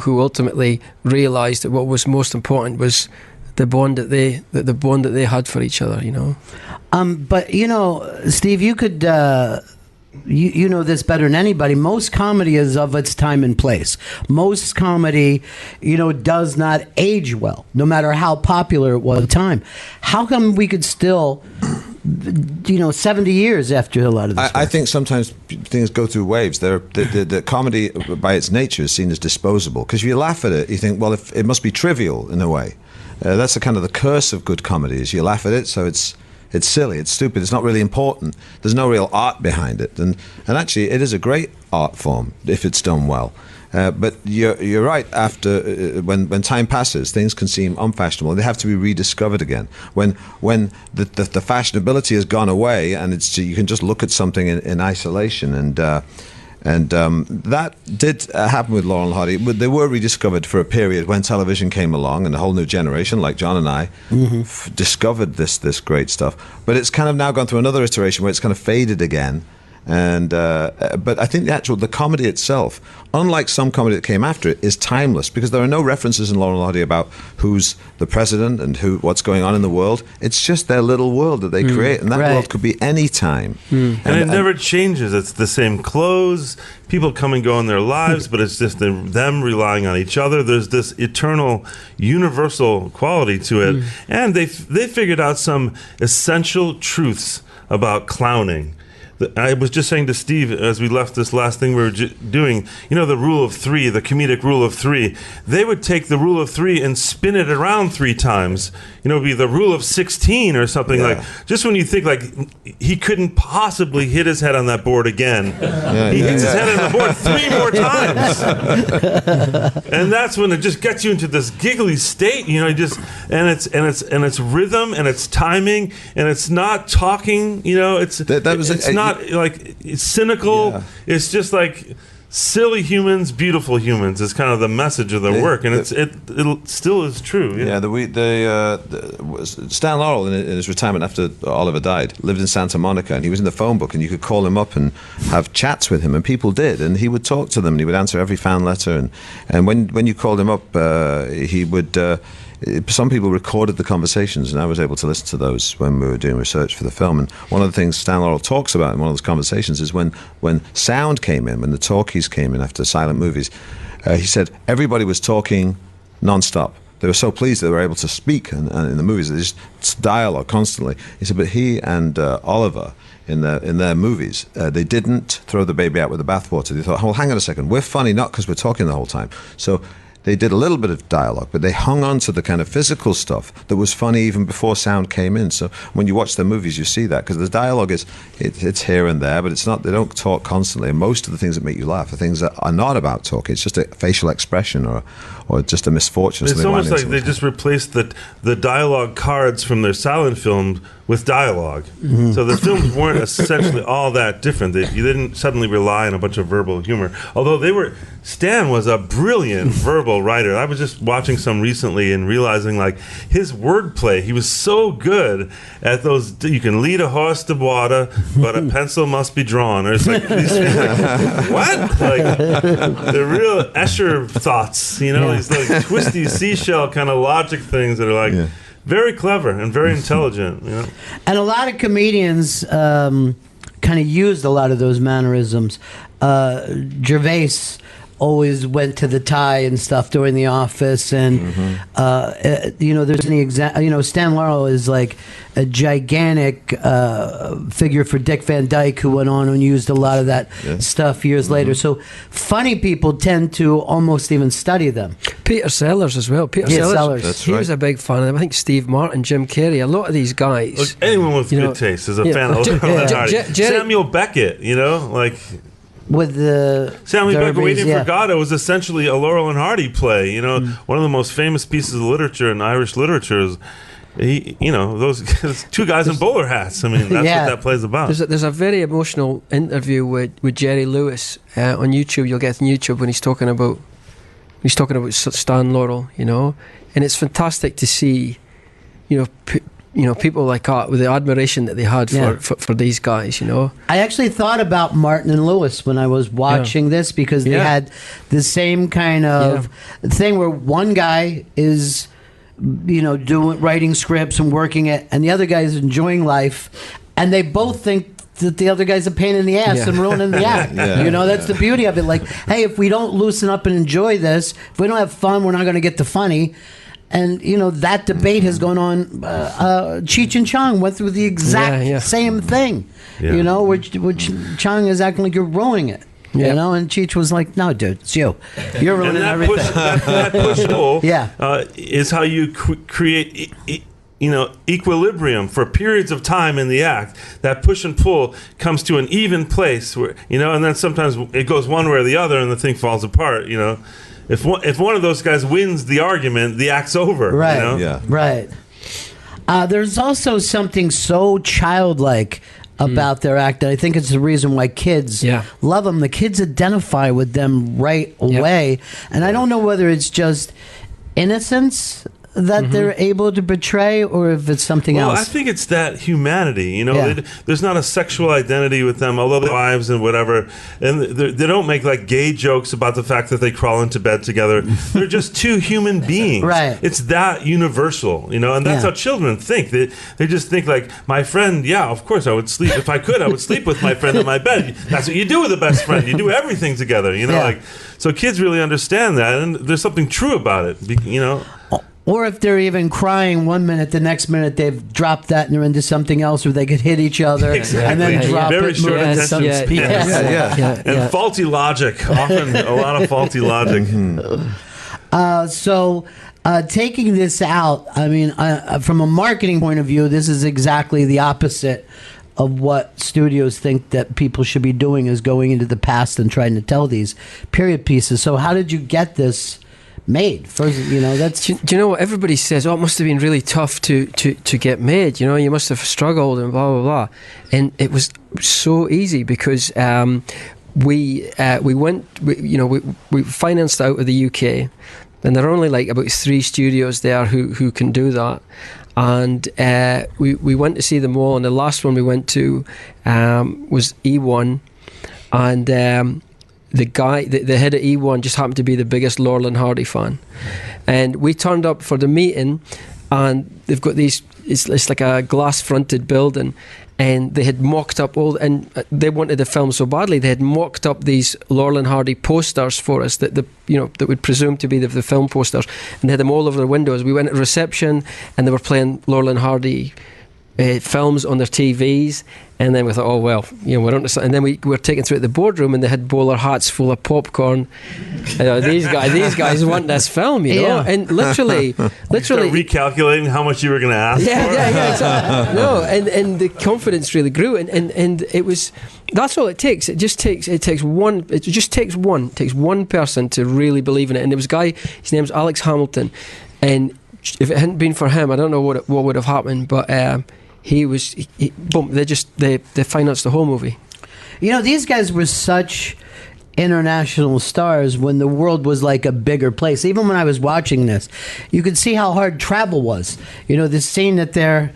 ultimately realised that what was most important was the bond that they had for each other. But Steve, you could. You know this better than anybody. Most comedy is of its time and place. Most comedy, does not age well, no matter how popular it was at the time. How come we could still, 70 years after a lot of this? I think sometimes things go through waves. The comedy, by its nature, is seen as disposable. Because if you laugh at it, you think, well, it must be trivial in a way. That's the curse of good comedy, is you laugh at it, so it's silly, it's stupid, it's not really important. There's no real art behind it, and actually, it is a great art form if it's done well. But you're right. After when time passes, things can seem unfashionable. They have to be rediscovered again. When the fashionability has gone away, and you can just look at something in isolation, and that did happen with Laurel and Hardy. But they were rediscovered for a period when television came along, and a whole new generation, like John and I, discovered this great stuff. But it's kind of now gone through another iteration where it's kind of faded again, But I think the comedy itself, unlike some comedy that came after it, is timeless because there are no references in Laurel and Hardy about who's the president and what's going on in the world. It's just their little world that they create, and that world could be any time. And it never changes. It's the same clothes. People come and go in their lives, but it's just them relying on each other. There's this eternal, universal quality to it, and they figured out some essential truths about clowning. I was just saying to Steve as we left this last thing we were doing, the rule of three, the comedic rule of three. They would take the rule of three and spin it around 3 times. It'd be the rule of 16 or something like. Just when you think like he couldn't possibly hit his head on that board again, he hits his head on the board 3 more times, and that's when it just gets you into this giggly state. And it's rhythm and it's timing and it's not talking. It's not like it's cynical. Yeah. It's just like silly humans, beautiful humans is kind of the message of their work, and it still is true. Yeah. Stan Laurel in his retirement after Oliver died lived in Santa Monica, and he was in the phone book, and you could call him up and have chats with him, and people did, and he would talk to them, and he would answer every fan letter, and when you called him up, he would. Some people recorded the conversations, and I was able to listen to those when we were doing research for the film. And one of the things Stan Laurel talks about in one of those conversations is when sound came in, when the talkies came in after silent movies, he said everybody was talking non-stop. They were so pleased that they were able to speak in the movies. There's just dialogue constantly. He said, but he and Oliver, in their movies, they didn't throw the baby out with the bathwater. They thought, well, hang on a second, we're funny not because we're talking the whole time. So they did a little bit of dialogue, but they hung on to the kind of physical stuff that was funny even before sound came in. So when you watch their movies, you see that, because the dialogue it's here and there, but it's not. They don't talk constantly. And most of the things that make you laugh are things that are not about talking. It's just a facial expression or just a misfortune. It's almost like they just replaced the dialogue cards from their silent films with dialogue. So the films weren't essentially all that different. You didn't suddenly rely on a bunch of verbal humor. Although Stan was a brilliant verbal writer. I was just watching some recently and realizing like his wordplay, he was so good at those. You can lead a horse to water, but a pencil must be drawn. Or it's like, what? Like the real Escher thoughts, these like twisty seashell kind of logic things that are like very clever and very intelligent. And a lot of comedians kind of used a lot of those mannerisms. Gervais always went to the tie and stuff during The Office, and there's any Stan Laurel is like a gigantic figure for Dick Van Dyke, who went on and used a lot of that stuff years later. So funny people tend to almost even study them. Peter Sellers as well. Peter Sellers. That's he right. was a big fan of them. I think Steve Martin, Jim Carrey, a lot of these guys. Look, anyone with good taste is a fan of Samuel Beckett, like with the Samuel Beckett, Derbies, Waiting for Godot was essentially a Laurel and Hardy play. One of the most famous pieces of literature in Irish literature is those 2 guys in bowler hats. I mean, that's what that play's about. There's a very emotional interview with Jerry Lewis on YouTube. You'll get on YouTube when he's talking about Stan Laurel, and it's fantastic to see, people like with the admiration that they had for these guys, I actually thought about Martin and Lewis when I was watching this, because they had the same kind of thing where one guy is, writing scripts and working it, and the other guy is enjoying life, and they both think that the other guy's a pain in the ass and ruining the act. That's the beauty of it. Like, hey, if we don't loosen up and enjoy this, if we don't have fun, we're not going to get the funny. And, that debate has gone on. Cheech and Chong went through the exact same thing, which Chong is acting like you're ruining it. And Cheech was like, no, dude, it's you. You're ruining everything. That push-pull is how you create equilibrium for periods of time in the act. That push and pull comes to an even place where, and then sometimes it goes one way or the other and the thing falls apart, If one of those guys wins the argument, the act's over. Right. Right. There's also something so childlike about their act. I think it's the reason why kids love them. The kids identify with them right away. And I don't know whether it's just innocence that they're able to portray, or if it's something else? I think it's that humanity. You know, Yeah. there's not a sexual identity with them, although they're wives and whatever. And they don't make like gay jokes about the fact that they crawl into bed together. They're just two human beings. Right. It's that universal, you know, and that's Yeah. how children think. They just think like, my friend, yeah, of course I would sleep. If I could, I would sleep with my friend in my bed. That's what you do with a best friend. You do everything together, you know, Yeah. like, so kids really understand that, and there's something true about it, you know. Or if they're even crying one minute, the next minute they've dropped that and they're into something else, where they could hit each other Exactly. and then Yeah. drop Very it. short move attention some span. speed. And faulty logic, often a lot of faulty logic. So taking this out, I mean, from a marketing point of view, this is exactly the opposite of what studios think that people should be doing, is going into the past and trying to tell these period pieces. So how did you get this made? First, you know, that's... Do you know what everybody says? Oh, it must have been really tough to get made. You know, you must have struggled and blah, blah, blah. And it was so easy because we financed out of the UK, and there are only like about 3 studios there who can do that. And we went to see them all, and the last one we went to was E1, and the guy, the head of E1, just happened to be the biggest Laurel and Hardy fan. And we turned up for the meeting, and they've got these, it's like a glass-fronted building, and they had mocked up all, and they wanted the film so badly, they had mocked up these Laurel and Hardy posters for us that that would presume to be the film posters, and they had them all over the windows. We went at reception, and they were playing Laurel and Hardy films on their TVs, and then we thought, oh well, you know, we're on to something. And then we were taken through at the boardroom, and they had bowler hats full of popcorn. These guys want this film, you know. And literally Recalculating how much you were going to ask for. Yeah, exactly. No, and the confidence really grew, and it was. That's all it takes. It takes one person to really believe in it. And there was a guy, his name's Alex Hamilton, and if it hadn't been for him, I don't know what would have happened. But they financed the whole movie. You know, these guys were such international stars when the world was like a bigger place. Even when I was watching this, you could see how hard travel was. You know, this scene that they're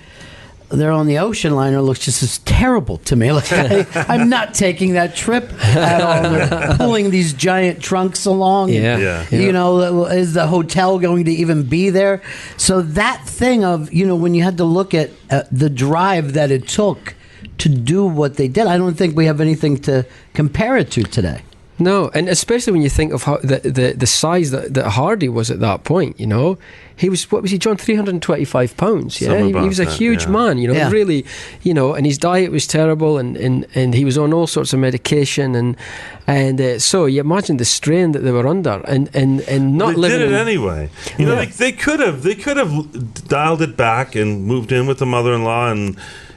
on the ocean liner looks just as terrible to me. Like I'm not taking that trip at all. They're pulling these giant trunks along. Yeah. You know, is the hotel going to even be there? So that thing of, you know, when you had to look at the drive that it took to do what they did, I don't think we have anything to compare it to today. No, and especially when you think of how the size that Hardy was at that point, you know. He was, what was he, John? 325 pounds. Yeah, he was a huge man, you know. Really, you know. And his diet was terrible, and he was on all sorts of medication, and so you imagine the strain that they were under, and not they living. Did it anyway. You know, like they could have dialed it back and moved in with the mother-in-law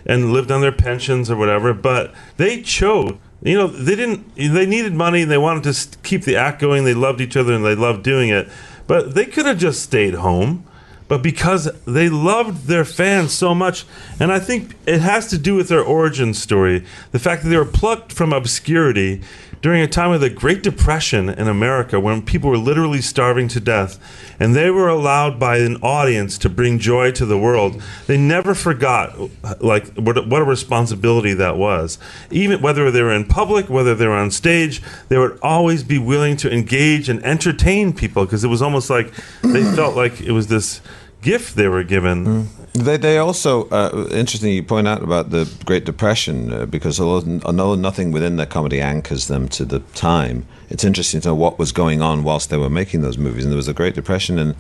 and lived on their pensions or whatever, but they chose. You know, they needed money, and they wanted to keep the act going. They loved each other, and they loved doing it. But they could have just stayed home. But because they loved their fans so much, and I think it has to do with their origin story, the fact that they were plucked from obscurity during a time of the Great Depression in America, when people were literally starving to death, and they were allowed by an audience to bring joy to the world. They never forgot like what a responsibility that was. Even whether they were in public, whether they were on stage, they would always be willing to engage and entertain people, because it was almost like they felt like it was this gift they were given. They also, interesting you point out about the Great Depression, because although nothing within their comedy anchors them to the time, it's interesting to know what was going on whilst they were making those movies. And there was the Great Depression,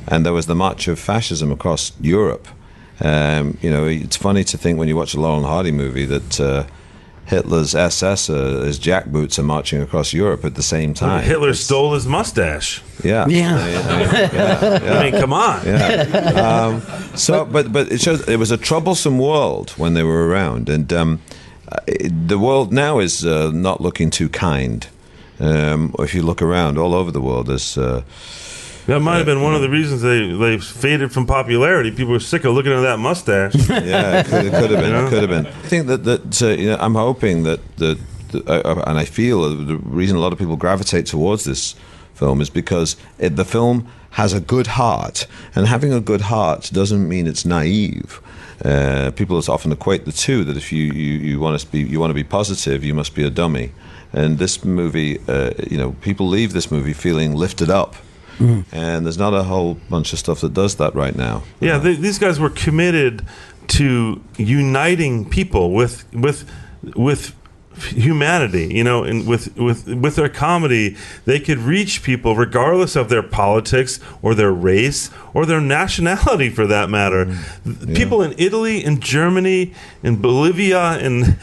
and there was the march of fascism across Europe. You know, it's funny to think when you watch a Laurel and Hardy movie that Hitler's SS, his jackboots, are marching across Europe at the same time. Hitler stole his mustache. Yeah. I mean, come on. Yeah. But it shows it was a troublesome world when they were around, and the world now is not looking too kind. If you look around all over the world, there's. That might have been one of the reasons they faded from popularity. People were sick of looking at that mustache. Yeah, it could have been. It could have been. I think that you know, I'm hoping that and I feel the reason a lot of people gravitate towards this film is because the film has a good heart, and having a good heart doesn't mean it's naive. People often equate the two, that if you want to be positive, you must be a dummy. And this movie, people leave this movie feeling lifted up. And there's not a whole bunch of stuff that does that right now. Yeah, these guys were committed to uniting people with humanity, and with their comedy, they could reach people regardless of their politics or their race or their nationality, for that matter. People in Italy, in Germany, in Bolivia, and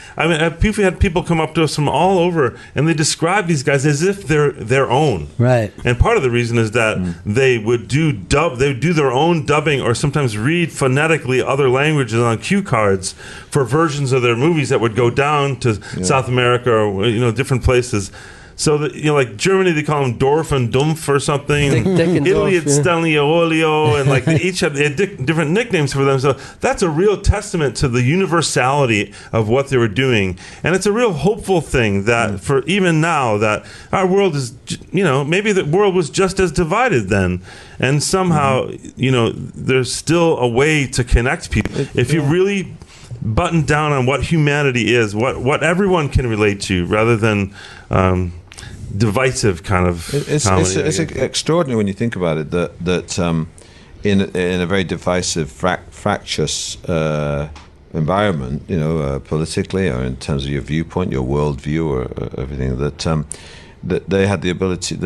we've had people come up to us from all over, and they describe these guys as if they're their own. Right. And part of the reason is that they would do their own dubbing, or sometimes read phonetically other languages on cue cards for versions of their movies that would go down to South America or different places. So that, like Germany, they call them Dorf and Dumpf or something. Italy, it's Stanley Olio, and they each have different nicknames for them. So that's a real testament to the universality of what they were doing, and it's a real hopeful thing that for even now that our world is, maybe the world was just as divided then, and somehow there's still a way to connect people if you really button down on what humanity is, what everyone can relate to, rather than divisive kind of comedy. It's extraordinary when you think about it that in a very divisive, fractious environment, politically or in terms of your viewpoint, your worldview, or everything, that they had the ability,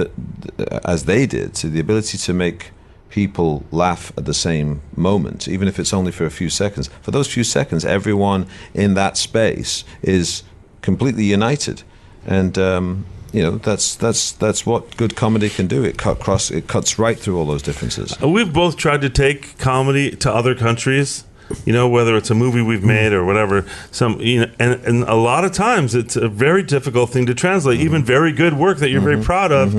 as they did, the ability to make people laugh at the same moment, even if it's only for a few seconds. For those few seconds, everyone in that space is completely united, and that's what good comedy can do. It cuts right through all those differences. We've both tried to take comedy to other countries, whether it's a movie we've made or whatever. And a lot of times it's a very difficult thing to translate. Even very good work that you're very proud of,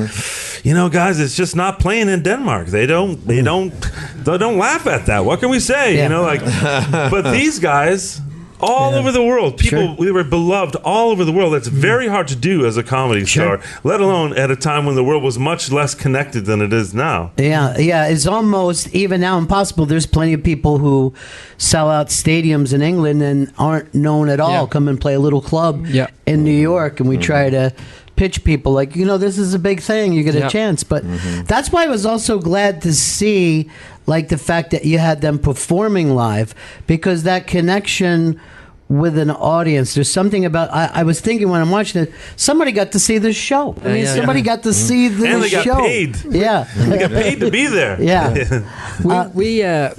guys, it's just not playing in Denmark. They don't laugh at that. What can we say? But these guys, all over the world, they were beloved all over the world. That's very hard to do as a comedy star, let alone at a time when the world was much less connected than it is now. Yeah, it's almost even now impossible. There's plenty of people who sell out stadiums in England and aren't known at all. Come and play a little club in New York, and we try to pitch people like, this is a big thing, you get a chance. But that's why I was also glad to see the fact that you had them performing live, because that connection with an audience, there's something about, I was thinking when I'm watching it, somebody got to see this show. Somebody got to see this show. And they got paid. Yeah. They got paid to be there. Yeah.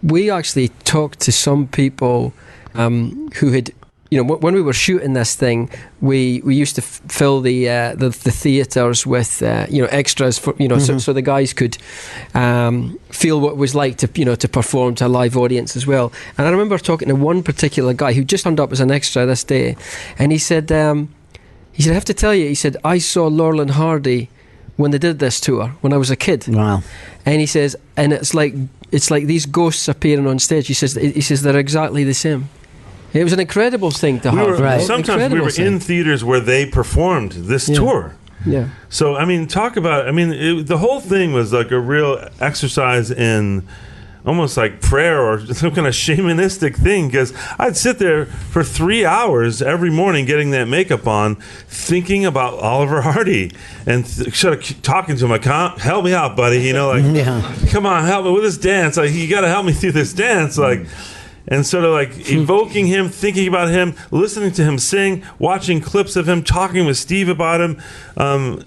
We actually talked to some people who had, when we were shooting this thing, we used to fill the theaters with extras for so the guys could feel what it was like to perform to a live audience as well. And I remember talking to one particular guy who just turned up as an extra this day, and he said I have to tell you, he said, I saw Laurel and Hardy when they did this tour when I was a kid. Wow. And he says, and it's like these ghosts appearing on stage. He says they're exactly the same. It was an incredible thing to have. Sometimes we were in theaters where they performed this tour. Yeah. So, talk about, the whole thing was like a real exercise in almost like prayer or some kind of shamanistic thing, because I'd sit there for 3 hours every morning getting that makeup on, thinking about Oliver Hardy and talking to him like, help me out, buddy. Come on, help me with this dance. Like, you got to help me through this dance. And sort of evoking him, thinking about him, listening to him sing, watching clips of him, talking with Steve about him. And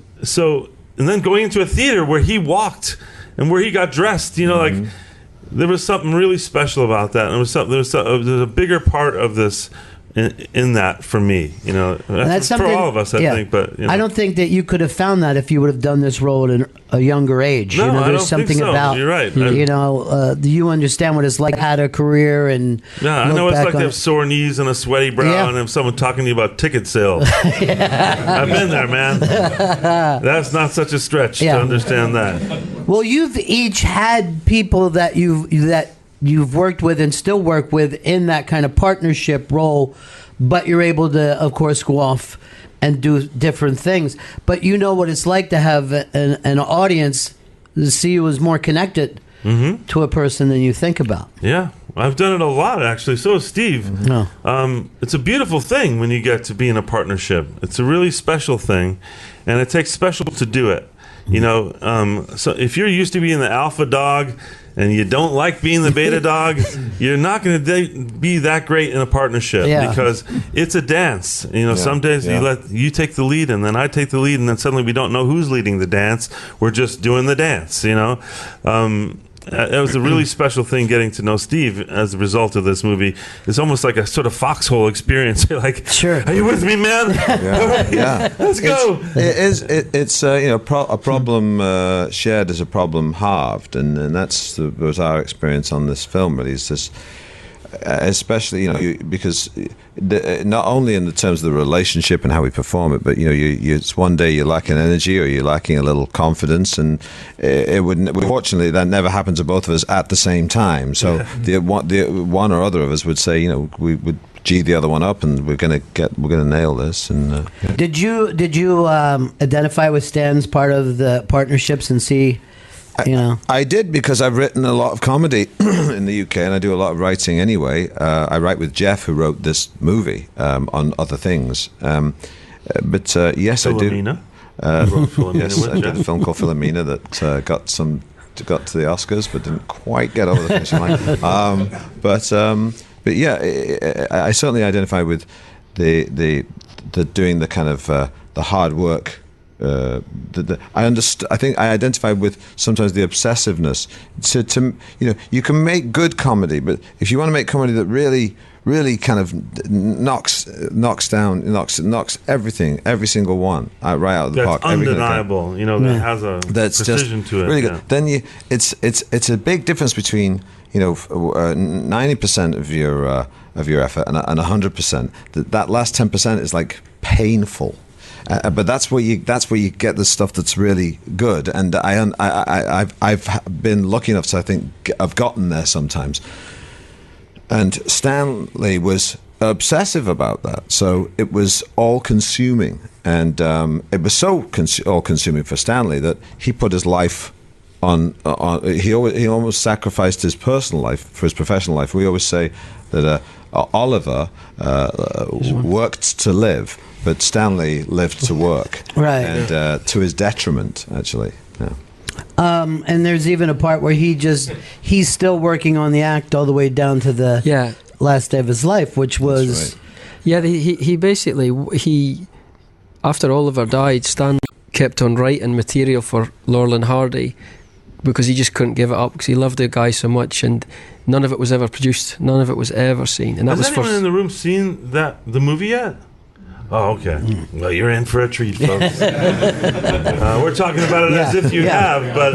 then going into a theater where he walked and where he got dressed, there was something really special about that. And there was a bigger part of this in that for me, that's for all of us, I think. But I don't think that you could have found that if you would have done this role at a younger age. No, there's I don't something think so. about You're right. you understand what it's like had a career and I know it's like to have sore knees and a sweaty brow and have someone talking to you about ticket sales. I've been there, man. That's not such a stretch to understand that. Well, you've each had people that you've worked with and still work with in that kind of partnership role, but you're able to, of course, go off and do different things. But you know what it's like to have an audience see you as more connected to a person than you think about. Yeah, I've done it a lot, actually. So has Steve. No. It's a beautiful thing when you get to be in a partnership. It's a really special thing, and it takes special to do it. You know, so if you're used to being the alpha dog and you don't like being the beta dog, you're not going to be that great in a partnership because it's a dance. You know, some days you take the lead and then I take the lead, and then suddenly we don't know who's leading the dance. We're just doing the dance, you know. It was a really special thing getting to know Steve as a result of this movie. It's almost like a sort of foxhole experience. You're like, sure, are you with me, man? Let's go. It's you know, a problem shared is a problem halved, and was our experience on this film. Really, it's just, especially, you know, because not only in the terms of the relationship and how we perform it, but you know, it's one day you're lacking energy or you're lacking a little confidence, and fortunately that never happened to both of us at the same time. So the one or other of us would say, you know, we would G the other one up, and we're gonna nail this. And did you identify with Stan's part of the partnerships and see? You know, I did, because I've written a lot of comedy in the UK, and I do a lot of writing anyway. I write with Jeff, who wrote this movie, on other things. But yes, Philomena. I do. Yes, I did a film called Philomena that got to the Oscars, but didn't quite get over the finish line. But yeah, I certainly identify with the doing the kind of the hard work. I think I identify with sometimes the obsessiveness. To you know, you can make good comedy, but if you want to make comedy that really kind of knocks everything, every single one right out of the park. That's undeniable. You know, that has a precision to it. Really good. Then it's a big difference between, you know, 90% of your effort and 100%. That last 10% is like painful. But that's where you get the stuff that's really good, and I've been lucky enough to, I think, I've gotten there sometimes. And Stanley was obsessive about that, so it was all consuming, and it was so all consuming for Stanley that he put his life on. He almost sacrificed his personal life for his professional life. We always say that Oliver worked to live, but Stanley lived to work, right? And to his detriment, actually. Yeah. And there's even a part where he's still working on the act all the way down to the last day of his life, which was he basically after Oliver died, Stan kept on writing material for Laurel and Hardy because he just couldn't give it up because he loved the guy so much, and none of it was ever produced, none of it was ever seen. And has anyone in the room seen the movie yet? Oh, okay. Well, you're in for a treat, folks. We're talking about it as if you have, but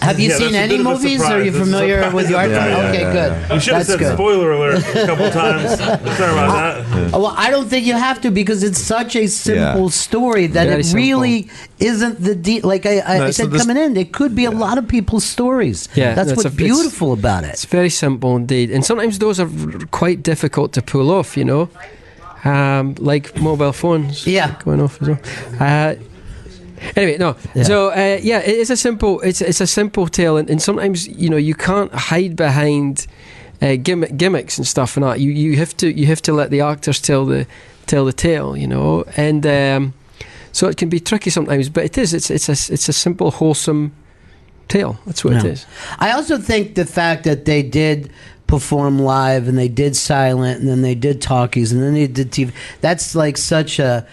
have you seen any movies? Are you familiar with the art? Okay, good. We should have said spoiler alert a couple times. Sorry about that. Well, I don't think you have to, because it's such a simple story that it really isn't the like I said coming in. It could be a lot of people's stories. Yeah, that's what's beautiful about it. It's very simple indeed, and sometimes those are quite difficult to pull off. You know. Like mobile phones going off as well. Anyway, no. Yeah. So it's a simple tale, and sometimes, you know, you can't hide behind gimmicks and stuff and that. You have to let the actors tell the tale, you know, and so it can be tricky sometimes, but it's a simple, wholesome tale. That's what it is. I also think the fact that they did perform live, and they did silent, and then they did talkies, and then they did TV. That's like such a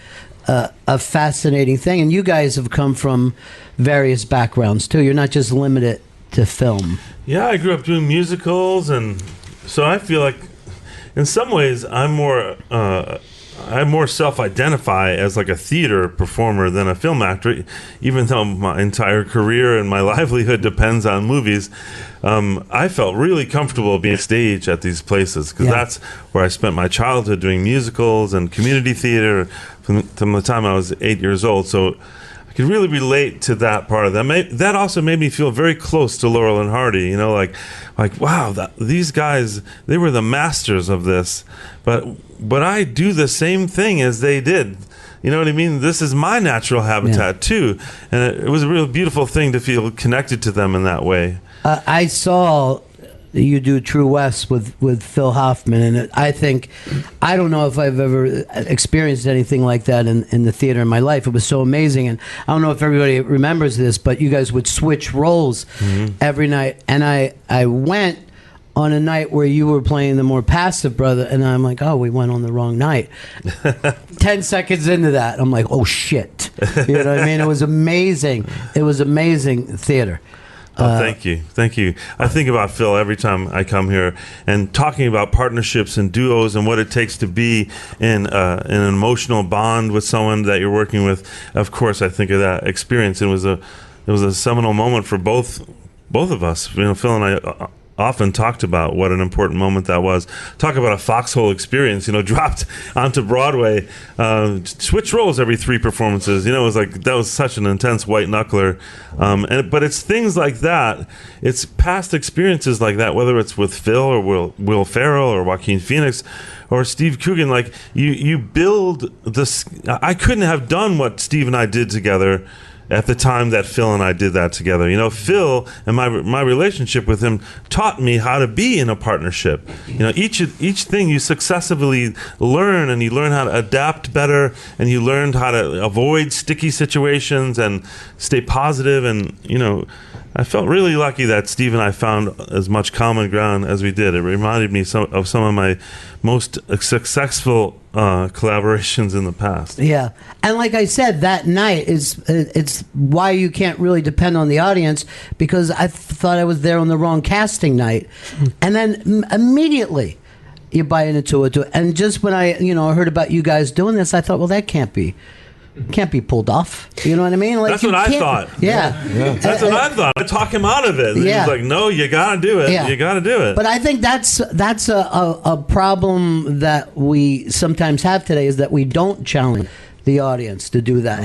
fascinating thing. And you guys have come from various backgrounds too. You're not just limited to film. Yeah, I grew up doing musicals, and so I feel like, in some ways, I more self-identify as like a theater performer than a film actor, even though my entire career and my livelihood depends on movies. I felt really comfortable being stage at these places because that's where I spent my childhood doing musicals and community theater from the time I was 8 years old. So I could really relate to that part of that. That also made me feel very close to Laurel and Hardy. Like wow, these guys, they were the masters of this, but I do the same thing as they did. You know what I mean? This is my natural habitat too, and it was a real beautiful thing to feel connected to them in that way. I saw you do True West with Phil Hoffman, and I don't know if I've ever experienced anything like that in the theater in my life. It was so amazing, and I don't know if everybody remembers this, but you guys would switch roles every night, and I went on a night where you were playing the more passive brother, and I'm like, oh, we went on the wrong night. 10 seconds into that, I'm like, oh shit. You know what I mean? It was amazing. It was amazing theater. Thank you. I think about Phil every time I come here, and talking about partnerships and duos and what it takes to be in an emotional bond with someone that you're working with. Of course, I think of that experience. It was a seminal moment for both of us. Phil and I often talked about what an important moment that was. Talk about a foxhole experience, dropped onto Broadway, switch roles every 3 performances. It was like, that was such an intense white knuckler. But it's things like that. It's past experiences like that, whether it's with Phil or Will Ferrell or Joaquin Phoenix or Steve Coogan. Like you build this. I couldn't have done what Steve and I did together at the time that Phil and I did that together. Phil and my relationship with him taught me how to be in a partnership. Each thing you successively learn, and you learn how to adapt better, and you learned how to avoid sticky situations and stay positive. And I felt really lucky that Steve and I found as much common ground as we did. It reminded me of some of my most successful collaborations in the past. Yeah, and like I said, that night it's why you can't really depend on the audience, because I thought I was there on the wrong casting night, and then immediately you buy into it. And just when I heard about you guys doing this, I thought, well, that can't be pulled off. You know what I mean? Like, that's what I thought. Yeah. That's what I thought. I talk him out of it. And yeah. He's like, no, you gotta do it. Yeah. You gotta do it. But I think that's a problem that we sometimes have today, is that we don't challenge the audience to do that,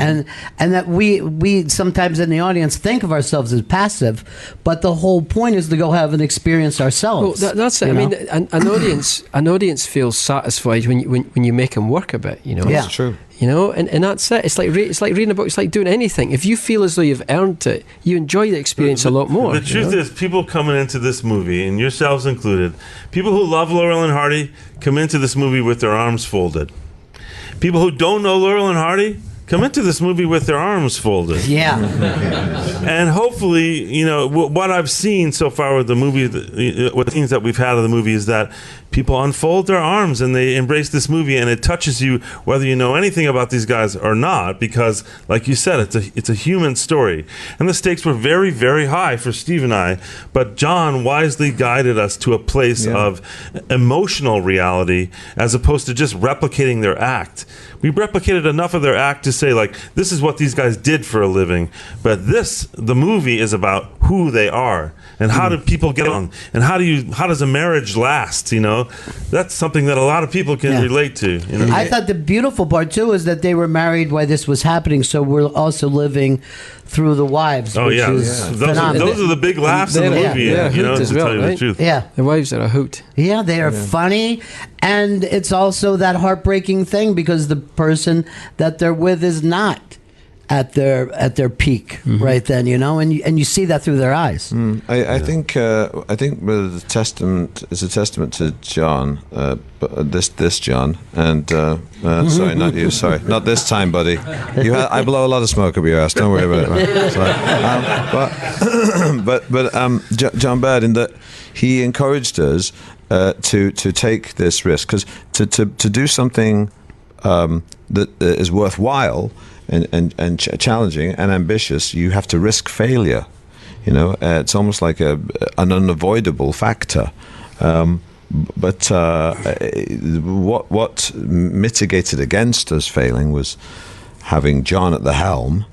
and that we sometimes in the audience think of ourselves as passive, but the whole point is to go have an experience ourselves. Well, that's it. I mean, an audience feels satisfied when you make them work a bit. Yeah, that's true. And that's it. It's like reading a book. It's like doing anything. If you feel as though you've earned it, you enjoy the experience a lot more. The truth is, people coming into this movie, and yourselves included, people who love Laurel and Hardy come into this movie with their arms folded. People who don't know Laurel and Hardy come into this movie with their arms folded. Yeah. And hopefully, what I've seen so far with the movie, what scenes that we've had of the movie, is that people unfold their arms and they embrace this movie, and it touches you whether you know anything about these guys or not, because, like you said, it's a human story. And the stakes were very, very high for Steve and I, but John wisely guided us to a place of emotional reality as opposed to just replicating their act. We replicated enough of their act to say, like, this is what these guys did for a living, but the movie is about who they are and how do people get on, and how does a marriage last? That's something that a lot of people can relate to. I thought the beautiful part too is that they were married while this was happening, so we're also living through the wives. Those are the big laughs in the movie. To tell you the truth. Yeah, the wives are a hoot. Yeah, they are funny, and it's also that heartbreaking thing because the person that they're with is not at their peak right then, and you see that through their eyes. I think the testament is a testament to John, this John, and sorry, not you, sorry, not this time, buddy. I blow a lot of smoke up your ass. Don't worry about it. But John Baird, in that he encouraged us to take this risk, because to do something that is worthwhile and challenging and ambitious, you have to risk failure. It's almost like an unavoidable factor. But what mitigated against us failing was having John at the helm,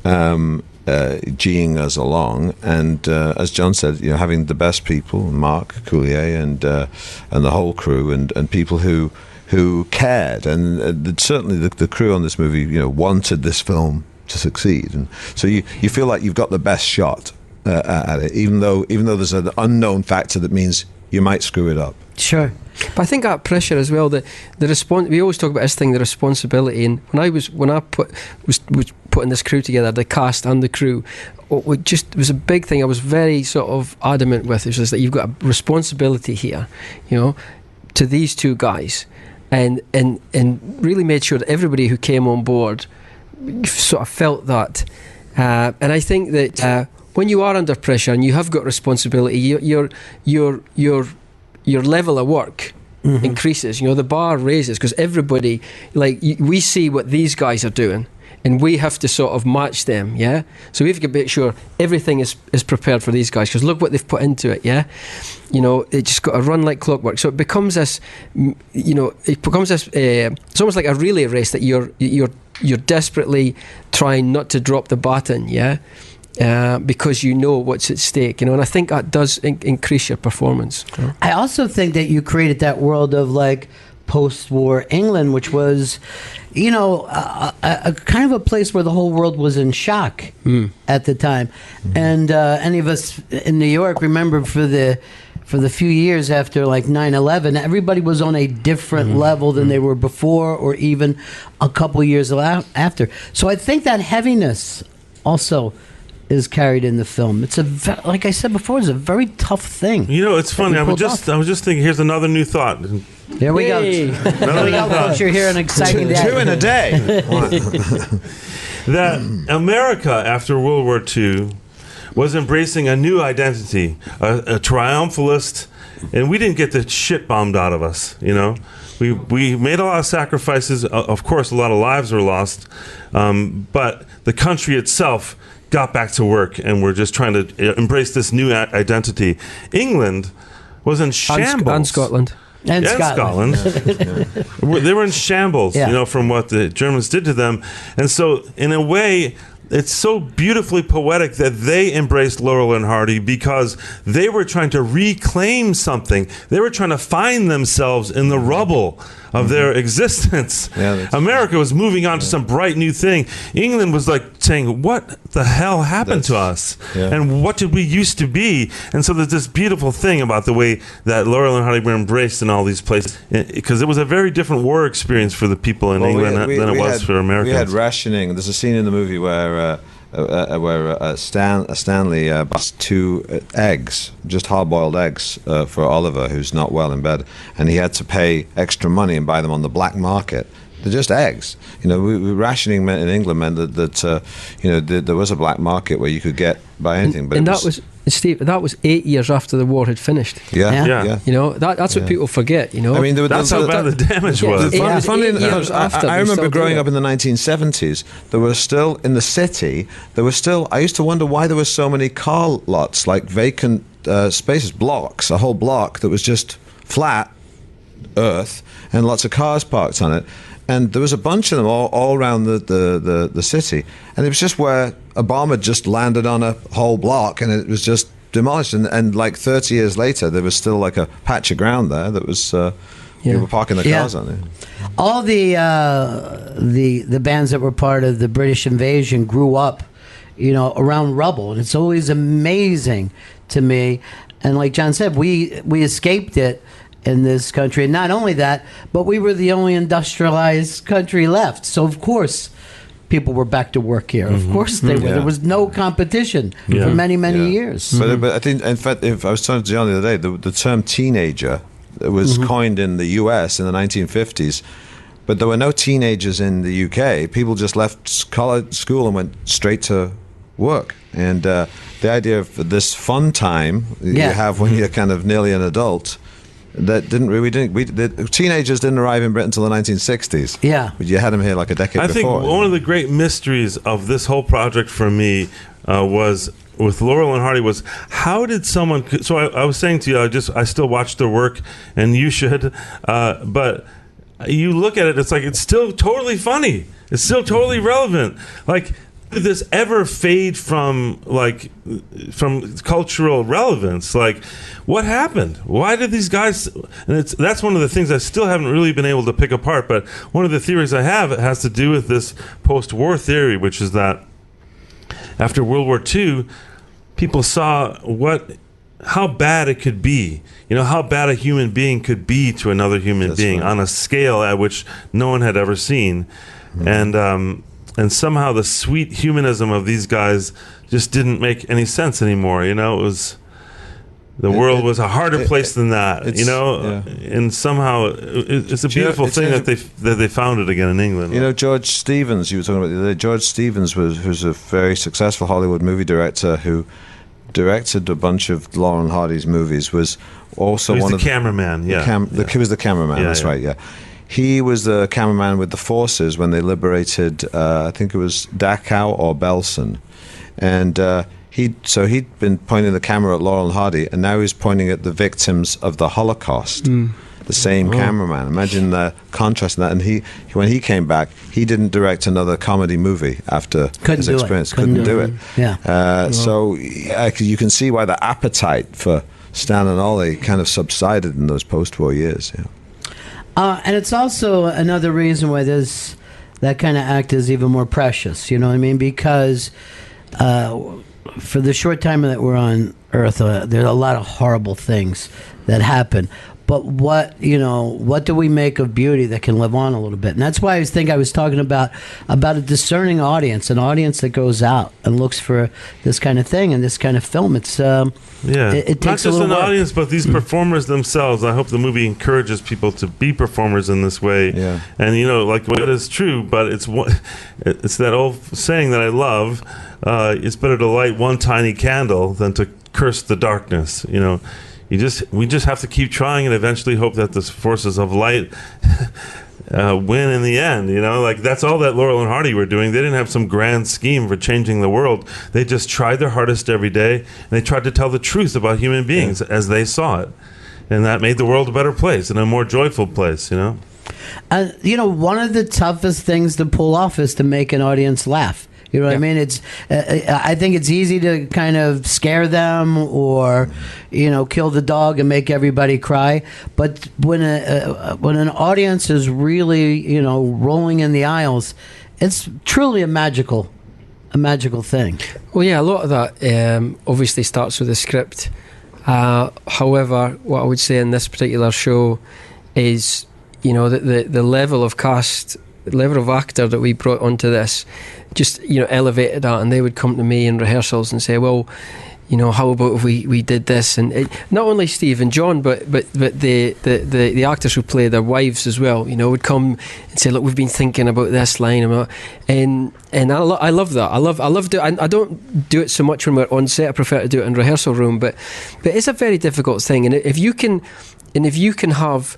G'ing us along, and as John said, having the best people, Mark Coulier and the whole crew, and people who cared, and certainly the crew on this movie, wanted this film to succeed. And so you feel like you've got the best shot at it, even though there's an unknown factor that means you might screw it up. Sure. But I think that pressure as well, the we always talk about this thing, the responsibility. And when I was putting this crew together, the cast and the crew, it was a big thing. I was very sort of adamant with it, was that you've got a responsibility here, to these two guys, and really made sure that everybody who came on board sort of felt that. And I think that when you are under pressure and you have got responsibility, your level of work increases. The bar raises, because everybody, we see what these guys are doing, and we have to sort of match them. Yeah, so we have to make sure everything is prepared for these guys, because look what they've put into it. Yeah, it just got to run like clockwork. So it becomes this, it's almost like a relay race that you're desperately trying not to drop the baton. Yeah. Because you know what's at stake, and I think that does increase your performance. I also think that you created that world of post-war England, which was, a kind of a place where the whole world was in shock at the time. And any of us in New York remember for the few years after 9/11, everybody was on a different level than they were before, or even a couple years after. So I think that heaviness also is carried in the film. It's like I said before, it's a very tough thing. It's funny. I was just thinking. Here's another new thought. There we go. There we go, folks. You're here an exciting day. 2 in a day. That America after World War II was embracing a new identity, a triumphalist, and we didn't get the shit bombed out of us. We made a lot of sacrifices. Of course, a lot of lives were lost, but the country itself got back to work, and we're just trying to embrace this new identity. England was in shambles. And Scotland. And Scotland. They were in shambles, from what the Germans did to them. And so, in a way, it's so beautifully poetic that they embraced Laurel and Hardy, because they were trying to reclaim something. They were trying to find themselves in the rubble of their existence. America was moving on to some bright new thing. England was saying, what the hell happened to us? And what did we used to be? And so there's this beautiful thing about the way that Laurel and Hardy were embraced in all these places, because it was a very different war experience for the people in England than it was for Americans. We had rationing. There's a scene in the movie where Stanley buys 2 eggs, just hard-boiled eggs, for Oliver, who's not well in bed, and he had to pay extra money and buy them on the black market. They're just eggs. Rationing meant in England meant that there was a black market where you could buy anything. But that was Steve. That was 8 years after the war had finished. Yeah. That's what people forget. I mean, that's how bad the damage was. I remember growing up in the 1970s. There were still in the city. I used to wonder why there were so many car lots, vacant spaces, blocks, a whole block that was just flat earth and lots of cars parked on it. And there was a bunch of them all around the city. And it was just where a bomb had just landed on a whole block, and it was just demolished. And 30 years later, there was still a patch of ground there that was you were parking the cars on it. All the bands that were part of the British invasion grew up, around rubble. And it's always amazing to me. And like John said, we escaped it in this country, and not only that, but we were the only industrialized country left. So of course, people were back to work here. Of course they were. There was no competition for many years. But I think, in fact, if I was talking to John the other day, the term teenager was coined in the US in the 1950s, but there were no teenagers in the UK. People just left college, school, and went straight to work. And the idea of this fun time you have when you're kind of nearly an adult. That the teenagers didn't arrive in Britain until the 1960s. Yeah. But you had them here a decade before. I think one of the great mysteries of this whole project for me was, with Laurel and Hardy, was how did someone... So I was saying to you, I still watch their work, and you should, but you look at it, it's still totally funny. It's still totally relevant. did this ever fade from cultural relevance? Like, what happened? Why did these guys? And that's one of the things I still haven't really been able to pick apart. But one of the theories I have, it has to do with this post-war theory, which is that after World War II, people saw how bad it could be. How bad a human being could be to another human being on a scale at which no one had ever seen. And somehow the sweet humanism of these guys just didn't make any sense anymore. It was the world was a harder place than that. And somehow it's a beautiful thing that they found it again in England. George Stevens, you were talking about the other day. George Stevens who's a very successful Hollywood movie director who directed a bunch of Laurel and Hardy's movies. Was also one of the cameraman. He was the cameraman. That's right. Yeah. He was the cameraman with the forces when they liberated, I think it was Dachau or Belsen. And he'd been pointing the camera at Laurel and Hardy, and now he's pointing at the victims of the Holocaust. The same cameraman. Imagine the contrast in that. And when he came back, he didn't direct another comedy movie after his experience. Couldn't do it. Yeah. So you can see why the appetite for Stan and Ollie kind of subsided in those post-war years. Yeah. And it's also another reason why that kind of act is even more precious. You know what I mean? Because for the short time that we're on Earth, there are a lot of horrible things that happen. But what do we make of beauty that can live on a little bit? And that's why I was talking about a discerning audience, an audience that goes out and looks for this kind of thing and this kind of film. It's it takes not just an audience, but these performers themselves. I hope the movie encourages people to be performers in this way. Yeah. And what is true, but it's that old saying that I love. It's better to light one tiny candle than to curse the darkness. We just have to keep trying and eventually hope that the forces of light win in the end. That's all that Laurel and Hardy were doing. They didn't have some grand scheme for changing the world. They just tried their hardest every day, and they tried to tell the truth about human beings as they saw it, and that made the world a better place and a more joyful place. One of the toughest things to pull off is to make an audience laugh. You know what I mean? It's. I think it's easy to kind of scare them or, kill the dog and make everybody cry. But when an audience is really, rolling in the aisles, it's truly a magical thing. Well, yeah, a lot of that obviously starts with the script. However, what I would say in this particular show is, the level of cast, the level of actor that we brought onto this, just elevated that, and they would come to me in rehearsals and say, well, how about if we did this? And not only Steve and John, but the actors who play their wives as well, would come and say, look, we've been thinking about this line, and I love that. I love do. I don't do it so much when we're on set. I prefer to do it in rehearsal room, but it's a very difficult thing, and if you can have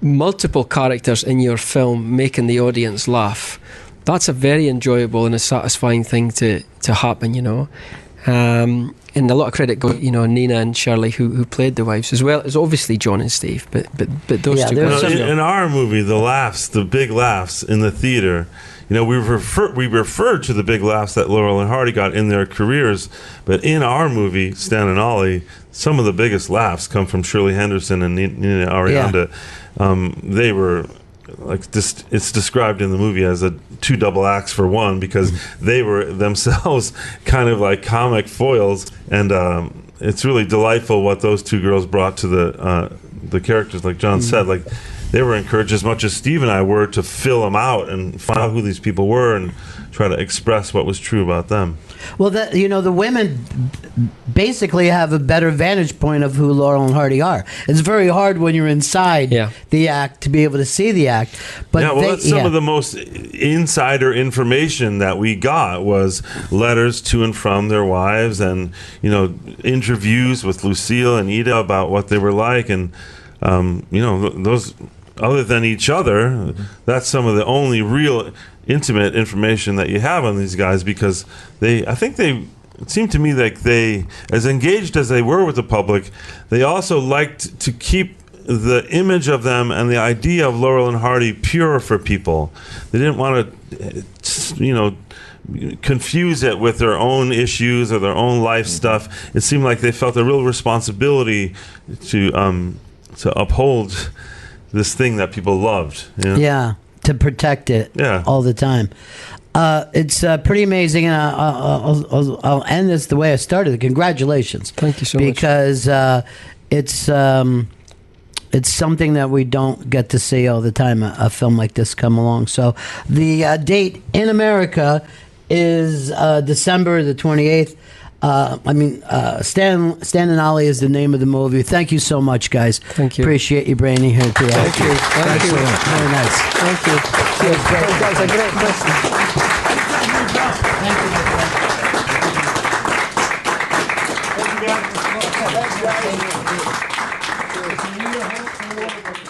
multiple characters in your film making the audience laugh, that's a very enjoyable and a satisfying thing to happen, and a lot of credit goes, Nina and Shirley who played the wives, as well as obviously John and Steve, but those two guys. In our movie, the big laughs in the theater, we refer to the big laughs that Laurel and Hardy got in their careers, but in our movie, Stan and Ollie, some of the biggest laughs come from Shirley Henderson and Nina Arianda. They were it's described in the movie as two double acts for one, because they were themselves kind of like comic foils, and it's really delightful what those two girls brought to the characters. Like John said, they were encouraged as much as Steve and I were to fill them out and find out who these people were and try to express what was true about them. Well, the women basically have a better vantage point of who Laurel and Hardy are. It's very hard when you're inside the act to be able to see the act. But that's some of the most insider information that we got was letters to and from their wives, and interviews with Lucille and Ida about what they were like, and those. Other than each other, that's some of the only real intimate information that you have on these guys, because it seemed to me like they, as engaged as they were with the public, they also liked to keep the image of them and the idea of Laurel and Hardy pure for people. They didn't want to, confuse it with their own issues or their own life stuff. It seemed like they felt a real responsibility to uphold this thing that people loved. You know? Yeah, to protect it all the time. It's pretty amazing, and I'll end this the way I started. Congratulations. Thank you so much. Because it's something that we don't get to see all the time, a film like this come along. So the date in America is December the 28th. Stan and Ollie is the name of the movie. Thank you so much, guys. Thank you. Appreciate you bringing here today. Thank you. Thank you. Very nice. Thank you. Cheers. That's a great question. Thank you.